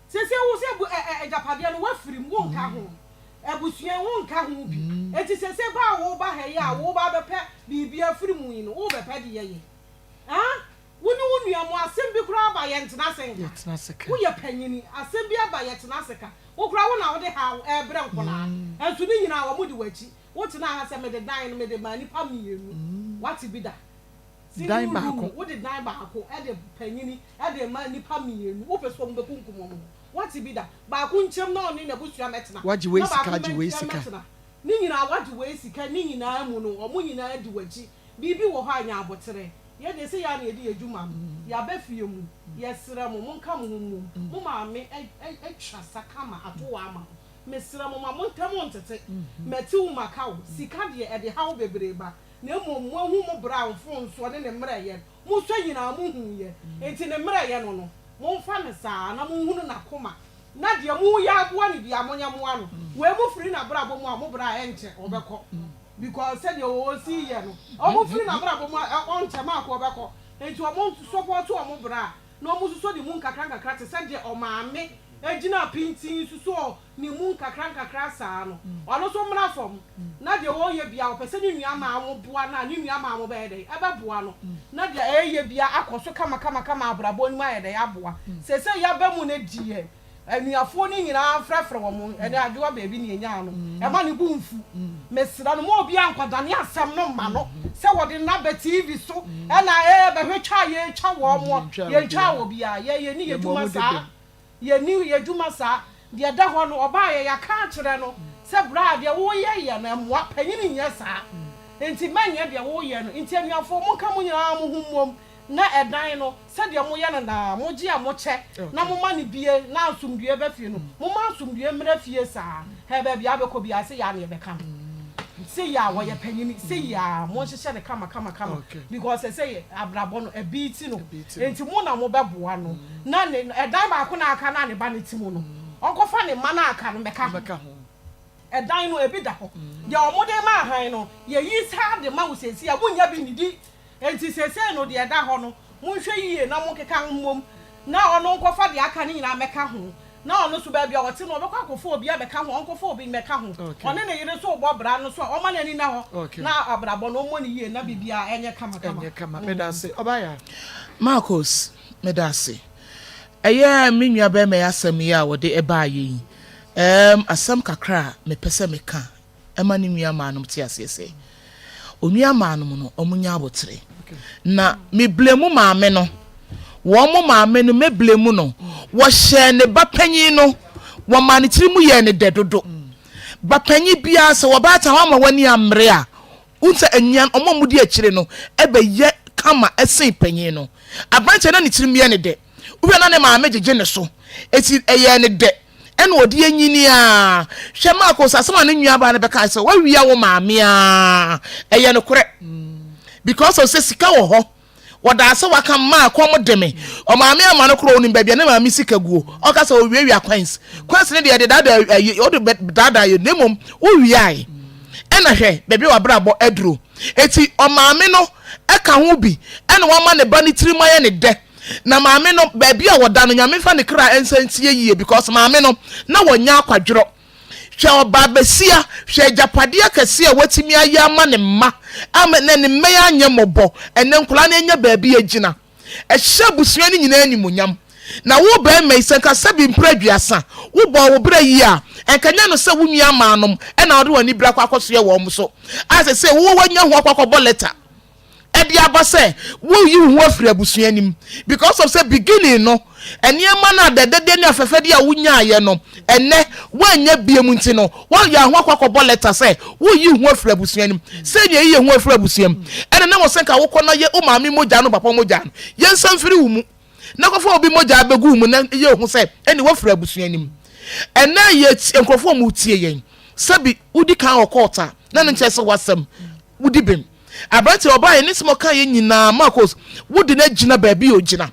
Say wo say ejapade no wafiri mu wonka ho. Ebusua wonka ho bi. Eti say ba wo ba he ya wo ba bepe bibia afiri mu yi no wo bepe de ye. Woni wonua mo asem bi kura ba ye ntena senka. Wo ye panyini asem bi aba ye tena seka. Wo kura wo na wo de ha ebre nkona. Ensu ni nyina wo mu de wachi. Wo tena ha se me de dan no me de mani pa mienu. What be that? Dan baako wo de dan baako e de panyini e de ma nipa mienu wo peso mo bekunkum mo what be that baako nchem na oni na busua metena waji we sika ni nyina waji we sika ni nyina mu no omo nyina di waji bibi wo ho anya abotere ye de se ya na ye di adwuma ya ba fie mu ye sere mo monka mo mu mo maame twa sakama ato ama me sere mo ma montam ontete meti wo makawo sika de e de hawo bebre ba na mo hu mo brown phone so ne mra ye mo so nyina mo hu ye enti ne mra ye no mo mfa ne saa na mo hu na koma na de mo ya aboa ne bia mo nya mo ano we mo firi na bra bo mo a mo bra e nche obekọ because said you o si ye no o mo firi na bra bo mo on che ma ko obekọ enti o mo support o mo bra no mu so de mu nkakra te se de o maame ejina pintin so ni mu nkakra saa no ono so mra fom na de wo ye bia o pese ni nua ma wo boa na ni nua ma wo be de ebe boa no na de ye bia akoso kama abrabo ni ma ye de ya boa se ya ba mu na die anuafo ni nyina frɛfrɛ wo mo ene adwo baabi ni enya no e ma ne bu mfu mesira no mo obi ankwadane asɛm no ma no sɛ wode na be TV so ɛna be hwetwa ye twa wo mo ye twa wo bia ye ni ye duma saa ye ni ye duma saa de da ho no oba ye ya ka kyerɛ no sɛ bra de wo ye na moa panyini nyɛ saa enti manye de wo ye no enti anuafo mo ka mo nyina mo hummom na edan no se de mo ye na mo gi a mo che na mo ma ne bie na asumdue be fie no mo ma asumdue mra fie saa he ba bia be ko bia se ya na ye be ka se ya wo ye panyini se ya mo hye ne kama because say abrabo no e biti no enti mo na mo be boa no na ne edan ba ko na aka na ne ba ne ti mo no onko fa ne ma na aka no be ka ho edan no e bi da ho de o mo de ma han no ye yi sa de ma wo sesi a munya bi ni di enti sese no de da ho no munhwe yiye na mo keka mmom na ono nkofa de aka ne nyina meka ho na ono so ba bia wote no obekwa akofo obi abeka ho onkofo obi meka ho one ne yire so ogbo bra no so o ma na ni na ho na abrabo no mo ne yiye na bibia enye kama medase obaya Maa Akos medase eye menua be me asem yi a wode eba yi asem kakra me pese meka ema ne nua maanum ti asese onua maanum no omunya abotre na me blemu maame no wo mo maame no me blemu no wo hye ne bapanyin no wo manitiri mu ye ne dedodo bapanyin bia se wo ba ta wa ma wani amre a unta enyan omomudi akire no ebe ye kama esen panyin no abanche na ne tirim ye ne de ubi na ne maame jeje ne so eti eye ne de ene odi enyini a hwe Maa Akos asema ne nua ba ne beka se wa wia wo maame a eye ne kore because of say sika wo ho wada ase waka ma akom deme o maame ama no kro oni babia ne maame sika guo o ka se o wiawia kwans ne de dada o de dada ye nemom o wiai ena hwe bebe wa brabo aduro eti o maame no eka ho bi ena wo ma ne ba ne tirimaye ne de na maame no babia woda no nyame fa ne kra ensantie yie because maame no na wonya akwadworo hwe oba besia hwe japade akase a watimi ayi ama ne mma ama ne mmeya anya mobo ene nkula na enya baabi agina ehye busua ni nyina animunyam na wo ba mai sanka sabi mpraduasa wo bo wo bra yi a enkanya no se wo nua maanom ena ode wani bra kwa akoso ye wo mo so ase se wo wanya ho akwa letter edi abase wo yi ho afri abusua nim because of say beginning no eniema na dedede ni afefede a wunya aye no ene wanya biemu nti no wo ya ho akwa letter say wo yi ho afri abusua nim se ne yi ho afri abusua nim ene na wo senka wo kono ye o maami moja no papa moja no ye nsamfiri wo mu na kofo obi moja abegu mu na ye ho say ene wo afri abusua nim ene ye enkrofo mu tie yen sabi udi kan okota na nche se wasam udi bem abati oba ye nisimo kan ye nyina Maa Akos wudi na gina baabi ogina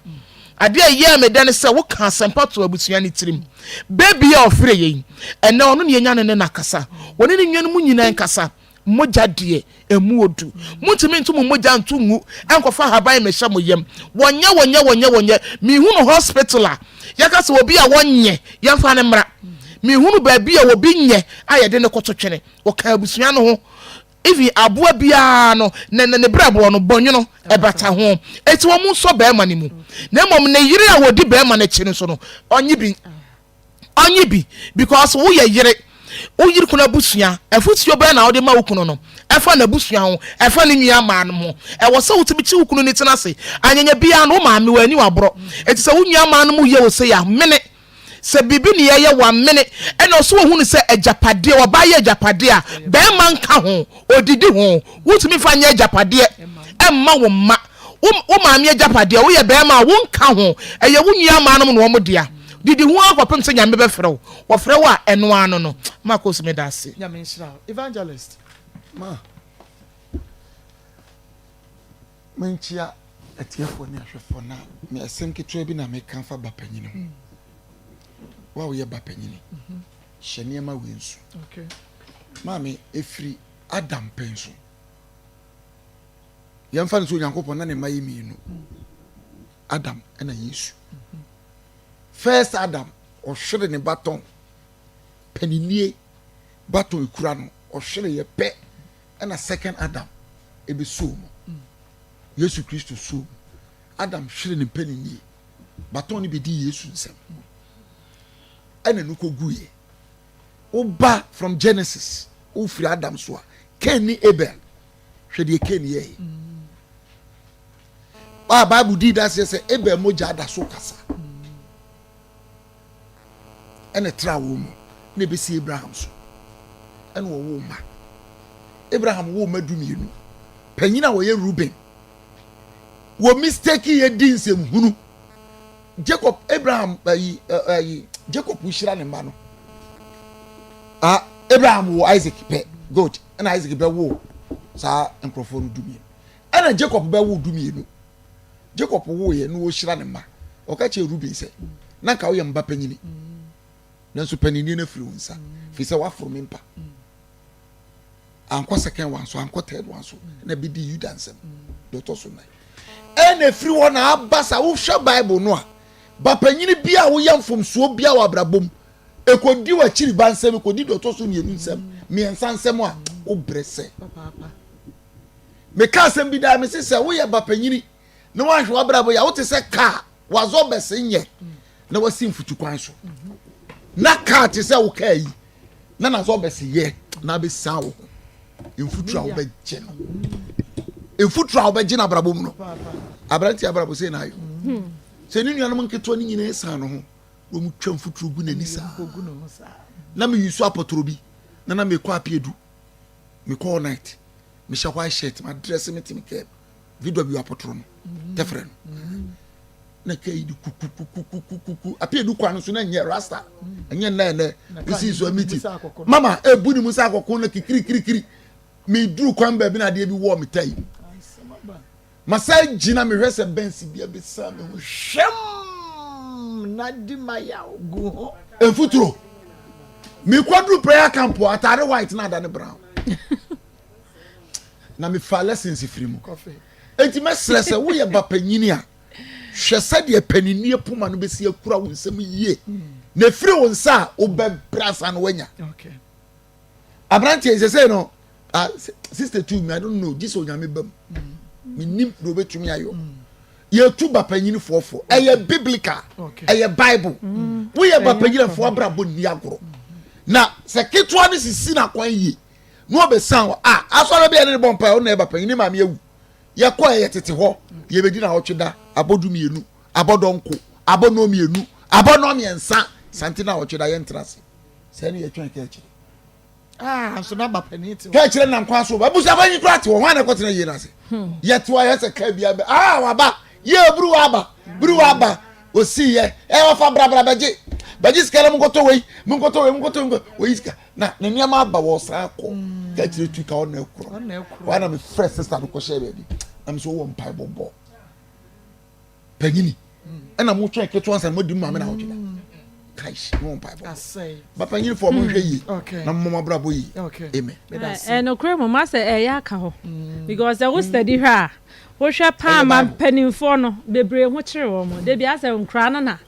ade ye me den se wo kan sempa to abusua ni tirim baby ya ofre ye ene ono ne nya ne nakasa woni ne nwan mu nyina nkasa moja de emu odu muntimi ntum moja ntungu enkofa haban me hye moyem wonye mi hunu hospital a yakase obi a wonye yemfa ne mra mi hunu baabi a obi nye ayede ne kototwene wo kan abusua no ho ivi aboa bia no ne brabo no bonwono ebata ho eti wo mu so be ma ne mu na mom ne yire a wodi be ma na chi no so no onye bi because wo ye yire o yiri kuna busua efutuo be na wodi ma wukuno no efa na busua ho efa ne nua ma no ho e wo se wutimi chi wukuno ni tena se anyanya bia no ma me wani wabro eti se wo nua ma no mu ye wo se ya mene se bibi ni ye wa mene eno so hu ni se ajapade wo ba ye ajapade a be man ka ho odidi ho wutumi fa nya ajapade emma wo ma wo ma me ajapade wo ye be ma wo nka ho eye wo nua ma no no wo dia didi hu akopem se nyame be frɛ wo frɛ wo a eno ano no Maa Akos me dase nyame nshira evangelist ma manchia etiefo ni ahwefo na me asem ketwa bi na me kan fa bapanyini ho wa wo ye bapanyini hyene ma wensu okay maame efri Adam penso yemfa nso Nyankopon na ne mayi miinu Adam ɛna Yesu first Adam ɔhwere ne baton paninie baton ekura no ɔhwere yɛ pɛ ɛna second Adam ebe so mu Yesu Kristo so Adam hwere ne paninie baton ne be di Yesu nsɛm ɛna no koguye oba from Genesis o free Adam so a Cain ni Abel hwɛ de Cain yɛ Bible did that say Abel moja da so kasa ɛna tra wo mu na be si Abraham so ɛna wo ma Abraham wo ma dumienu panyina wo ye Reuben wo mistake ye di nsem hunu Jacob Abraham Jacob wishira ne ma no Abraham wo Isaac pe good ɛna Isaac be wo sa nkrofo no dumienu ɛna Jacob be wo dumienu Jacob wo ye no wo shira ne ma o ka che Reuben se na ka wo ye mba panyini nanso panini na firi wonsa fi se wa foro mempa anko second one so anko third one so na bi di Judah nsem doctor so na na firi wo na abasa wo hwe Bible no a ba panyini bia wo yamfom so bia wa brabom ekodi wa chiri ba nsem ekodi doctor so ne nsem me ensa nsem a wo brese me ka nsem bi da me se wo ye ba panyini na wa hwe wa brabo ya wo te se ka wa zo bese nye na wa sim futu kwan so na ka te se wo kai na zo bese ye na be san wo mfutura wo be je no mfutura wo be je na brabo mu no abranti abrabo se na ayo se ni nuanum nketo ni nyina esan no ho wo mu twa mfuturo gu na ni sa na me yusu apotoro bi na me kwa apiedu me call night me sha white shirt ma dress me tim ke video bi apotoro no tefre no na kai di kuku apiedu kwa no so na nye rasta enye na isi so amiti mama ebu ni musa akoko na kikiri me dru kwan ba bi na de bi wo me tai masa gina me hwese bensi bia be sa me ho hwem na di maya ogu ho enfuturo me kwadru prayer camp atare white na da ne brown na me fa lessons free mu enti me stress wo ye ba panyini a hwese de panini puma no be si akura wo nsem yie na free wo nsa o be brasa no wanya okay abranti e say no sister to me I don't know this onyame bam me nim do betumi ayo ye tu ba panyini fofo eye biblical eye bible wo ye ba panyini fo abrabo ni agoro na se ketwa ni sisi na kwan yi no be san asoro be ne bompa o na ba panyini ma me ewu ye ko ye tete ho ye bedi na otweda abodu mienu abodonko abono mienu abono miensa santi na otweda ye ntrase se ne ye twan ka echi so na ba paniti ka echi na nkwa so ba busa banyi krate wo hwan na kotena ye na se ye to ye se ka bia be waba ye bru aba o si ye wa fa bra beji skele mkoto we iska na niam aba wo sa ko ka echi tu ka ona ekuro wana me fresh sister ko share baby am so wo mpai bobo panyini na mo twa keto ansa mo di ma me na hotweda kaish mo mpai bobo ba panyini for mo hwe yi na mo mabra bo yi amen no kure mo ma say ya ka ho because the wo study her wo hwe pa ma panimfo no bebre ho kire wo mo de bia say nkra na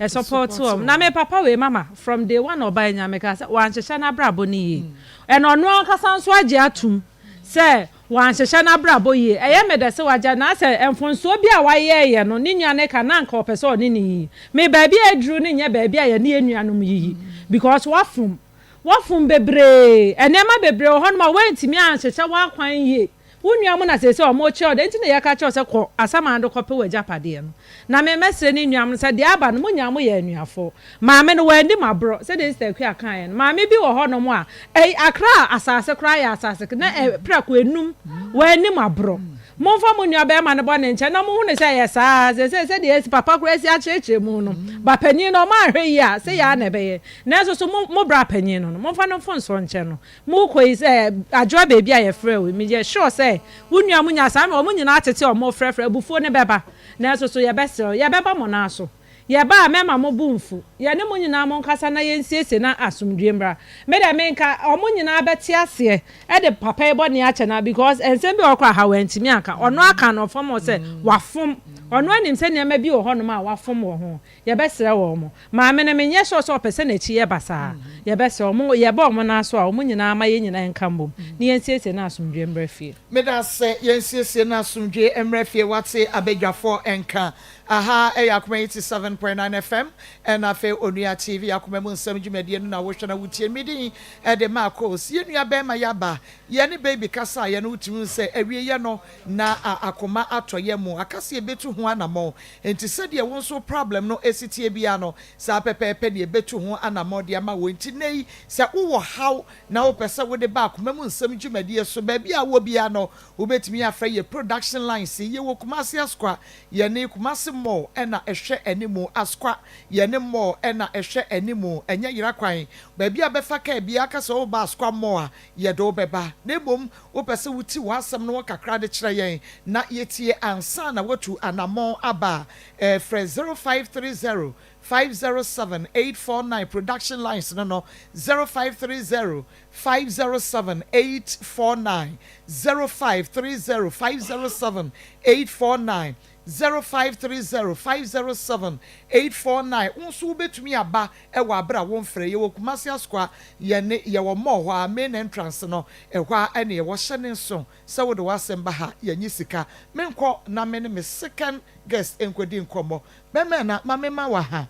support wo na me papa we mama from day one oba nya me ka say wan hye na brabo ni yi ono akasa nso age atum say wan hye na brabo yi eye me de se waja na say enfonso bi a waye ye no ni nua ne ka na nka opese oni ni me ba bi adru ni nya ba bi a ye ne enuanom yi because wafum bebre enema bebre ho no ma wantimi an hye wa kwan yi wunua mu na sese o mo che o de nti na ye ka che o se ko asamando kope wajapade no na me mesre ni nua mu se de aba no munya mu ye anuafo maame no wandi mabro se de sister kwa kan ye maame bi wo ho no mo a akra asase kra ya asase na prako enum wandi mabro monfa mu nua be ma ne bo ne nche na mo hu ne se ye sa se de esi papa kra esi acheche mu no ba panyin no ma hwe ya se ya na be ye na so mo bra panyin no monfa no fon so nche no mo ko is adwo ba bia ye frɛ we me ye sure say wunua mu nya sa me o mu nyina atete o mo frɛfrɛ abufuo ne beba na so ye bɛsɛ ye beba mo na so ye ba mema mo bumfu ye ne mo nyina mo nkasa na ye nsiese na asomdwe mbra me de me nka o mo nyina bɛte ase de papa e bɔ ne ache na because ensem bi okra ha wantimi aka ono aka no fom o se wafom ɔno anim sɛ nneɛma bi wɔ hɔnom a wafom wɔ ho yɛbɛsrɛ wɔ mo maame no menyɛ sɛ ɔsɛ ɔpɛ sɛ n'akyi yɛ basaa yɛbɛsrɛ ɔmo yɛbɛ ɔmo no so a ɔmo nyinaa ma yɛn nyinaa nka mbom ne yɛnsiesie no asomdwe mmerɛ fie meda sɛ yɛnsiesie no asomdwe mmerɛ fie wate abadwafoɔ ɛnka aha ɛyɛ Akoma 87.9 FM ɛna afei Onua TV Akoma mu nsɛm dwumadie no na wohwɛ na wotie medin ɛde Maa Akos yɛnua bɛrima yɛaba yɛne baby kasa yɛne wotumi sɛ awie yɛ no na akoma atɔ yɛ mu akasa yɛbɛtu ho anamɔ enti sɛdeɛ wo nso problem no ɛsitie bia no saa pɛpɛɛpɛ ne yɛbɛtu ho anamɔ de ama wo enti nei sɛ wowɔ haw na wopɛ sɛ wode ba Akoma mu nsɛm dwumadie so baabi a wɔ bia no wobɛtumi afrɛ yɛ production lines yɛwɔ Kumasi Askwa yɛne Kumasi Mall ɛna ɛhwɛ animu Askwa yɛne mall ɛna ɛhwɛ animu ɛnyɛ yira kwan baabi a bɛfa ka bia ka sɛ woba Askwa Mall a yɛde wobɛba na mmom wopɛ sɛ wuti w'asɛm no kakra de kyerɛ yɛn na yɛtie ansa na watu anamɔ aba frɛ 0530 507-849 production lines no 0530-507-849 0530-507-849 0530-507-849 unso betumi aba ewa abra won frɛ yɛwɔ Kumasi Askwa yɛne yɛwɔ mall hɔ a main entrance no ɛhɔ a ɛne yɛwɔ hyɛ ne nso sɛ wode wasɛm ba ha yɛnyi sika menkɔ na me ne me second guest enkodi nkɔmmɔ bɛmɛ na mamema wa ha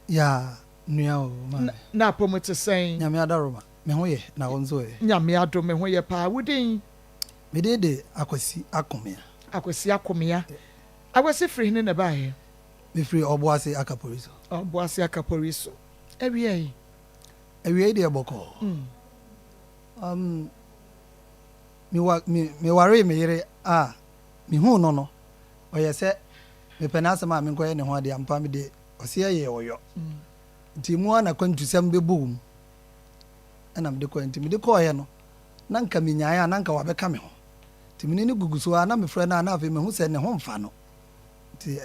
ya nua o ma na pomote sɛn nyame adaroma me ho yɛ na wo nso yɛ nyame ado me ho yɛ pa wodin me de Akwasi Akomea Akwasi Akomea Akwasi free ne ba he me free Oboase Akaporiso Oboase Akaporiso ewie de bɔkɔ me ware me yere a me hu no oyɛ sɛ me pɛ na asɛm a me nkɔyɛ ne ho ade ampa me de ɔse yɛ ɔyɔ nti mu ana kwantusɛm bɛbom ɛna mede kɔ nti mede kɔɔyɛ no na nka menyaeɛ a na nka wabɛka me ho nti mene ne gugu so a na mefrɛ no a na afei mehu sɛ ne ho mfa no nti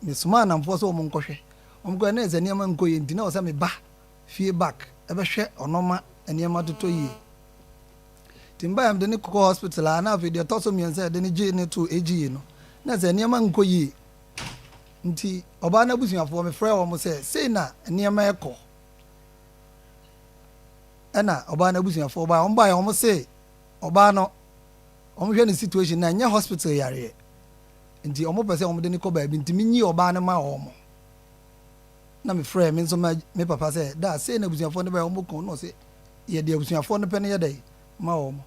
mesoma anamfoɔ sɛ ɔmo nkɔhwɛ ɔmkɔɛ na ɛsɛ nneɛma nkɔyɛ nti na wɔ sɛ meba fie back ɛbɛhwɛ ɔnɔma nneɛma totɔ yie nti mbaɛ mede ne kɔkɔ hospital a na afei deɛ ɛtɔ so mmiɛnsa ɛde ne gye ne to ɛgyie no na sɛ nneɛma nkɔ yie nti ɔbaa no abusuafoɔ mefrɛ wɔ mo sɛ sei na nneɛma ɛkɔ ɛna ɔbaa no abusuafoɔ baa ɔmbaɛ ɔmo se ɔbaa no ɔmohwɛ ne situation na ɛnyɛ hospital yareɛ nti ɔmo pɛ sɛ ɔmode ne kɔ baabi nti menyi ɔbaa no ma ɔmo na mefrɛ me nso me papa sɛ da sei na abusuafoɔ no bɛɛ ɔmo kɔn na ɔsɛ yɛde abusuafoɔ no pɛ no yɛdɛ ma ɔmo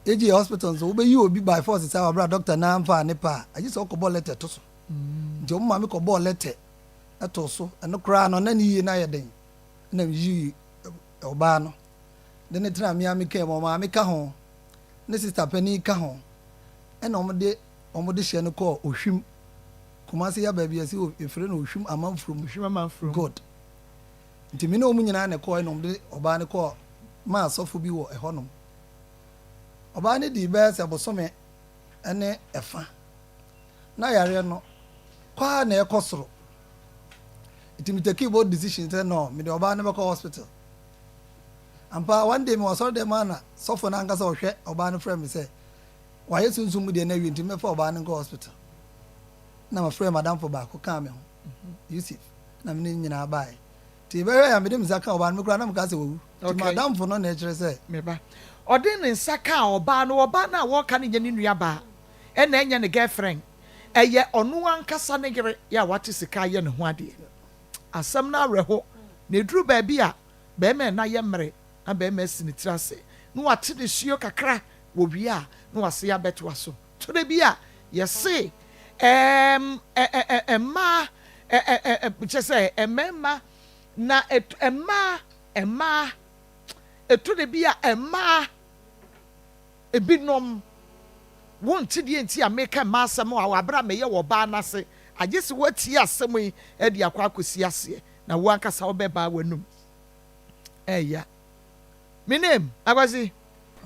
ɛgye hospital nso wobɛyi obi by force sɛ wabra doctor na amfa ne pa a agye sɛ wokɔbɔ letter to so nti ɔmo ma me kɔbɔɔ letter ɛto so ɛno koraa no na ne yie no ayɛ den na meyi ɔbaa no de ne tena mea meka mu ɔmaa meka ho ne sister pani ka ho ɛna ɔmode hyɛ no kɔɔ ohwim Kumasi ya baabi asi ɛfrɛ no ohwim amanfurom god nti me ne ɔmu nyinaa ne kɔɔ ɛna ɔmode ɔbaa ne kɔɔ ma asɔfo bi wɔ ɛhɔnom ɔbaa ne di bɛɛ sɛ bosome ɛne ɛfa na yareɛ no kwaa na ɛkɔ soro nti metaki bold decision sɛ no mede ɔbaa ne bɛkɔ hospital ampa one day me wasɔre dɛ ma na sɔfo no ankasa ɔhwɛ ɔbaa no frɛ me sɛ wayɛ sunsum mu deɛ no awie nti mɛfa ɔbaa no nkɔ hospital na mafrɛ madamfo baako kaa me ho Yusuf na mene nyinaa bae nti bɛhwɛ ya mede mesa ka ɔbaa no mekora na meka sɛ wɔwu nti madamfo no na ɛkyerɛ sɛ meba ɔde ne nsa kaa ɔbaa no a wɔka ne nyɛ ne nua baa ɛna ɛnyɛ ne girlfriend ɛyɛ ɔno ankasa ne yere yɛ a wate sika yɛ ne ho adeɛ asɛm no awerɛho na ɛduru baabi a bɛrima na yɛ mmerɛ na bɛrima asi ne tiri ase na wate ne suo kakra wɔ wie a na wase yɛ abɛtoa so to da bi a yɛse mmaa kyɛ sɛ mmarima na mmaa ɛto da bi a mmaa ebinom wonte deɛ nti a meka mmaa asɛm a wabra meyɛ wɔ baa n'ase agye sɛ watie asɛm yi de akɔ akɔsi aseɛ na wo ankasa wobɛbaa w'anum ɛya me name Akwasi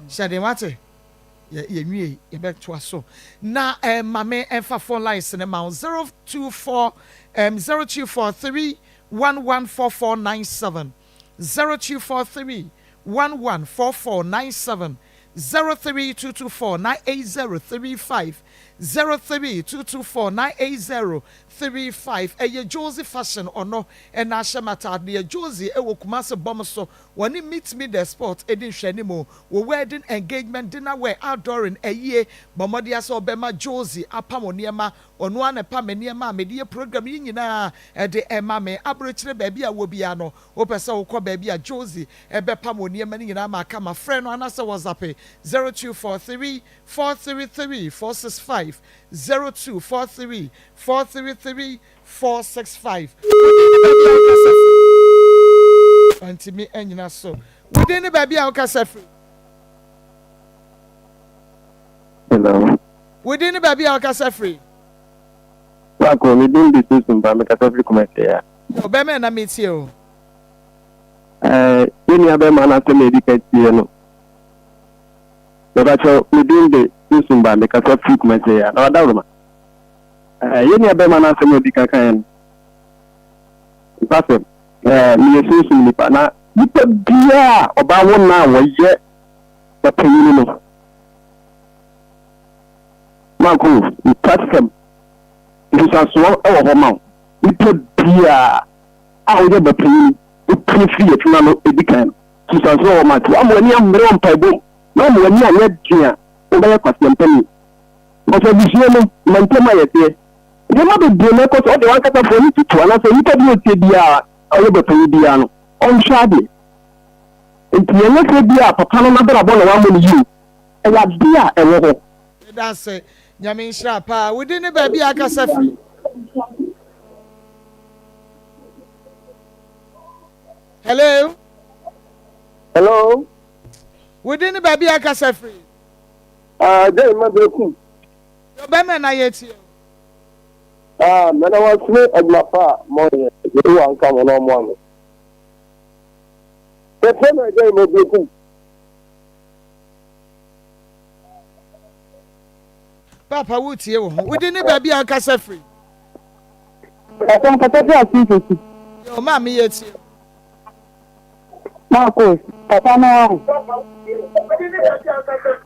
hyɛden wate yɛnwie yɛbɛtoa so na mame ɛmfa phone lines ne ma 0243 114497 0243 114497 0322498035 03-224-980-35. Eye Josie Fashion or no, and Nashamata, near Josie, Ewo Kumasa Bomoso, when he meets me the sport, Edin Shenimo, wedding engagement dinner where outdooring a year, Bomodia so Bema Josie, Apamoniema, on one a Pameniema, media program in at the Emame, Aberichle baby, Wobiano, Opesa Oko baby, Josie, Ebe Pamoniema, Nina, Kama friend, and Asa was up 0243-433-465, 0243-433-465. Auntie me and so within the baby I'll free. Hello. Within the baby I'll free. Marco, we didn't do this in Bamaka comment here. No, Beman, I meet you. You never man to medicate you. But we didn't do this in Bamaka comment here. No, Dama. You never man to medical kind. That's it. Me association with Pana. You could be about 1 hour yet. The penny. Marco, you touch them. It is a small overmount. You could be out of the penny. You pay free if you know a decant. It is a small matter. I'm when you are on Pabo. No, when you are not here. Over a custom penny. But I be sure maintain my idea. You know the dinner because all the one cut for you to another. You can do it. Over Pendiano on Shadi. If you look at the Papa, another about 1 million. And that's dear and that's it. Yamin Shrapa, within the baby Akasafi. Hello? Hello? Within the baby Akasafi. There, my broken. Your Beman, I yet you. When I was late at my far morning, you won't come on one. The time I gave my broken. Papa, what's you? Within the baby Akasafi. I don't think your mammy yet you. Maa Akos, Papa no.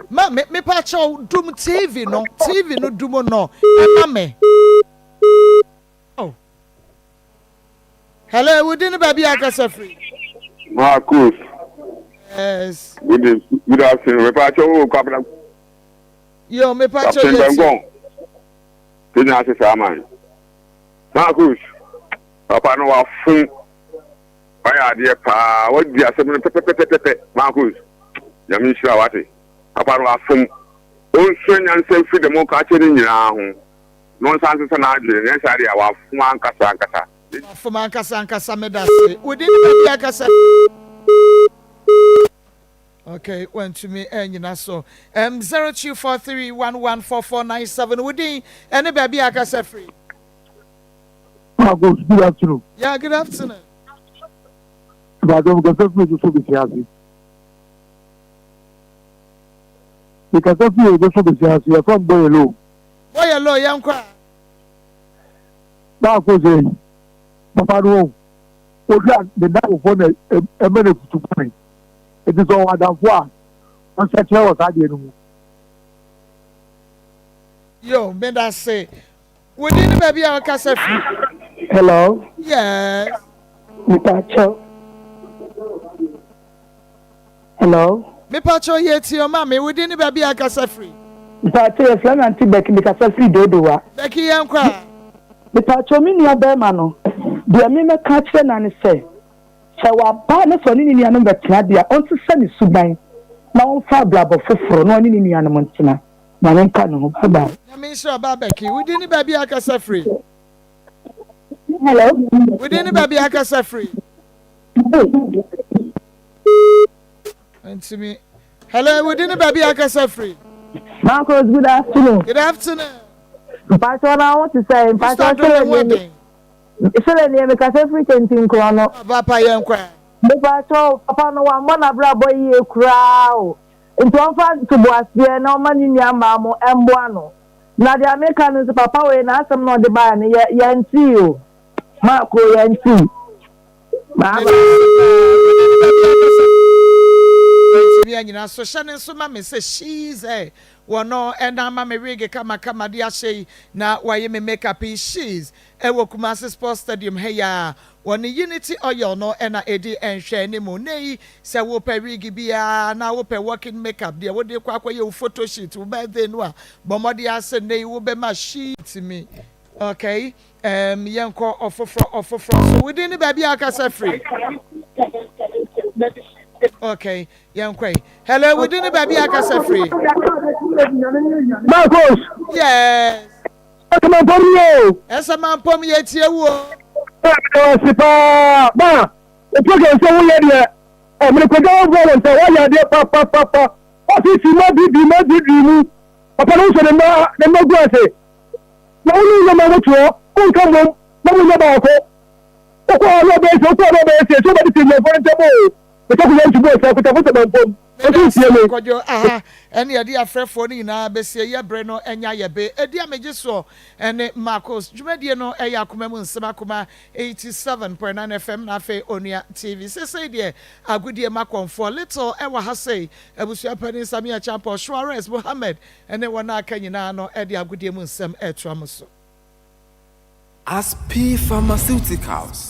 Ma me pacho dum TV no dumo no. Mame. Oh. Hello, within the baby Akasafi. Maa Akos. Yes. Good afternoon. Me pacho kapna. Yo, me pacho yes. Tin ase saman. Maa Akos. Papa no wa fun. Why dear pa, what dear 7 pepe, Marcus? Yamisha Wati. Papa was from old swing and say free the more catching in your home. No sense an idea, yes, I was from Casancasa. From Ancasanca Medasi. Within the Acasa. Okay, went to me and you know so. 0243114497 within any baby Acasa free. Marcus, good afternoon. Yeah, good afternoon. But I'm going to be happy. Because of you, this will be happy. I'm from Boyalo. Boyalo, young cry. Now, Papa, no. The night for a minute to point. It is all Adam Four. On such a was I didn't. Yo, men I say, within the baby Acasa. Hello? Yes. Mitacho. Hello? Me pacho yet your mammy within the baby Acasa free. Mitacho, your friend and Becky because I free dodo. Becky young cry. Mitacho, me near Bermano. The Mima catcher and say, shall I buy the son in your number Cladia on to send it Subai? Now, far blab of for no in the Anamontina. My name can bye bye. I mean, sure about Becky within the baby Acasa free. Hello? Within the baby Acasa free. And to me, hello, within the baby Acasa free. Marcos, good afternoon. Good afternoon. Pastor, I want to say, Pastor, because everything in Chrono. Papa, young cry. The Pastor, Papa, no one, boy, you crowd. Into one fan to boss, there no money in your mamma and Buano. Now the Americans, Papa, and ask them not the ban, yan see you. Marco, yan see. anyina so hyɛ so ma me say she's wono ena ma me wig kama de ahye na waye me makeup she's ewo Kumasi Sports Stadium ya woni Unity Oil no ena edi enhwe ne mu nei se wo pe wig bia na wo pe working makeup de wo de kwakwa ye photo shoot wo birthday no a bomode ase nei wo be ma sheet me okay yenko ofofro so within the baby akasa free okay yenko hello within the baby akasa free Maa Akos. yes Akoma pomio. esa man pom ye tie wo Sipa ba o program so wo ye de e me ko go volunteer wa ya de pa office ma bi mu papa no so de ma go ase na onu yo ma wo to o nka mo na mo ya ba ko o ko lo be so ba di ti le volunteer bo o to ko yan tu bo so ko ta fo ta pom o ti sie me kojo aha ene ye de afrefo ni na besie ye bre no enya ye be edi ameje so ene Maa Akos dwumadie no eya akoma mu nsema akoma 87.9 FM na fe Onua TV say de agudie makonfo little ewa ha say abusua pani Samia Champo Suarez Mohammed ene wona aka nyina no e de agudie mu nsem eto am so as P Pharmaceuticals